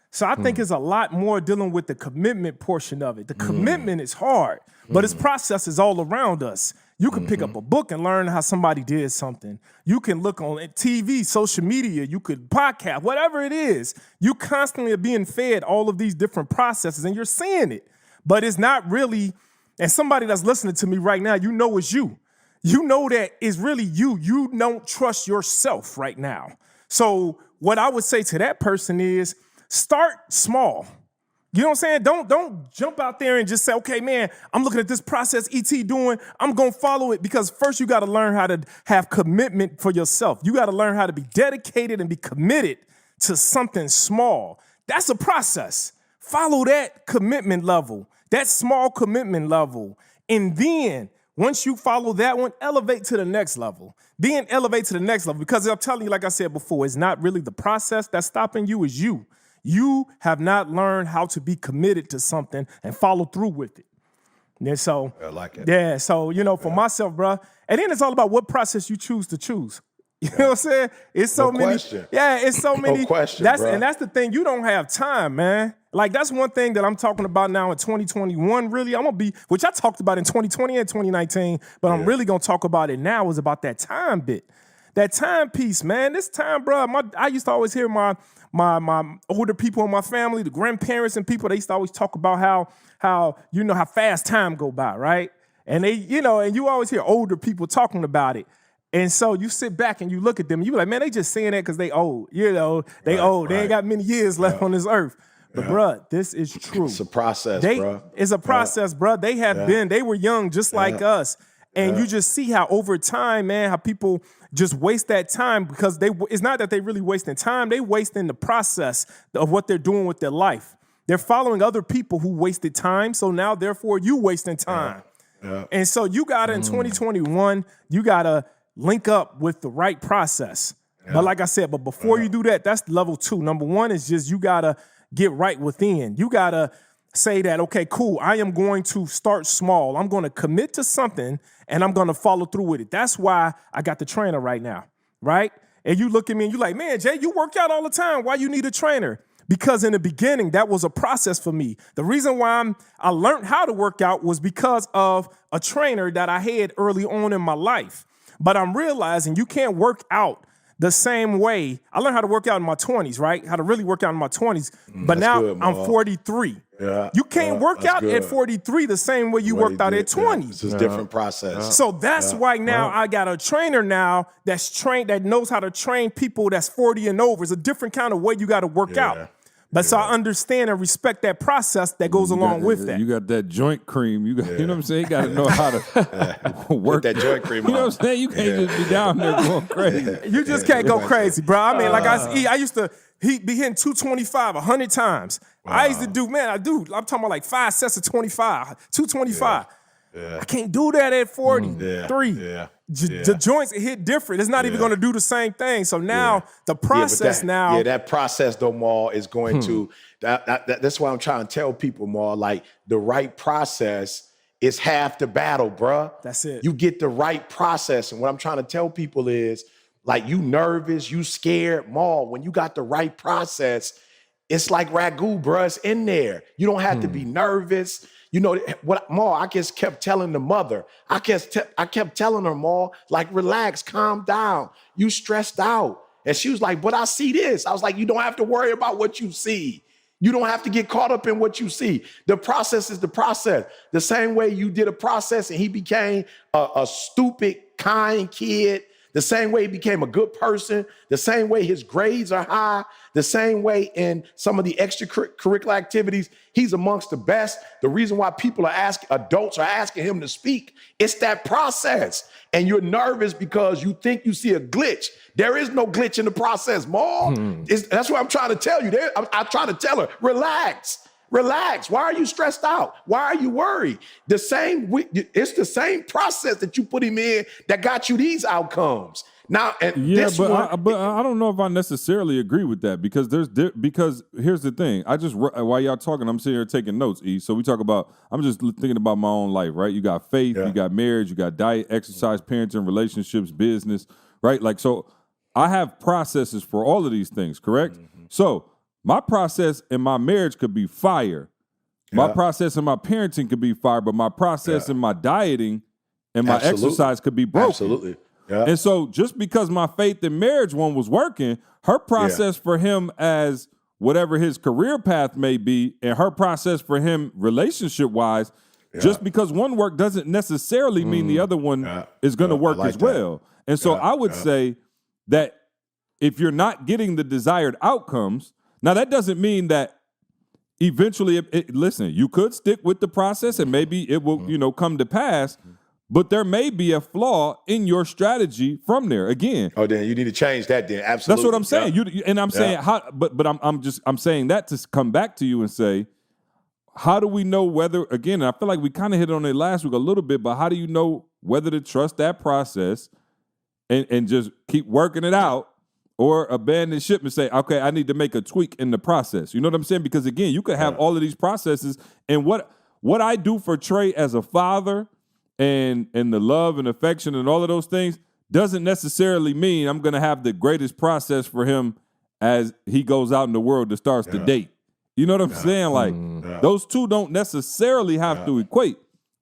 So I think it's a lot more dealing with the commitment portion of it. The commitment is hard, but its process is all around us. You can pick up a book and learn how somebody did something. You can look on TV, social media, you could podcast, whatever it is. You constantly are being fed all of these different processes and you're seeing it, but it's not really, and somebody that's listening to me right now, it's you. You know that it's really you. You don't trust yourself right now. So what I would say to that person is, start small. You know what I'm saying? Don't jump out there and just say, okay, man, I'm looking at this process ET doing, I'm going to follow it, because first you got to learn how to have commitment for yourself. You got to learn how to be dedicated and be committed to something small. That's a process. Follow that commitment level, that small commitment level. And then once you follow that one, elevate to the next level. Then elevate to the next level, because I'm telling you, like I said before, it's not really the process that's stopping you, it's you. You have not learned how to be committed to something and follow through with it. And so, I like it. Yeah, so, for myself, bro, and then it's all about what process you choose to choose. You know what I'm saying? It's so many. Question. Yeah, it's so many. No question, and that's the thing. You don't have time, man. Like, that's one thing that I'm talking about now in 2021, really. Which I talked about in 2020 and 2019, but I'm really going to talk about it now, is about that time bit. That time piece, man. This time, bro, I used to always hear my older people in my family, the grandparents and people, they used to always talk about how fast time go by, right? And they, and you always hear older people talking about it. And so you sit back and you look at them and you be like, man, they just saying that because they old. They old. They ain't got many years left on this earth. But bruh, this is true. It's a process, bro. It's a process, bruh. They have been, they were young just like us. And you just see how over time, man, how people just waste that time because it's not that they really wasting time. They wasting the process of what they're doing with their life. They're following other people who wasted time. So now, therefore, you wasting time. And so you got to, in 2021, you got to link up with the right process. But like I said, but before you do that, that's level 2. Number 1 is just you got to get right within. You got to say that, okay, cool, I am going to start small. I'm going to commit to something and I'm going to follow through with it. That's why I got the trainer right now, right? And you look at me and you're like, man, Jay, you work out all the time. Why you need a trainer? Because in the beginning, that was a process for me. The reason why I learned how to work out was because of a trainer that I had early on in my life. But I'm realizing you can't work out the same way. I learned how to work out in my 20s, right? How to really work out in my 20s. But now good, I'm 43. Yeah, you can't work out at 43 the same way you worked out at 20. It's a different process. So that's why now I got a trainer now that's trained, that knows how to train people that's 40 and over. It's a different kind of way you got to work out. But so I understand and respect that process that goes along with that. You got that joint cream. You got, you know what I'm saying? You got to know how to work that joint cream. You know what I'm saying? You can't just be down there going crazy. You just can't go crazy, bro. I mean, like I used to be hitting 225 100 times. Wow. I used to do, man, I'm talking about like 5 sets of 25, 225. I can't do that at 43. The joints hit different. It's not even going to do the same thing. So now the process that process though, Maul, is going to, that's why I'm trying to tell people, Maul, like the right process is half the battle, bruh. That's it. You get the right process. And what I'm trying to tell people is, like, you nervous, you scared, Maul, when you got the right process, it's like ragu, bruh. It's in there. You don't have to be nervous. You know what, Maul? I just kept telling the mother. I kept telling her, Maul, like, relax, calm down. You stressed out, and she was like, "But I see this." I was like, "You don't have to worry about what you see. You don't have to get caught up in what you see. The process is the process. The same way you did a process, and he became a stupid, kind kid. The same way he became a good person, the same way his grades are high, the same way in some of the extracurricular activities, he's amongst the best. The reason why adults are asking him to speak, it's that process. And you're nervous because you think you see a glitch. There is no glitch in the process, Maul. That's what I'm trying to tell you. I try to tell her, relax. Relax. Why are you stressed out? Why are you worried? It's the same process that you put him in that got you these outcomes. Now, and but I don't know if I necessarily agree with that because because here's the thing. While y'all talking, I'm sitting here taking notes. E. So we talk about. I'm just thinking about my own life, right? You got faith, you got marriage, you got diet, exercise, parenting, relationships, business, right? Like, so I have processes for all of these things, correct? So my process in my marriage could be fire. My process in my parenting could be fire, but my process in my dieting and my exercise could be broken. Absolutely. Yeah. And so just because my faith in marriage one was working, her process for him as whatever his career path may be, and her process for him relationship-wise, just because one worked doesn't necessarily mean the other one is going to work as well. And so I would say that if you're not getting the desired outcomes, now, that doesn't mean that eventually, listen, you could stick with the process and maybe it will, come to pass, but there may be a flaw in your strategy from there. Again. Oh, then you need to change that then. Absolutely. That's what I'm saying. And I'm saying I'm saying that to come back to you and say, how do we know whether, again, I feel like we kind of hit on it last week a little bit, but how do you know whether to trust that process and just keep working it out? Or abandon ship and say, okay, I need to make a tweak in the process. You know what I'm saying? Because again, you could have all of these processes. And what I do for Trey as a father and the love and affection and all of those things doesn't necessarily mean I'm going to have the greatest process for him as he goes out in the world to start to date. You know what I'm saying? Like those two don't necessarily have to equate.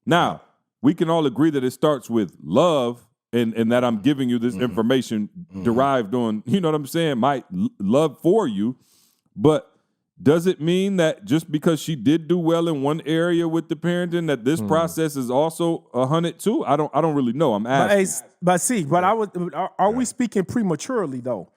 Now, we can all agree that it starts with love and that I'm giving you this information derived on, you know what I'm saying, my love for you. But does it mean that just because she did do well in one area with the parenting, that this process is also 100 too? I don't really know. I'm asking. Are we speaking prematurely though?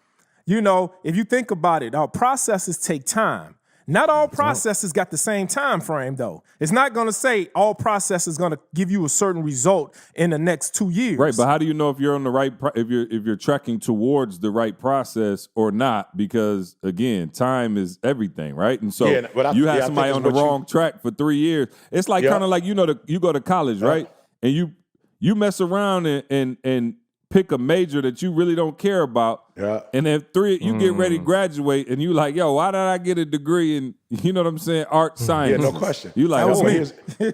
You know, if you think about it, our processes take time. Not all processes got the same time frame, though. It's not going to say all process is going to give you a certain result in the next 2 years. Right, but how do you know if you're on the right if you're tracking towards the right process or not? Because again, time is everything, right? And so you have somebody on the wrong track for 3 years. It's like kind of like you go to college, right? And you mess around and pick a major that you really don't care about. Yeah. And then you get ready to graduate and you like, yo, why did I get a degree in, you know what I'm saying, art, science? Yeah, no question. You like, that was me.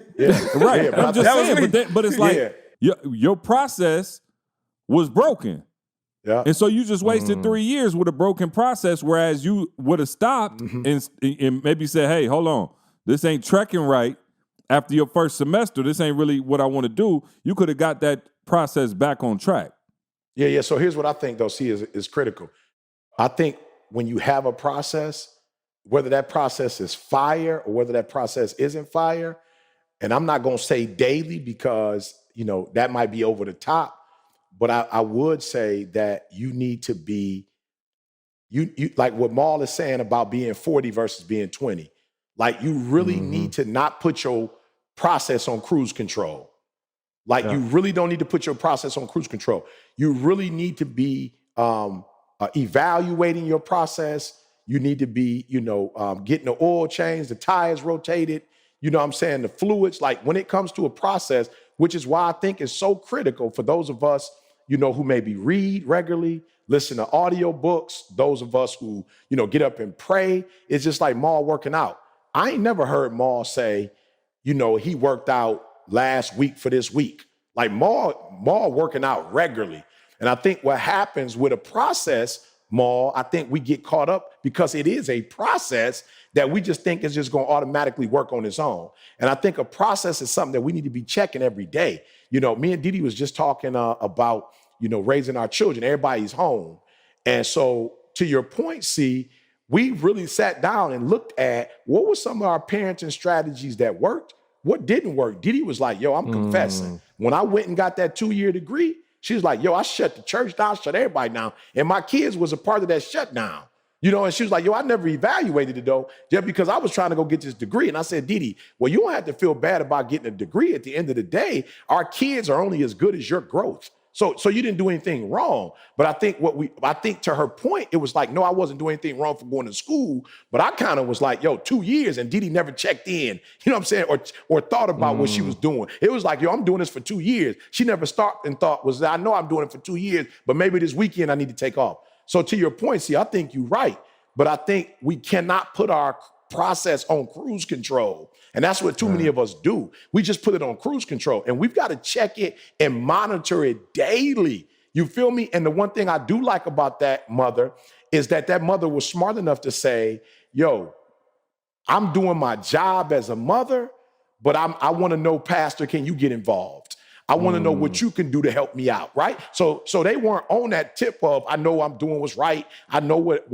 Right. Yeah, I'm just saying, but it's like your process was broken. Yeah. And so you just wasted 3 years with a broken process, whereas you would have stopped and maybe said, hey, hold on, this ain't trekking right. After your first semester, this ain't really what I want to do. You could have got that process back on track. Yeah. So here's what I think, though, is critical. I think when you have a process, whether that process is fire or whether that process isn't fire, and I'm not going to say daily because, that might be over the top, but I would say that you need to be, you like what Maul is saying about being 40 versus being 20. Like you really need to not put your process on cruise control. Like you really don't need to put your process on cruise control. You really need to be evaluating your process. You need to be, getting the oil changed, the tires rotated, the fluids. Like when it comes to a process, which is why I think it's so critical for those of us, who maybe read regularly, listen to audio books, those of us who, get up and pray. It's just like Maul working out. I ain't never heard Maul say, he worked out last week for this week. Like Maul working out regularly. And I think what happens with a process, Maul, I think we get caught up because it is a process that we just think is just going to automatically work on its own. And I think a process is something that we need to be checking every day. Me and Didi was just talking about, raising our children. Everybody's home. And so to your point, C, we really sat down and looked at what were some of our parenting strategies that worked. What didn't work? Didi was like, yo, I'm confessing. When I went and got that 2-year degree, she was like, yo, I shut the church down, shut everybody down. And my kids was a part of that shutdown. And she was like, yo, I never evaluated it though, just because I was trying to go get this degree. And I said, Didi, well, you don't have to feel bad about getting a degree. At the end of the day, our kids are only as good as your growth. So you didn't do anything wrong. But I think to her point, it was like, no, I wasn't doing anything wrong for going to school. But I kind of was like, yo, 2 years and Didi never checked in, you know what I'm saying? Or thought about what she was doing. It was like, yo, I'm doing this for 2 years. She never stopped and thought, I know I'm doing it for 2 years, but maybe this weekend I need to take off. So to your point, see, I think you're right. But I think we cannot put our process on cruise control. And that's what too many of us do. We just put it on cruise control and we've got to check it and monitor it daily. You feel me? And the one thing I do like about that mother is that mother was smart enough to say, yo, I'm doing my job as a mother, but I want to know, Pastor, can you get involved? I want to know what you can do to help me out, right? So they weren't on that tip of, I know I'm doing what's right. I know what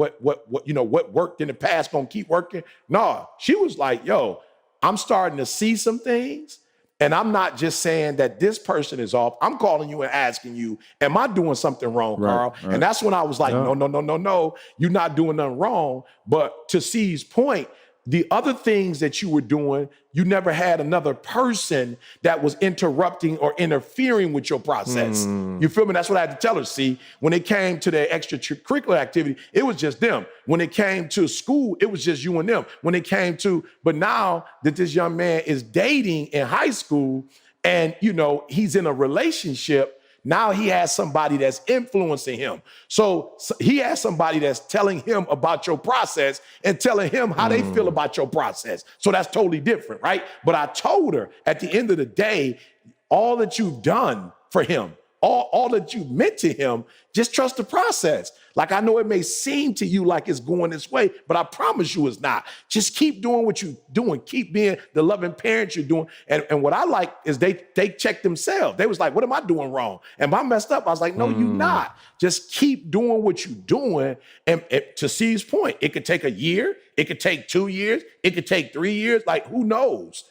worked in the past gonna keep working. No, she was like, yo, I'm starting to see some things, and I'm not just saying that this person is off. I'm calling you and asking you, am I doing something wrong, Carl? Right. And that's when I was like, no, you're not doing nothing wrong. But to C's point, the other things that you were doing, you never had another person that was interrupting or interfering with your process. You feel me? That's what I had to tell her. See, when it came to the extracurricular activity, it was just them. When it came to school, it was just you and them. But now that this young man is dating in high school and, he's in a relationship, now he has somebody that's influencing him. So he has somebody that's telling him about your process and telling him how they feel about your process. So that's totally different, right? But I told her at the end of the day, all that you've done for him, all that you meant to him, just trust the process. Like, I know it may seem to you like it's going this way, but I promise you it's not. Just keep doing what you're doing. Keep being the loving parent you're doing. And what I like is they checked themselves. They was like, what am I doing wrong? Am I messed up? I was like, no, you're not. Just keep doing what you're doing. And to C's point, it could take a year. It could take 2 years. It could take 3 years. Like, who knows?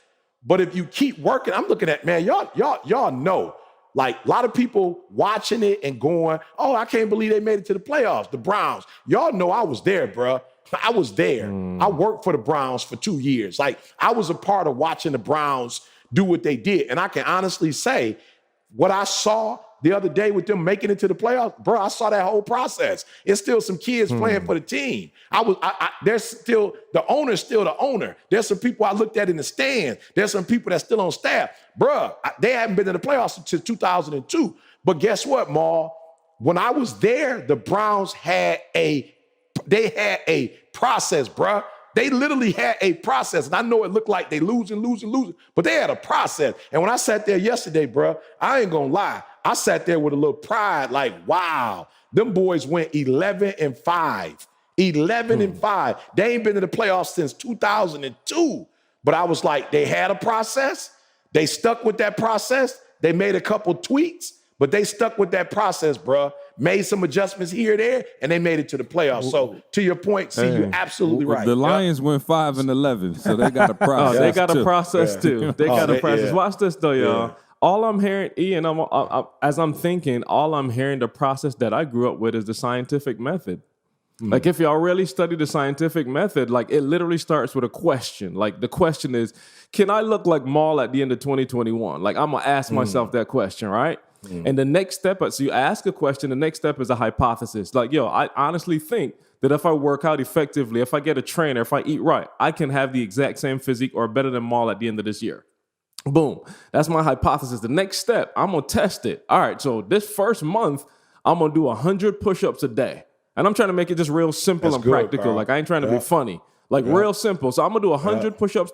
But if you keep working, I'm looking at, man, y'all know. Like a lot of people watching it and going, oh, I can't believe they made it to the playoffs. The Browns. Y'all know I was there, bro. I was there. I worked for the Browns for 2 years. Like, I was a part of watching the Browns do what they did. And I can honestly say, what I saw the other day with them making it to the playoffs, bro, I saw that whole process. It's still some kids playing for the team. There's still, the owner's still the owner. There's some people I looked at in the stands. There's some people that's still on staff. Bro, they haven't been in the playoffs since 2002. But guess what, Maul? When I was there, the Browns had a process, bro. They literally had a process. And I know it looked like they losing, but they had a process. And when I sat there yesterday, bro, I ain't gonna lie. I sat there with a little pride, like, wow, them boys went 11-5. 11-5. They ain't been in the playoffs since 2002. But I was like, they had a process. They stuck with that process. They made a couple tweaks, but they stuck with that process, bro. Made some adjustments here and there, and they made it to the playoffs. So to your point, see, you're absolutely right. The Lions went 5-11, so they got a process. They got a process too. They got a process. Watch this though, y'all. Yeah. All I'm hearing, Ian, as I'm thinking, all I'm hearing, the process that I grew up with is the scientific method. Like, if y'all really study the scientific method, like, it literally starts with a question. Like, the question is, can I look like Maul at the end of 2021? Like, I'm going to ask myself that question, right? And the next step, so you ask a question, the next step is a hypothesis. Like, yo, I honestly think that if I work out effectively, if I get a trainer, if I eat right, I can have the exact same physique or better than Maul at the end of this year. Boom. That's my hypothesis. The next step, I'm going to test it. All right, so this first month, I'm going to do 100 push-ups a day. And I'm trying to make it just real simple and practical. Bro. Like, I ain't trying to be funny. Like, real simple. So I'm going to do 100 push-ups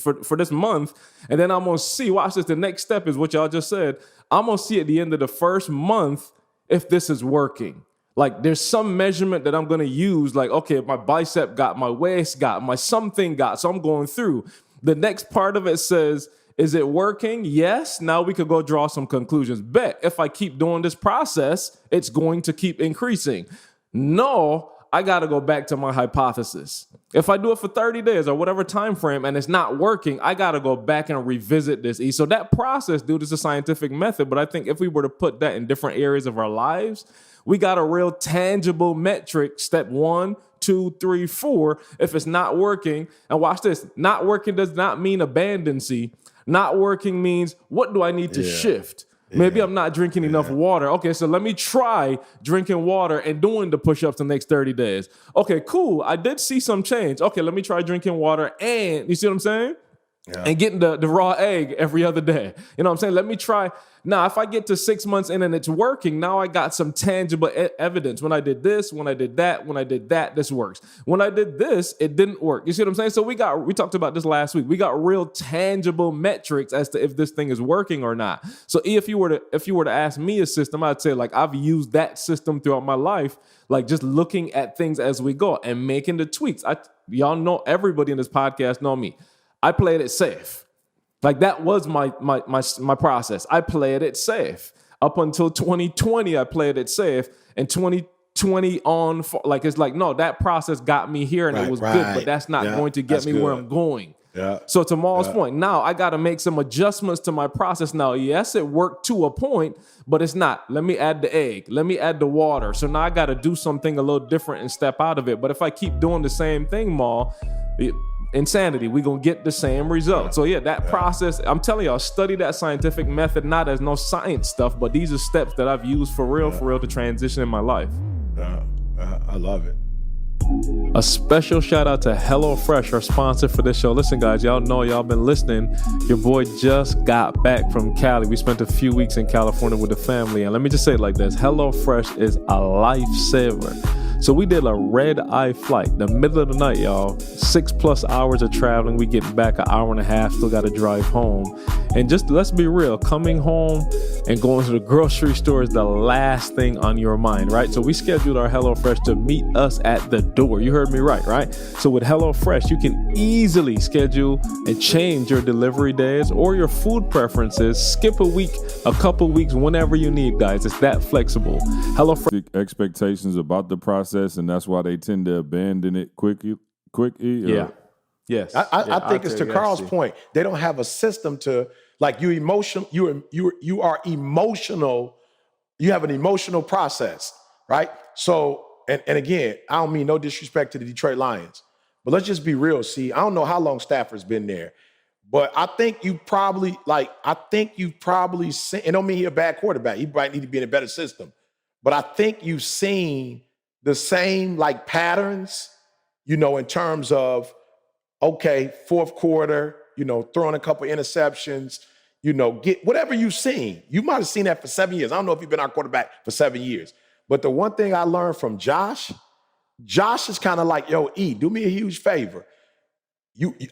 for this month, and then I'm going to see, watch this, the next step is what y'all just said. I'm going to see at the end of the first month if this is working. Like, there's some measurement that I'm going to use, like, okay, my bicep got, my waist got, my something got, so I'm going through. The next part of it says, is it working? Yes. Now we could go draw some conclusions. Bet if I keep doing this process, it's going to keep increasing. No, I got to go back to my hypothesis. If I do it for 30 days or whatever time frame and it's not working, I got to go back and revisit this. So that process, dude, is a scientific method. But I think if we were to put that in different areas of our lives, we got a real tangible metric, step 1, 2, 3, 4. If it's not working, and watch this, not working does not mean abandoncy. Not working means, what do I need to shift? Maybe I'm not drinking enough water. Okay, so let me try drinking water and doing the push-ups the next 30 days. Okay, cool. I did see some change. Okay, let me try drinking water and, you see what I'm saying? Yeah. And getting the raw egg every other day. You know what I'm saying? Let me try. Now, if I get to 6 months in and it's working, now I got some tangible evidence. When I did this, when I did that, this works. When I did this, it didn't work. You see what I'm saying? So we talked about this last week. We got real tangible metrics as to if this thing is working or not. So if you were to ask me a system, I'd say, like, I've used that system throughout my life, like just looking at things as we go and making the tweaks. Y'all know, everybody in this podcast know me. I played it safe. Like, that was my process. I played it safe. Up until 2020, I played it safe. And 2020 on, like, it's like, no, that process got me here and it was good, but that's not going to get me where I'm going. Yeah. So to Maul's point, now I got to make some adjustments to my process. Now, yes, it worked to a point, but it's not. Let me add the egg. Let me add the water. So now I got to do something a little different and step out of it. But if I keep doing the same thing, Maul, insanity, we're going to get the same result. So that process, I'm telling y'all, study that scientific method, not as no science stuff, but these are steps that I've used for real to transition in my life. I love it. A special shout out to HelloFresh, our sponsor for this show. Listen, guys, y'all know y'all been listening. Your boy just got back from Cali. We spent a few weeks in California with the family. And let me just say it like this. HelloFresh is a lifesaver. So we did a red-eye flight, the middle of the night, y'all. 6+ hours of traveling. We getting back an hour and a half, still got to drive home. And just let's be real, coming home and going to the grocery store is the last thing on your mind, right? So we scheduled our HelloFresh to meet us at the door. You heard me right? So with HelloFresh, you can easily schedule and change your delivery days or your food preferences. Skip a week, a couple weeks, whenever you need, guys. It's that flexible. HelloFresh. Expectations about the process, and that's why they tend to abandon it quickly. Yes. I think it's to Carl's point. They don't have a system to Like you are emotional. You have an emotional process, right? So, and again, I don't mean no disrespect to the Detroit Lions, but let's just be real. See, I don't know how long Stafford's been there, but I think you've probably seen, it don't mean he's a bad quarterback. He might need to be in a better system. But I think you've seen the same like patterns, in terms of, okay, fourth quarter, throwing a couple interceptions, get whatever you've seen. You might have seen that for 7 years. I don't know if you've been our quarterback for 7 years. But the one thing I learned from Josh is kind of like, yo, E, do me a huge favor.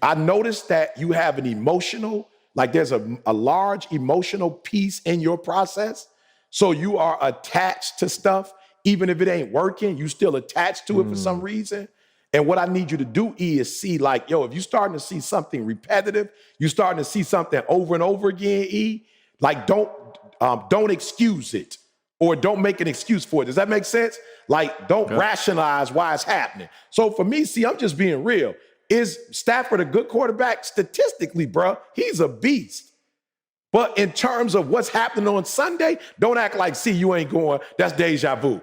I noticed that you have an emotional, like there's a large emotional piece in your process. So you are attached to stuff. Even if it ain't working, you still attached to it for some reason. And what I need you to do, E, is see like, yo, if you're starting to see something repetitive, you're starting to see something over and over again, E, like don't excuse it or don't make an excuse for it. Does that make sense? Like don't rationalize why it's happening. So for me, see, I'm just being real. Is Stafford a good quarterback? Statistically, bro, he's a beast. But in terms of what's happening on Sunday, don't act like, see, you ain't going, that's deja vu.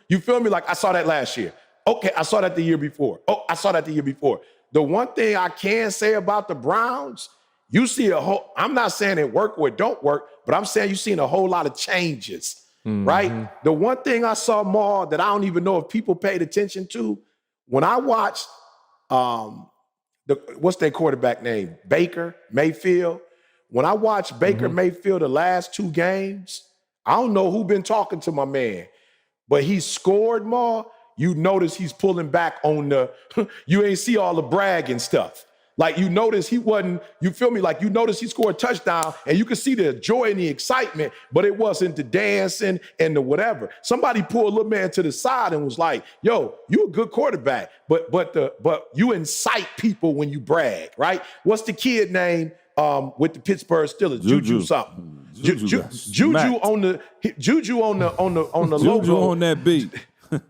You feel me? Like I saw that last year. Okay, I saw that the year before. Oh, I saw that the year before. The one thing I can say about the Browns, you see I'm not saying it work or it don't work, but I'm saying you've seen a whole lot of changes, right? The one thing I saw more that I don't even know if people paid attention to, when I watched, what's their quarterback name? Baker Mayfield. When I watched Baker Mayfield the last 2 games, I don't know who been talking to my man, but he scored more. You notice he's pulling back on you ain't see all the bragging stuff. Like you notice he wasn't, you feel me? Like you notice he scored a touchdown and you could see the joy and the excitement, but it wasn't the dancing and the whatever. Somebody pulled a little man to the side and was like, yo, you a good quarterback, but you incite people when you brag, right? What's the kid name with the Pittsburgh Steelers? Juju something. Juju on the logo. Juju on that beat.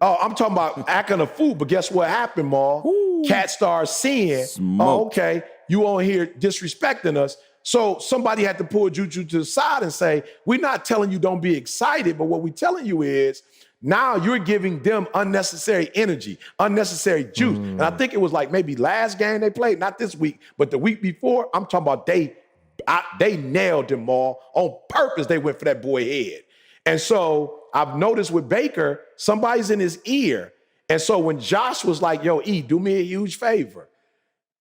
Oh, I'm talking about acting a fool, but guess what happened, Maul? Cat starts seeing, oh, okay, you on here disrespecting us. So somebody had to pull Juju to the side and say, we're not telling you don't be excited, but what we're telling you is now you're giving them unnecessary energy, unnecessary juice. And I think it was like maybe last game they played, not this week, but the week before, I'm talking about they nailed them all on purpose. They went for that boy head. And so I've noticed with Baker, somebody's in his ear. And so when Josh was like, yo, E, do me a huge favor.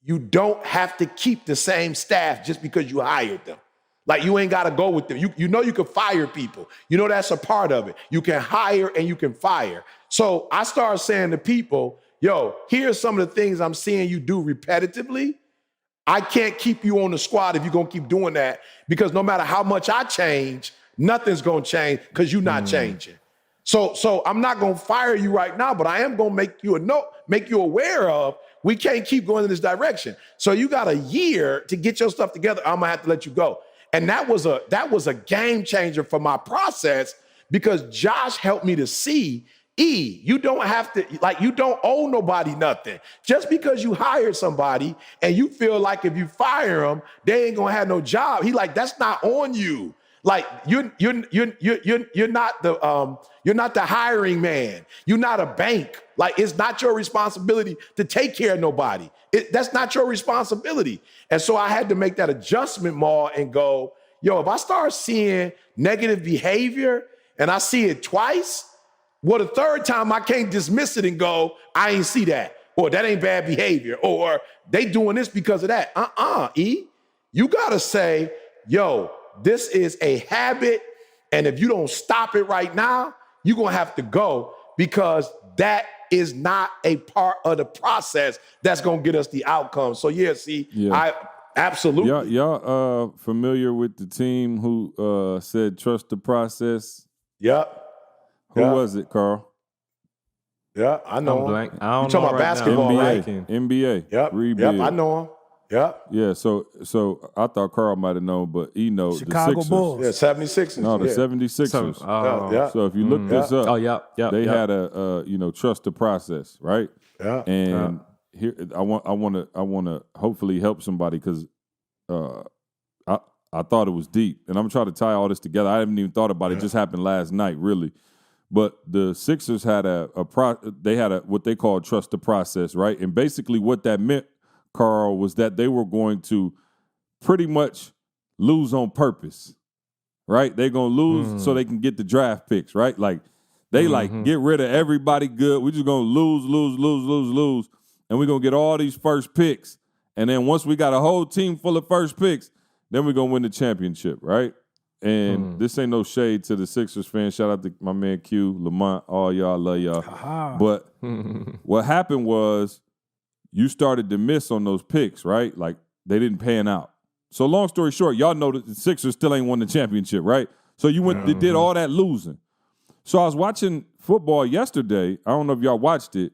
You don't have to keep the same staff just because you hired them. Like you ain't got to go with them. You know you can fire people. You know that's a part of it. You can hire and you can fire. So I started saying to people, yo, here's some of the things I'm seeing you do repetitively. I can't keep you on the squad if you're going to keep doing that, because no matter how much I change, nothing's going to change because you're not changing. So I'm not going to fire you right now, but I am going to make you aware of we can't keep going in this direction. So you got a year to get your stuff together. I'm going to have to let you go. And that was a game changer for my process, because Josh helped me to see, E, you don't have to, like, you don't owe nobody nothing. Just because you hired somebody and you feel like if you fire them, they ain't gonna have no job. He like, that's not on you. Like you're not the hiring man. You're not a bank. Like it's not your responsibility to take care of nobody. That's not your responsibility. And so I had to make that adjustment more and go, yo, if I start seeing negative behavior and I see it twice, well, the third time I can't dismiss it and go, I ain't see that, or that ain't bad behavior, or they doing this because of that. E, you gotta say, yo, this is a habit, and if you don't stop it right now, you're gonna have to go, because that is not a part of the process that's gonna get us the outcome. So I absolutely. Y'all familiar with the team who said trust the process? Yep. Who was it, Carl? Yeah, I know him. Blank. I don't you talking know about right basketball, now. right? NBA. Yep. Rebuild. Yep, I know him. Yep. Yeah, so I thought Carl might have known, but he knows Chicago the Sixers. Bulls. Yeah, 76ers. No, the yeah. 76ers. Yeah. So if you look this up, they had a trust the process, right? Yeah. And here I want to hopefully help somebody, because I thought it was deep. And I'm trying to tie all this together. I haven't even thought about it. It just happened last night, really. But the Sixers had they had what they call trust the process, right? And basically what that meant, Carl, was that they were going to pretty much lose on purpose, right? They're going to lose so they can get the draft picks, right? Like, they get rid of everybody good. We're just going to lose. And we're going to get all these first picks. And then once we got a whole team full of first picks, then we're going to win the championship, right? And this ain't no shade to the Sixers fans. Shout out to my man Q, Lamont, all y'all, love y'all. But what happened was you started to miss on those picks, right? Like, they didn't pan out. So long story short, y'all know that the Sixers still ain't won the championship, right? So you did all that losing. So I was watching football yesterday. I don't know if y'all watched it,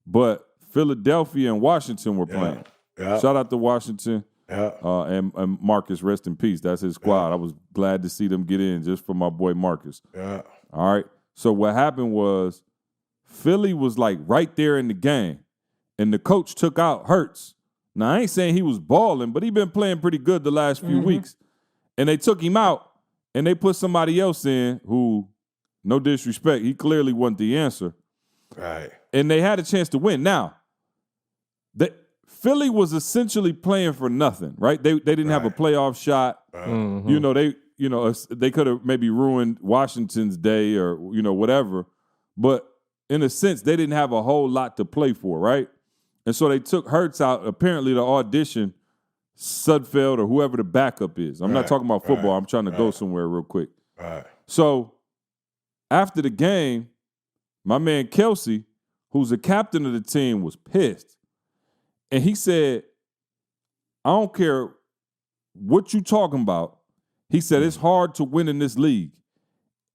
but Philadelphia and Washington were playing. Yeah. Shout out to Washington. Yeah. And Marcus, rest in peace. That's his squad. Yeah. I was glad to see them get in just for my boy Marcus. Yeah. All right. So what happened was Philly was like right there in the game, and the coach took out Hurts. Now, I ain't saying he was balling, but he been playing pretty good the last few weeks. And they took him out, and they put somebody else in who, no disrespect, he clearly wasn't the answer. Right. And they had a chance to win. Now, Philly was essentially playing for nothing, right? They didn't have a playoff shot. You know, they could have maybe ruined Washington's day or, whatever. But in a sense, they didn't have a whole lot to play for, right? And so they took Hurts out, apparently, to audition Sudfeld or whoever the backup is. I'm not talking about football. I'm trying to go somewhere real quick. So after the game, my man Kelsey, who's the captain of the team, was pissed. And he said, I don't care what you talking about. He said, it's hard to win in this league.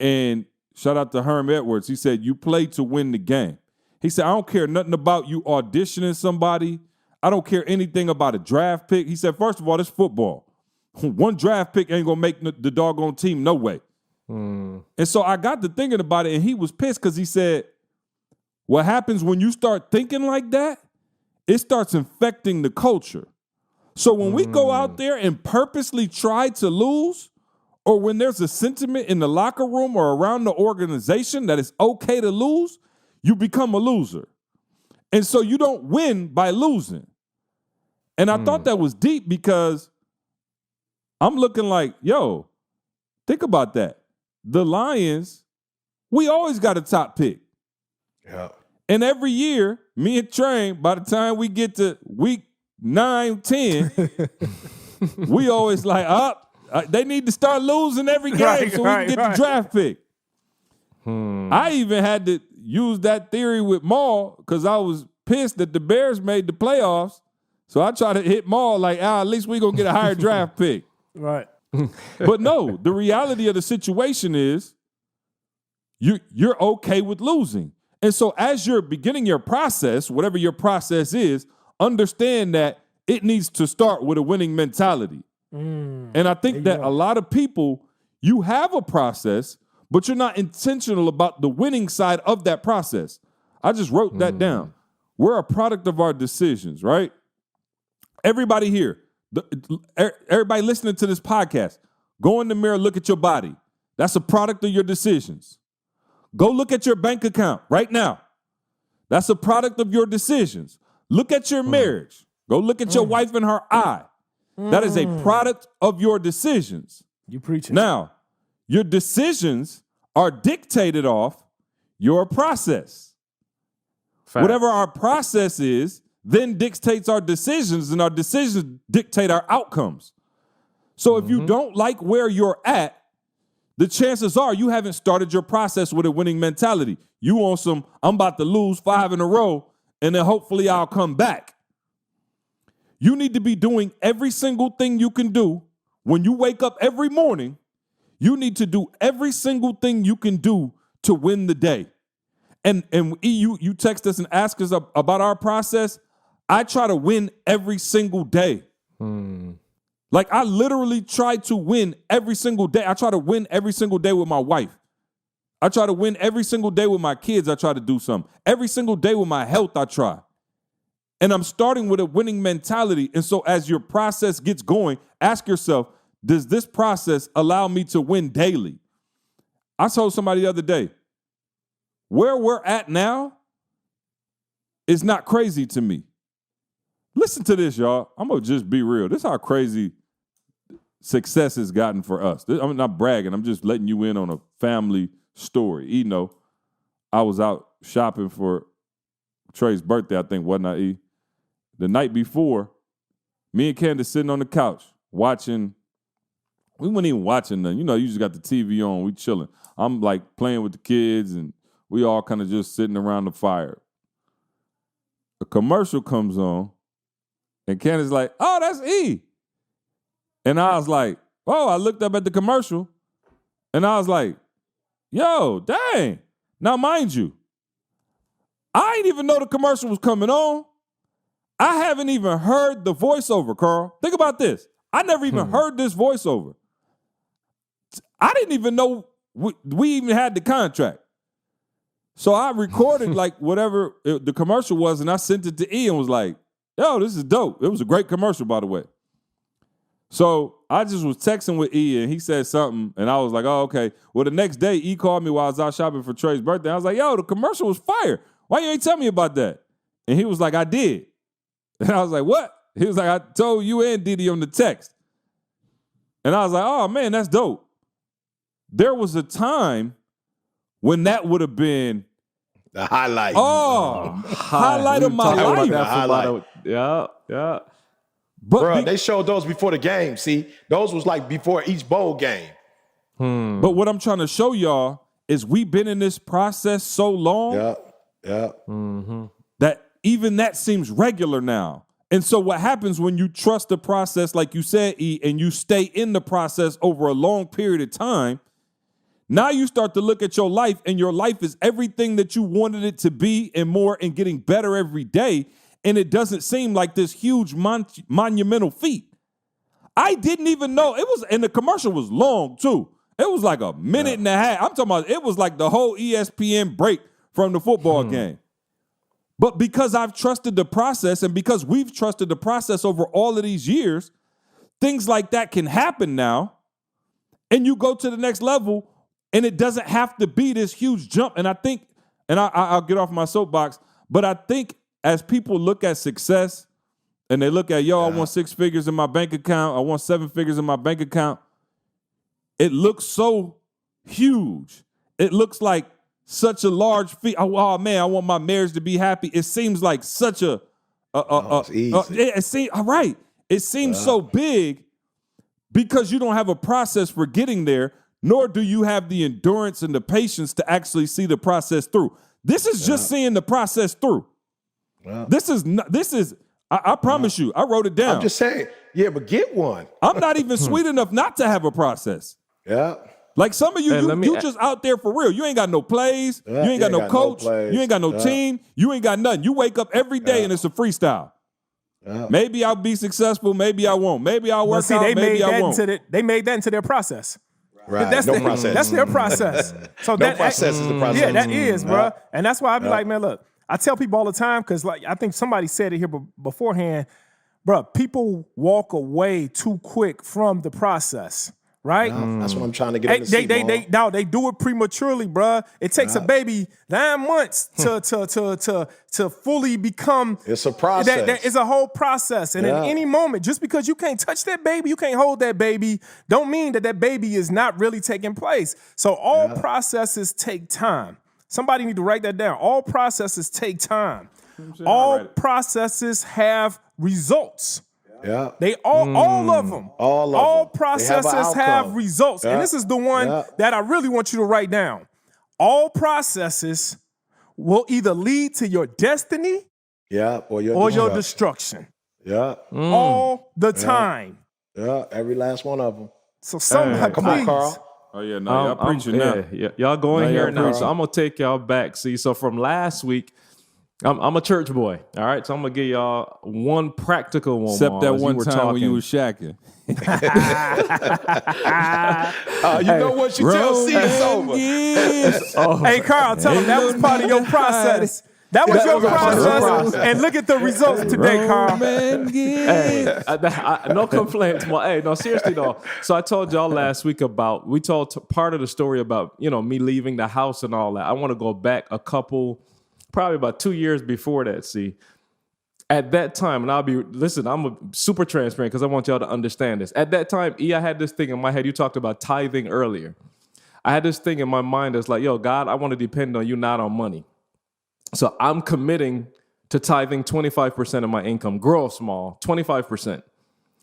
And shout out to Herm Edwards. He said, you play to win the game. He said, I don't care nothing about you auditioning somebody. I don't care anything about a draft pick. He said, first of all, it's football. One draft pick ain't going to make the doggone team, no way. And so I got to thinking about it, and he was pissed because he said, what happens when you start thinking like that? It starts infecting the culture. So when we go out there and purposely try to lose, or when there's a sentiment in the locker room or around the organization that it's okay to lose, you become a loser. And so you don't win by losing. And I thought that was deep because I'm looking like, yo, think about that. The Lions, we always got a top pick. Yeah. And every year, me and Train, by the time we get to week 9, 10, we always like, they need to start losing every game so we can get the draft pick. I even had to use that theory with Maul because I was pissed that the Bears made the playoffs. So I tried to hit Maul like, at least we're going to get a higher draft pick. Right. But no, the reality of the situation is you're okay with losing. And so as you're beginning your process, whatever your process is, understand that it needs to start with a winning mentality. And I think that a lot of people, you have a process, but you're not intentional about the winning side of that process. I just wrote that down. We're a product of our decisions, right? Everybody here, everybody listening to this podcast, go in the mirror, look at your body. That's a product of your decisions. Go look at your bank account right now. That's a product of your decisions. Look at your marriage. Go look at your wife in her eye. That is a product of your decisions. You preaching. Now, your decisions are dictated off your process. Fact. Whatever our process is, then dictates our decisions, and our decisions dictate our outcomes. So if you don't like where you're at, the chances are you haven't started your process with a winning mentality. You on some, I'm about to lose 5 in a row, and then hopefully I'll come back. You need to be doing every single thing you can do. When you wake up every morning, you need to do every single thing you can do to win the day. And you text us and ask us about our process. I try to win every single day. Like, I literally try to win every single day. I try to win every single day with my wife. I try to win every single day with my kids. I try to do something. Every single day with my health, I try. And I'm starting with a winning mentality. And so as your process gets going, ask yourself, does this process allow me to win daily? I told somebody the other day, where we're at now is not crazy to me. Listen to this, y'all. I'm going to just be real. This is how crazy success has gotten for us. I'm not bragging. I'm just letting you in on a family story. You know, I was out shopping for Trey's birthday, I think, wasn't I, E? The night before, me and Candace sitting on the couch watching. We weren't even watching nothing. You know, you just got the TV on. We chilling. I'm like playing with the kids, and we all kind of just sitting around the fire. A commercial comes on, and Candace's like, oh, that's E. And I was like, oh, I looked up at the commercial, and I was like, yo, dang. Now, mind you, I didn't even know the commercial was coming on. I haven't even heard the voiceover, Carl. Think about this. I never even heard this voiceover. I didn't even know we even had the contract. So I recorded like whatever the commercial was, and I sent it to E and was like, yo, this is dope. It was a great commercial, by the way. So I just was texting with E, and he said something, and I was like, oh, okay. Well, the next day, E called me while I was out shopping for Trey's birthday. I was like, yo, the commercial was fire. Why you ain't tell me about that? And he was like, I did. And I was like, what? He was like, I told you and Didi on the text. And I was like, oh, man, that's dope. There was a time when that would have been the highlight. Oh, highlight of my life. Highlight. Yeah. But bro, they showed those before the game. See, those was like before each bowl game. But what I'm trying to show y'all is we've been in this process so long that even that seems regular now. And so what happens when you trust the process, like you said, E, and you stay in the process over a long period of time, now you start to look at your life, and your life is everything that you wanted it to be and more, and getting better every day. And it doesn't seem like this huge monumental feat. I didn't even know it was, and the commercial was long too. It was like a minute and a half. I'm talking about it was like the whole ESPN break from the football game. But because I've trusted the process, and because we've trusted the process over all of these years, things like that can happen now. And you go to the next level, and it doesn't have to be this huge jump. And I think, and I'll get off my soapbox, but I think as people look at success and they look at, yo, I want 6 figures in my bank account, I want 7 figures in my bank account, it looks so huge. It looks like such a large feat. Oh man, I want my marriage to be happy. It seems like such it's easy. It seems so big because you don't have a process for getting there, nor do you have the endurance and the patience to actually see the process through. This is just seeing the process through. This is. I promise you. I wrote it down. I'm just saying. Yeah, but get one. I'm not even sweet enough not to have a process. Yeah. Like some of you, you just out there for real. You ain't got no plays. You ain't got no coach. You ain't got no team. You ain't got nothing. You wake up every day and it's a freestyle. Maybe I'll be successful. Maybe I won't. Maybe I'll work out. Maybe I won't. They made that into their process. Right. That's process. That's their process. So no process is the process. Yeah, that is, bro. And that's why I be like, man, look, I tell people all the time, because like I think somebody said it here beforehand, bro, people walk away too quick from the process. Right? That's what I'm trying to get into. They do it prematurely, bruh. It takes a baby 9 months to fully become. It's a process. It's a whole process. And at any moment, just because you can't touch that baby, you can't hold that baby, don't mean that baby is not really taking place. So all processes take time. Somebody need to write that down. All processes take time. All processes have results. Yeah. They all of them. All processes have results. Yeah. And this is the one that I really want you to write down. All processes will either lead to your destiny or your destruction. Yeah. All the time. Yeah, every last one of them. So somebody, come on, Carl. Oh yeah, no, y'all preaching now. Y'all going here now. Preaching. So I'm gonna take y'all back. See, so from last week, I'm a church boy, all right? So I'm going to give y'all one practical one. Except that one time when you was shacking. You know what? You tell C it's over. Hey, Carl, tell him that was part of your process. That was your was my process. And look at the results today, Carl. Hey, no complaints. Well, hey, no, seriously though. So I told y'all last week we told part of the story about, me leaving the house and all that. I want to go back probably about 2 years before that, see. At that time, and I'm super transparent because I want y'all to understand this. At that time, I had this thing in my head. You talked about tithing earlier. I had this thing in my mind that's like, yo, God, I want to depend on you, not on money. So I'm committing to tithing 25% of my income, grow small, 25%.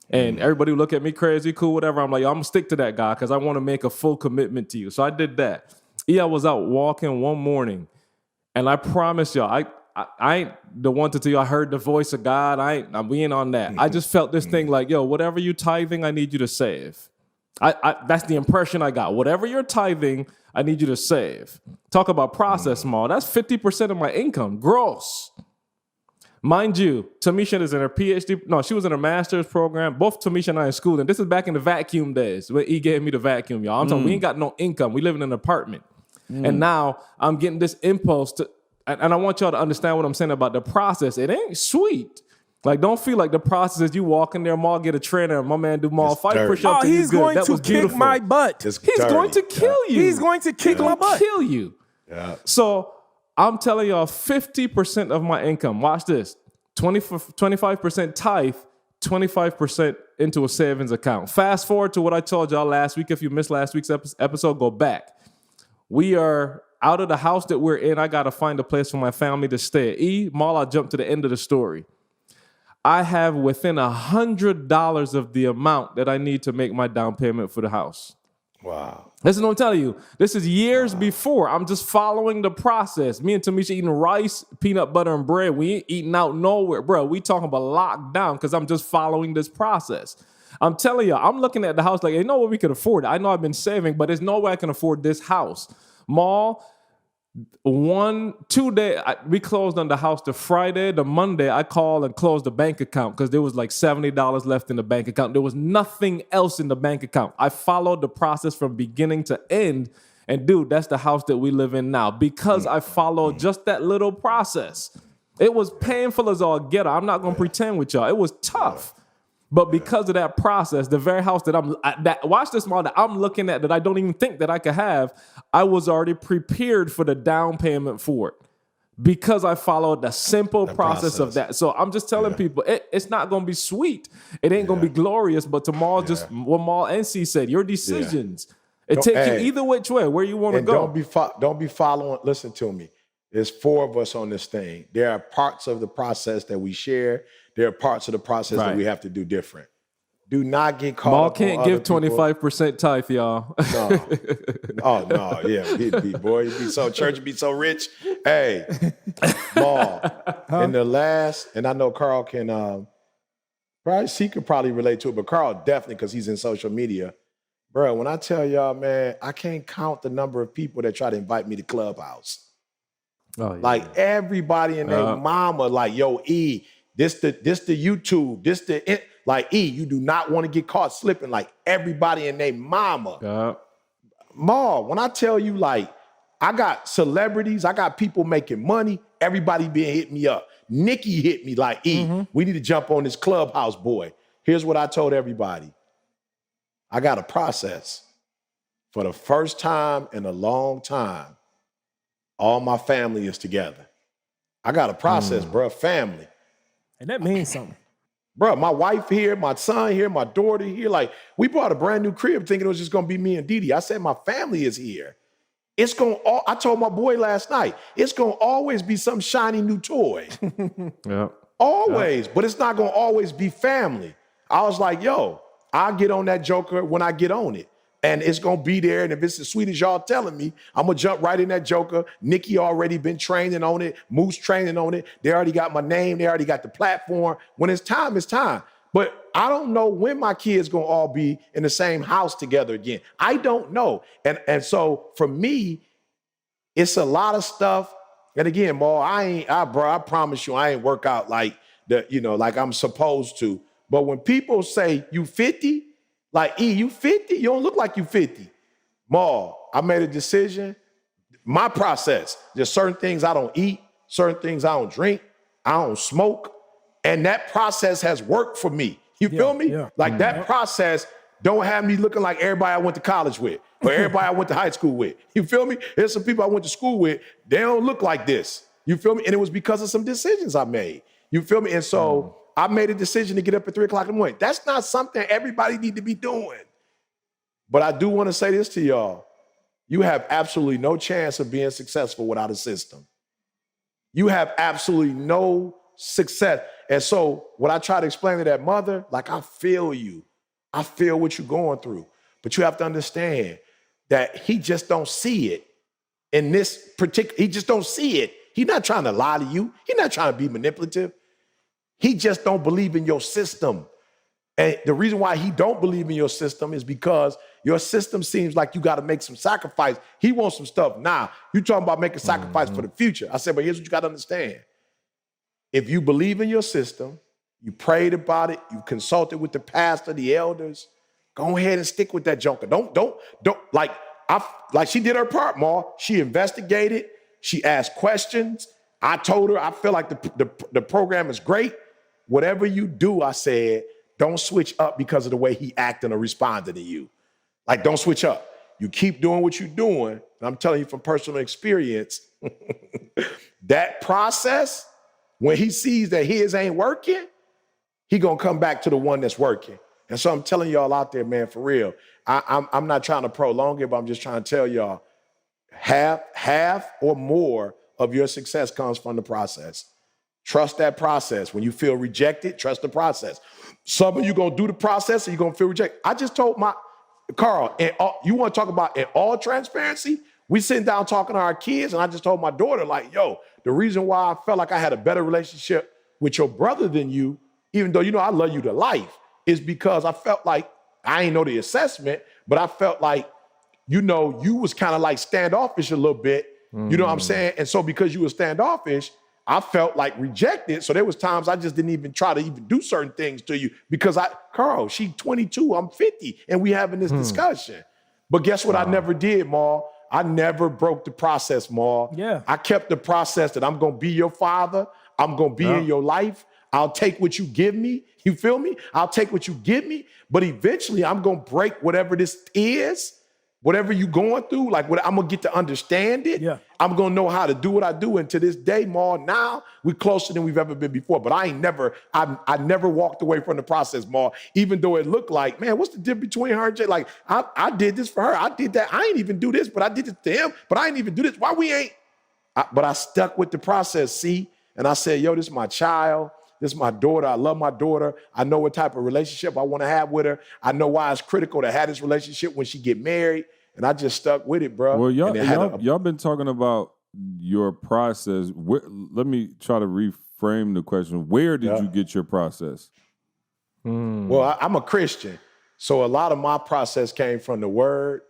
And everybody would look at me crazy, cool, whatever. I'm like, yo, I'm going to stick to that, God, because I want to make a full commitment to you. So I did that. I was out walking one morning, and I promise y'all, I ain't the one to tell you I heard the voice of God. We ain't on that. I just felt this thing like, yo, whatever you tithing, I need you to save. That's the impression I got. Whatever you're tithing, I need you to save. Talk about process small. That's 50% of my income, gross. Mind you, Tamisha is in her PhD. No, she was in her master's program. Both Tamisha and I in school. And this is back in the vacuum days when he gave me the vacuum, y'all. I'm talking, we ain't got no income. We live in an apartment. And now I'm getting this impulse to, and I want y'all to understand what I'm saying about the process. It ain't sweet. Like, don't feel like the process is you walk in there, Maul, get a trainer, and my man do Maul fight push-ups. Oh, he's going to kick my butt. He's going to kill you. He's going to kick my butt. Kill you. Yeah. So I'm telling y'all, 50% of my income, watch this, 25% tithe, 25% into a savings account. Fast forward to what I told y'all last week. If you missed last week's episode, go back. We are out of the house that we're in. I got to find a place for my family to stay. Maul, I jump to the end of the story. I have within $100 of the amount that I need to make my down payment for the house. Wow. Listen, I'm telling you, this is years before. I'm just following the process. Me and Tamisha eating rice, peanut butter, and bread. We ain't eating out nowhere, bro. We talking about lockdown because I'm just following this process. I'm telling you, I'm looking at the house like, ain't no way we could afford it. I know I've been saving, but there's no way I can afford this house. Maul, 2 days, we closed on the house the Friday. The Monday, I called and closed the bank account because there was like $70 left in the bank account. There was nothing else in the bank account. I followed the process from beginning to end. And dude, that's the house that we live in now because I followed just that little process. It was painful as all get out. I'm not going to pretend with y'all. It was tough. But because of that process, the very house that watch this model that I'm looking at that I don't even think that I could have, I was already prepared for the down payment for it because I followed the simple process of that. So I'm just telling people, it's not going to be sweet. It ain't going to be glorious. But tomorrow, just what Maul NC said, your decisions, it takes you either which way, where you want to go. Don't be following. Listen to me. There's 4 of us on this thing. There are parts of the process that we share. There are parts of the process that we have to do different. Do not get caught Maul up can't on give other 25% tithe, y'all. No. Oh, no. Yeah. He'd be so church would be so rich. Hey, Maul, in the last, and I know Carl can, he could probably relate to it, but Carl definitely, because he's in social media. Bro, when I tell y'all, man, I can't count the number of people that try to invite me to Clubhouse. Oh, yeah. Like everybody and their mama, like, yo, this the YouTube, you do not want to get caught slipping. Like everybody and their mama. Maul, when I tell you, like, I got celebrities, I got people making money, everybody being hit me up. Nikki hit me like, we need to jump on this Clubhouse, boy. Here's what I told everybody. I got a process. For the first time in a long time, all my family is together. I got a process, bro, family. And that means something. Bro, my wife here, my son here, my daughter here. Like, we bought a brand new crib thinking it was just going to be me and Didi. I said, my family is here. I told my boy last night, it's going to always be some shiny new toy. Always. But it's not going to always be family. I was like, yo, I'll get on that joker when I get on it. And it's going to be there. And if it's as sweet as y'all telling me, I'm going to jump right in that joker. Nikki already been training on it. Moose training on it. They already got my name. They already got the platform. When it's time, it's time. But I don't know when my kids going to all be in the same house together again. I don't know. And so for me, it's a lot of stuff. And again, Maul, I promise you, I ain't work out like like I'm supposed to. But when people say you 50, like, you 50? You don't look like you 50. Maul, I made a decision. My process, there's certain things I don't eat, Certain things I don't drink. I don't smoke. And that process has worked for me. You feel me? Yeah. Like that process don't have me looking like everybody I went to college with or everybody I went to high school with. You feel me? There's some people I went to school with. They don't look like this. You feel me? And it was because of some decisions I made. You feel me? And so I made a decision to get up at 3 o'clock in the morning. That's not something everybody need to be doing. But I do want to say this to y'all. You have absolutely no chance of being successful without a system. You have absolutely no success. And so what I try to explain to that mother, like, I feel you. I feel what you're going through. But you have to understand that he just don't see it in this particular, he just don't see it. He's not trying to lie to you. He's not trying to be manipulative. He just don't believe in your system. And the reason why he don't believe in your system is because your system seems like you got to make some sacrifice. He wants some stuff now. You talking about making sacrifice for the future. I said, but here's what you got to understand. If you believe in your system, you prayed about it, you consulted with the pastor, the elders, go ahead and stick with that joker. Don't like she did her part, Ma. She investigated, she asked questions. I told her I feel like the program is great. Whatever you do, I said, don't switch up because of the way he acting or responded to you. Like, don't switch up. You keep doing what you're doing. And I'm telling you from personal experience, that process, when he sees that his ain't working, he gonna come back to the one that's working. And so I'm telling y'all out there, man, for real, I'm not trying to prolong it, but I'm just trying to tell y'all, half or more of your success comes from the process. Trust that process. When you feel rejected, trust the process. Some of you gonna do the process and you're gonna feel rejected. I just told Carl, you wanna talk about in all transparency? We sitting down talking to our kids, and I just told my daughter, like, yo, the reason why I felt like I had a better relationship with your brother than you, even though you know I love you to life, is because I felt like, I ain't know the assessment, but I felt like, you know, you was kind of like standoffish a little bit. You know what I'm saying? And so because you were standoffish, I felt like rejected. So there was times I just didn't even try to even do certain things to you because Carl, she 22, I'm 50, and we having this discussion. But guess what I never did, Ma? I never broke the process, Ma. Yeah. I kept the process that I'm going to be your father. I'm going to be in your life. I'll take what you give me. You feel me? I'll take what you give me. But eventually I'm going to break whatever this is, whatever you going through, like I'm going to get to understand it. Yeah. I'm going to know how to do what I do. And to this day, Ma, now we're closer than we've ever been before. But I never walked away from the process, Ma, even though it looked like, man, what's the difference between her and Jay? Like, I did this for her. I did that. I ain't even do this, but I did it to him. But I ain't even do this. Why we ain't? But I stuck with the process, see? And I said, yo, this is my child. This is my daughter. I love my daughter. I know what type of relationship I want to have with her. I know why it's critical to have this relationship when she get married. And I just stuck with it, bro. Well, y'all been talking about your process. Let me try to reframe the question. Where did you get your process? Well, I'm a Christian, so a lot of my process came from the Word.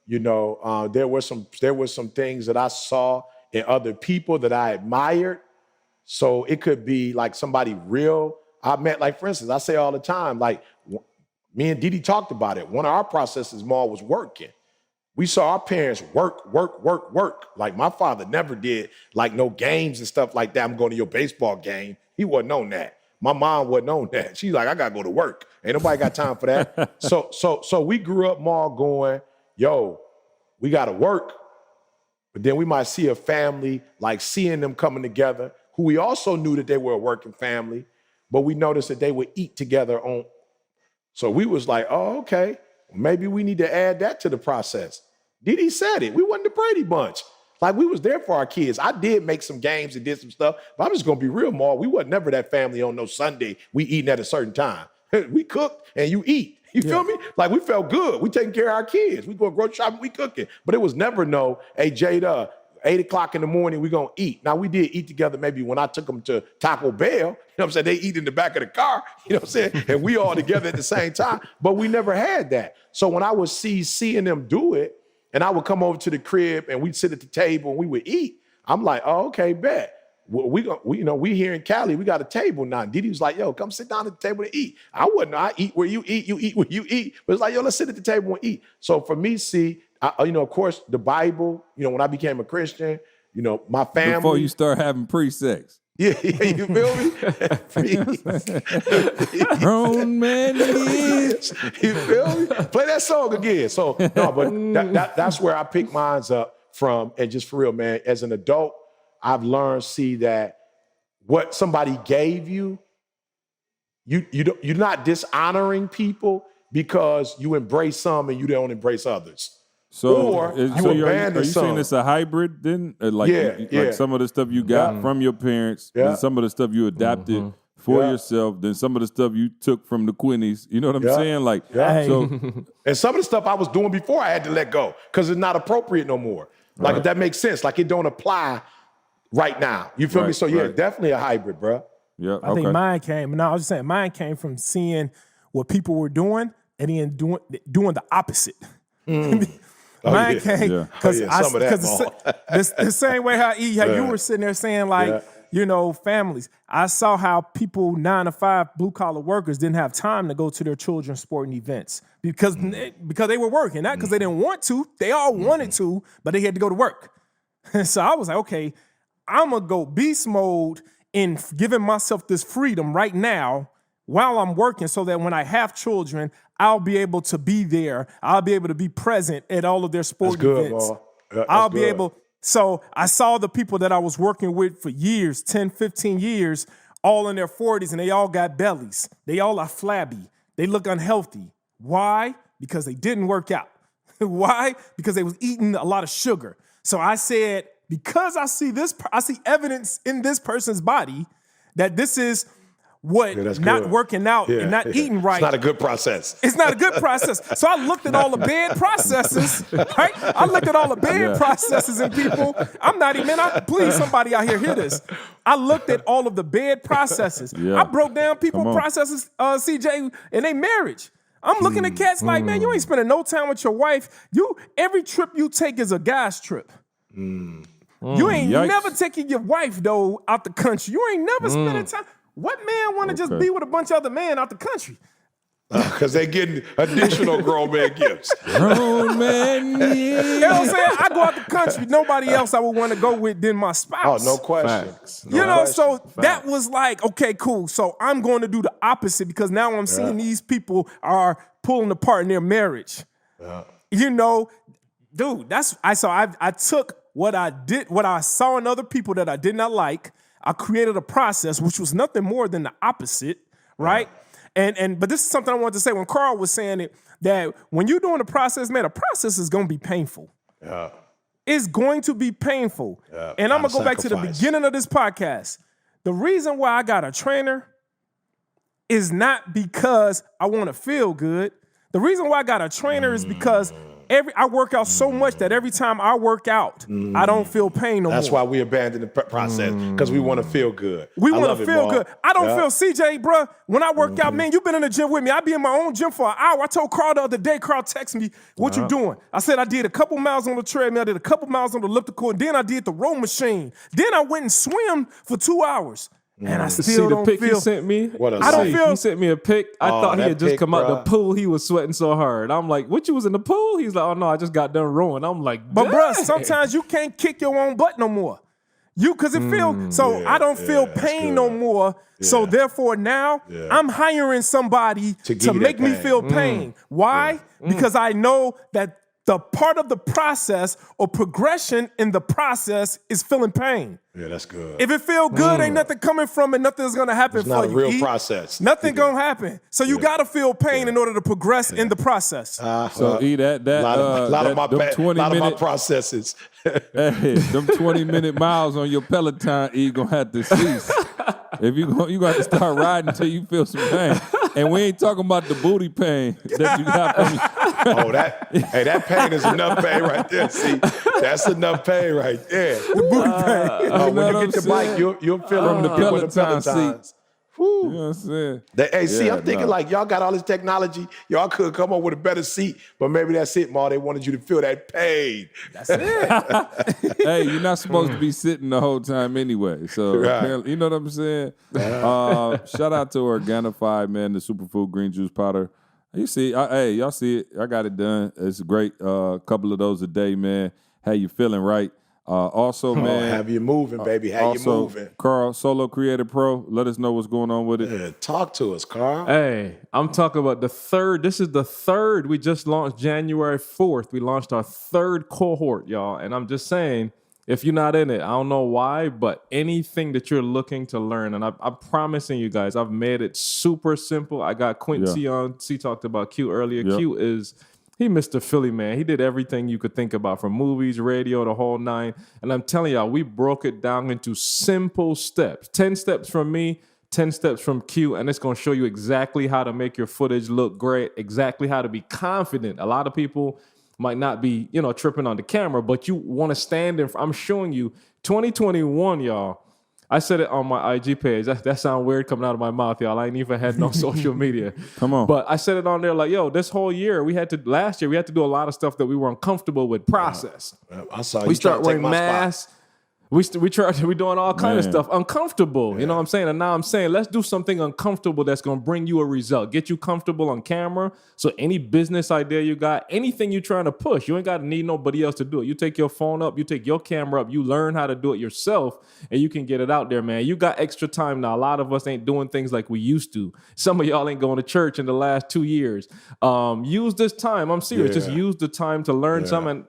You know, there were some things that I saw in other people that I admired. So it could be like somebody real I met. Like, for instance, I say all the time, like, me and Didi talked about it. One of our processes, Ma, was working. We saw our parents work. Like, my father never did like no games and stuff like that. I'm going to your baseball game. He wasn't on that. My mom wasn't on that. She's like, I gotta go to work. Ain't nobody got time for that. So we grew up, Ma, going, yo, we gotta work. But then we might see a family, like seeing them coming together, who we also knew that they were a working family, but we noticed that they would eat together on. So we was like, oh, okay, maybe we need to add that to the process. Didi said it. We wasn't the Brady Bunch. Like, we was there for our kids. I did make some games and did some stuff, but I'm just gonna be real, Ma. We wasn't never that family on no Sunday. We eating at a certain time. We cooked and you eat. You feel me? Like, we felt good. We taking care of our kids. We go grocery shopping, we cooking. But it was never no, hey, Jada, 8 o'clock in the morning, we gonna eat. Now, we did eat together maybe when I took them to Taco Bell. You know what I'm saying? They eat in the back of the car, you know what I'm saying? And we all together at the same time. But we never had that. So when I would seeing them do it, and I would come over to the crib and we'd sit at the table and we would eat, I'm like, oh, okay, bet. We here in Cali, we got a table now. Didi was like, yo, come sit down at the table and eat. I eat where you eat, you eat where you eat. But it's like, yo, let's sit at the table and eat. So for me, of course, the Bible, when I became a Christian, my family. Before you start having pre-sex. Yeah, you feel me? Grown man is. You feel me? Play that song again. So, no, but that's where I pick mine up from. And just for real, man, as an adult, I've learned see that what somebody gave you, you're not dishonoring people because you embrace some and you don't embrace others. So, or you are abandon you some. saying it's a hybrid then? Like some of the stuff you got from your parents, and some of the stuff you adapted for yourself, then some of the stuff you took from the Quinnies. You know what I'm saying? Like, so, and some of the stuff I was doing before I had to let go because it's not appropriate no more. Like, if that makes sense. Like, it don't apply right now. You feel me? So, definitely a hybrid, bro. Yeah, I think mine came from seeing what people were doing and then doing the opposite. Mine came because the same way how you were sitting there saying like, families. I saw how people 9 to 5 blue collar workers didn't have time to go to their children's sporting events because they were working, not because they didn't want to. They all wanted to, but they had to go to work. So I was like, okay, I'm gonna go beast mode in giving myself this freedom right now while I'm working so that when I have children, I'll be able to be there. I'll be able to be present at all of their sporting events. I'll be able. So I saw the people that I was working with for years, 10, 15 years, all in their 40s, and they all got bellies. They all are flabby. They look unhealthy. Why? Because they didn't work out. Why? Because they was eating a lot of sugar. So I said, because I see evidence in this person's body that this is what not working out and not eating right. It's not a good process. It's not a good process. So I looked at all the bad processes, right? I looked at all the bad processes in people. I'm not even, please, somebody out here hear this. I looked at all of the bad processes. I broke down people's processes, CJ, in their marriage. I'm looking at cats like, man, you ain't spending no time with your wife. Every trip you take is a guy's trip. You ain't never taking your wife, though, out the country. You ain't never spending time. What man want to just be with a bunch of other men out the country? Because they getting additional grown man gifts. Grown man, You know what I'm saying? I go out the country. Nobody else I would want to go with than my spouse. Oh, no question. That was like, okay, cool. So I'm going to do the opposite because now I'm seeing these people are pulling apart in their marriage. Dude, I took what I saw in other people that I did not like. I created a process which was nothing more than the opposite, right? But this is something I wanted to say when Carl was saying it, that when you're doing the process, man, the process is going to be painful. Yeah. It's going to be painful. Yeah, and I'm going to go back to the beginning of this podcast. The reason why I got a trainer is not because I want to feel good. The reason why I got a trainer is because I work out so much that every time I work out, I don't feel pain no more. That's why we abandoned the process, because we want to feel good. We want to feel good. I don't feel, CJ, bro, when I work out, man, you've been in the gym with me. I be in my own gym for an hour. I told Carl the other day, Carl texted me, what you doing? I said I did a couple miles on the treadmill, I did a couple miles on the elliptical, and then I did the row machine. Then I went and swam for 2 hours. And I still don't pic feel. He sent me? I don't feel. He sent me a pic. I thought he had just come out the pool. He was sweating so hard. I'm like, what, you was in the pool? He's like, oh no, I just got done rowing. I'm like, but bro, sometimes you can't kick your own butt no more. Cause it feels so. I don't feel pain no more. Yeah. So therefore now I'm hiring somebody to make me feel pain. Why? Because I know that the part of the process or progression in the process is feeling pain. Yeah, that's good. If it feel good, ain't nothing coming from it. Nothing's gonna happen for you. It's not a real process. Nothing gonna happen. So you gotta feel pain in order to progress in the process. So that a lot of my processes. Hey, them 20-minute miles on your Peloton, you gonna have to cease. If you gonna have to start riding until you feel some pain. And we ain't talking about the booty pain that you got from you. That pain is enough pain right there. See, that's enough pain right there. The booty pain. When you get the bike, you'll feel it from the Peloton seat. Whew. You know what I'm saying? I'm thinking like y'all got all this technology. Y'all could come up with a better seat, but maybe that's it, Ma. They wanted you to feel that pain. That's it. Hey, you're not supposed to be sitting the whole time anyway. So apparently, you know what I'm saying? Shout out to Organifi, man, the superfood green juice powder. You see, y'all see it. I got it done. It's a great couple of those a day, man. How you feeling, right? Also, man, have you moving, baby? How you moving? Carl, Solo Creator Pro. Let us know what's going on with it. Yeah, talk to us, Carl. Hey, I'm talking about the third. This is the third. We just launched January 4th. We launched our third cohort, y'all. And I'm just saying, if you're not in it, I don't know why, but anything that you're looking to learn, and I'm promising you guys, I've made it super simple. I got Quincy on. He talked about Q earlier. Yep. Q is... He Mr. Philly, man. He did everything you could think about, from movies, radio, the whole nine. And I'm telling y'all, we broke it down into simple steps. 10 steps from me, 10 steps from Q, and it's going to show you exactly how to make your footage look great, exactly how to be confident. A lot of people might not be, tripping on the camera, but you want to stand in. I'm showing you 2021, y'all. I said it on my IG page. That sounds weird coming out of my mouth, y'all. I ain't even had no social media. Come on. But I said it on there like, this whole year, last year, we had to do a lot of stuff that we weren't comfortable with process. I saw you. We start wearing masks. We doing all kind of stuff uncomfortable. You know what I'm saying? And now I'm saying, let's do something uncomfortable that's going to bring you a result. Get you comfortable on camera. So any business idea you got, anything you're trying to push, you ain't got to need nobody else to do it. You take your phone up, you take your camera up, you learn how to do it yourself, and you can get it out there, man. You got extra time now. A lot of us ain't doing things like we used to. Some of y'all ain't going to church in the last 2 years. Use this time. I'm serious. Just use the time to learn something.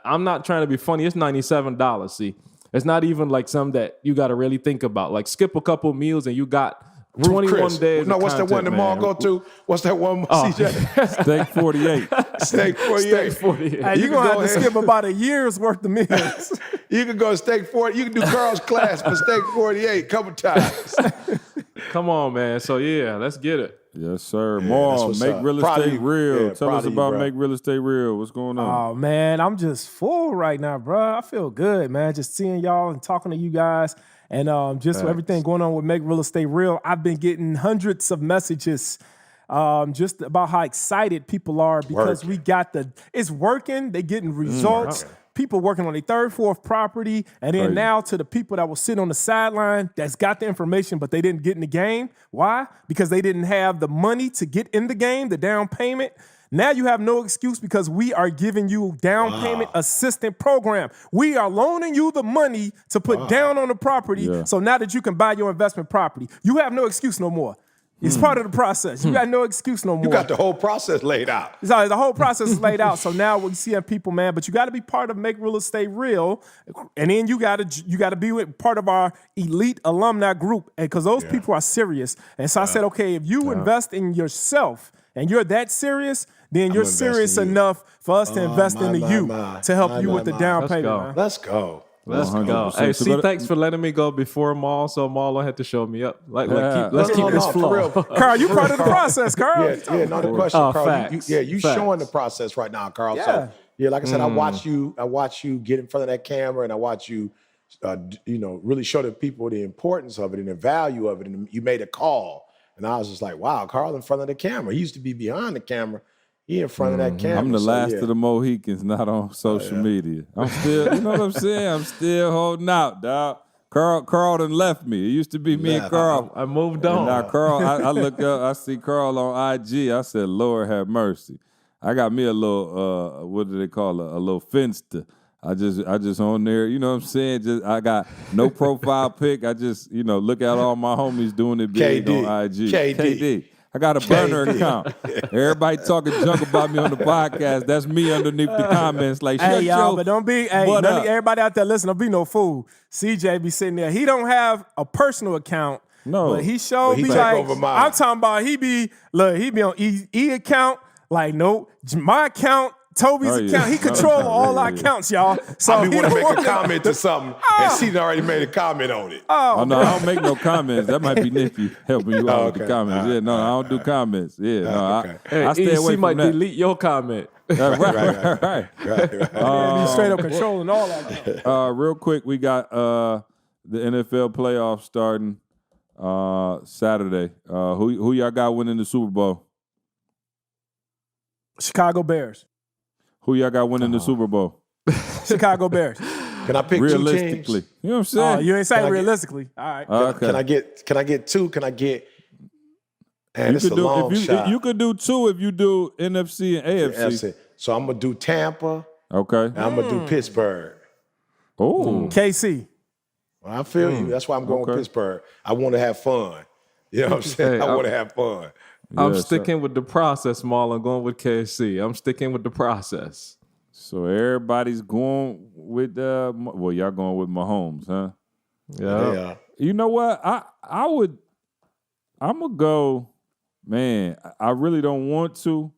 I'm not trying to be funny. It's $97, see. It's not even like something that you got to really think about. Like, skip a couple meals and you got 21 days. No, what's that one the mall go to? What's that one, CJ? Steak 48. Steak 48. Steak 48. Hey, you're going to have to skip about a year's worth of meals. You can go to Steak 48. You can do Carl's class for Steak 48 a couple times. Come on, man. So, yeah, let's get it. Yes, sir. More Make Real Estate Real. Tell us about Make Real Estate Real. What's going on? Oh, man, I'm just full right now, bro. I feel good, man. Just seeing y'all and talking to you guys and everything going on with Make Real Estate Real. I've been getting hundreds of messages just about how excited people are because we got it's working. They're getting results. People working on their third, fourth property, and then now to the people that will sit on the sideline that's got the information, but they didn't get in the game. Why? Because they didn't have the money to get in the game, the down payment. Now you have no excuse because we are giving you down payment assistance program. We are loaning you the money to put down on the property. So now that you can buy your investment property, you have no excuse no more. It's part of the process. You got no excuse no more. You got the whole process laid out. So the whole process is laid out. So now we see people, man, but you got to be part of Make Real Estate Real. And then you got to be with part of our elite alumni group. And because those people are serious. And so I said, okay, if you invest in yourself and you're that serious, then you're serious enough for us to invest into you to help you with the down payment. Man. Let's go. Let's go. Hey, thanks for letting me go before Maul, so Maul had to show me up. Let's keep this flow. Carl, you part of the process, Carl. No, the question, Carl. Facts. You showing the process right now, Carl. So, like I said, I watch you get in front of that camera, and I watch you, really show the people the importance of it and the value of it. And you made a call, and I was just like, wow, Carl in front of the camera. He used to be behind the camera. He in front of that camera. I'm the last of the Mohicans, not on social media. I'm still, you know what I'm saying? I'm still holding out, dog. Carl done left me. It used to be me and Carl. I moved on. Now Carl, I look up, I see Carl on IG. I said, Lord have mercy. I got me a little, what do they call it? A little Finsta. I just on there, you know what I'm saying? I got no profile pic. I just, look at all my homies doing it big on IG. KD. I got a burner account. Everybody talking junk about me on the podcast. That's me underneath the comments. Like, hey, y'all, but don't be, everybody out there listening, don't be no fool. CJ be sitting there. He don't have a personal account. No. But he sure be like, I'm talking about he be on E account. Like, nope, my account, Toby's account. He control all our accounts, y'all. So I want to make a comment to something, and she already made a comment on it. Oh no, I don't make no comments. That might be Nikki helping you out with the comments. Yeah, no, I don't do comments. Yeah, no, I stay away from might that. delete your comment. Right. He's straight up controlling all that. Real quick, we got the NFL playoffs starting Saturday. Who y'all got winning the Super Bowl? Chicago Bears. Who y'all got winning the Super Bowl? Chicago Bears. Can I pick 2 teams? Realistically. You know what I'm saying? Oh, you ain't saying realistically. All right. Okay. Can I get 2? Can I get and it's a long shot. You could do 2 if you do NFC and AFC. So I'm gonna do Tampa. Okay. And I'm gonna do Pittsburgh. Oh, KC. Well, I feel you. That's why I'm going with Pittsburgh. I want to have fun. You know what I'm saying? I want to have fun. I'm sticking with the process, Marlon. Going with KC. I'm sticking with the process. So everybody's going with y'all going with Mahomes, huh? Yeah. You know what? I'm gonna go. Man, I really don't want to,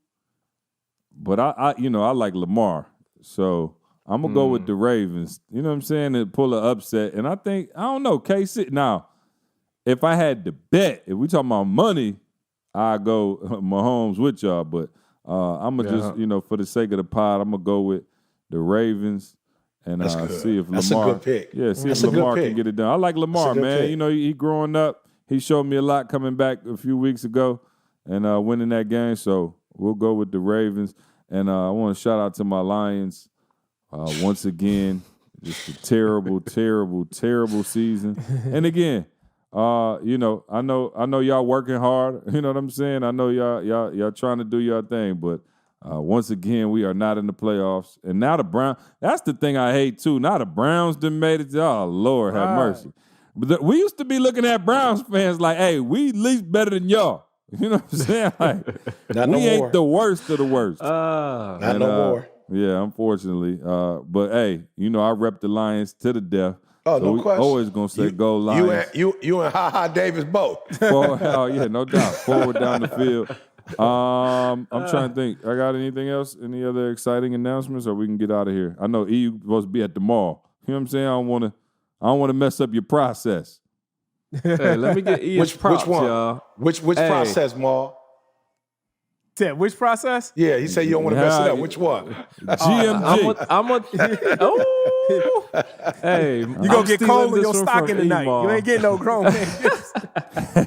but I like Lamar, so I'm gonna go with the Ravens. You know what I'm saying? To pull an upset, and I don't know KC. Now, if I had to bet, if we talking about money, I go Mahomes with y'all, but I'm gonna just for the sake of the pod, I'm gonna go with the Ravens and see if Lamar. That's a good pick. Yeah, see if Lamar can get it done. I like Lamar, man. Pick. You know, he growing up, he showed me a lot coming back a few weeks ago and winning that game. So we'll go with the Ravens. And I want to shout out to my Lions once again. Just a terrible, terrible, terrible season. And again, I know y'all working hard. You know what I'm saying? I know y'all trying to do your thing, but once again, we are not in the playoffs. And now the Browns, that's the thing I hate too. Now the Browns done made it. Oh, Lord have mercy. But we used to be looking at Browns fans like, hey, we at least better than y'all. You know what I'm saying? Like, we ain't the worst of the worst. Not no more. Yeah, unfortunately. But hey, I rep the Lions to the death. Oh, so no we question. Always gonna say go Lions. You and Ha Davis both. Oh yeah, no doubt. Forward down the field. I'm trying to think. I got anything else? Any other exciting announcements, or we can get out of here? I know you supposed to be at the mall. You know what I'm saying? I don't want to mess up your process. Hey, let me get Ian's props, which one? y'all. Which process, Maul? Ted, which process? Yeah, he said you don't want to mess it up. Which one? GMG. Hey, you gonna get cold in your stocking tonight. You ain't getting no grown man.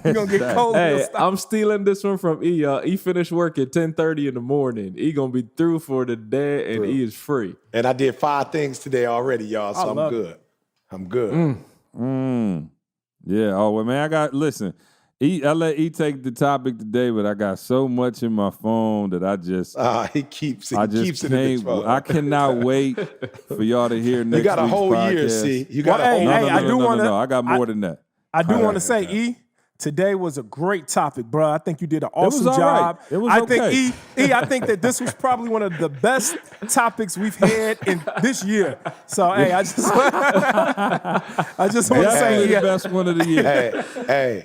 You gonna get cold in your stocking. I'm stealing this one from E, y'all. E finished work at 10:30 in the morning. E gonna be through for the day, and E is free. And I did 5 things today already, y'all, so I'm good. I'm good. Yeah. Oh, well, man, listen, I let E take the topic today, but I got so much in my phone that I just he keeps it in his phone. I cannot wait for y'all to hear next week's You got a whole podcast. year, see. You got a whole year. No, I got more than that. I do want to say, E, today was a great topic, bro. I think you did an awesome job. Right. It was okay. I think that this was probably one of the best topics we've had in this year. So, hey, I just want to say, the best one of the year.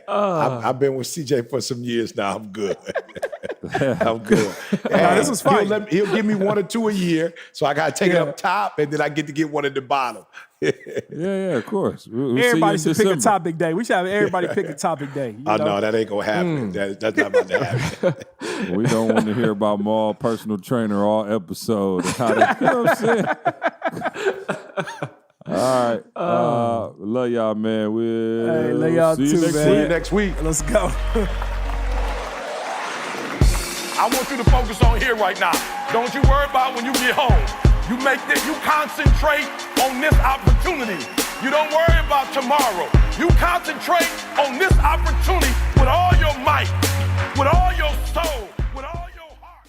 I've been with CJ for some years now. I'm good. I'm good. This was fun. He'll give me 1 or 2 a year, so I got to take it up top, and then I get to get one at the bottom. Yeah, of course. We'll everybody should pick a topic day. We should have everybody pick a topic day. No, that ain't gonna happen. That's not about to happen. We don't want to hear about Maul, personal trainer, all episode. You know what I'm saying? All right. Love y'all, man. We'll love y'all see you too, next man. week. See you next week. Let's go. I want you to focus on here right now. Don't you worry about when you get home. You concentrate on this opportunity. You don't worry about tomorrow. You concentrate on this opportunity with all your might, with all your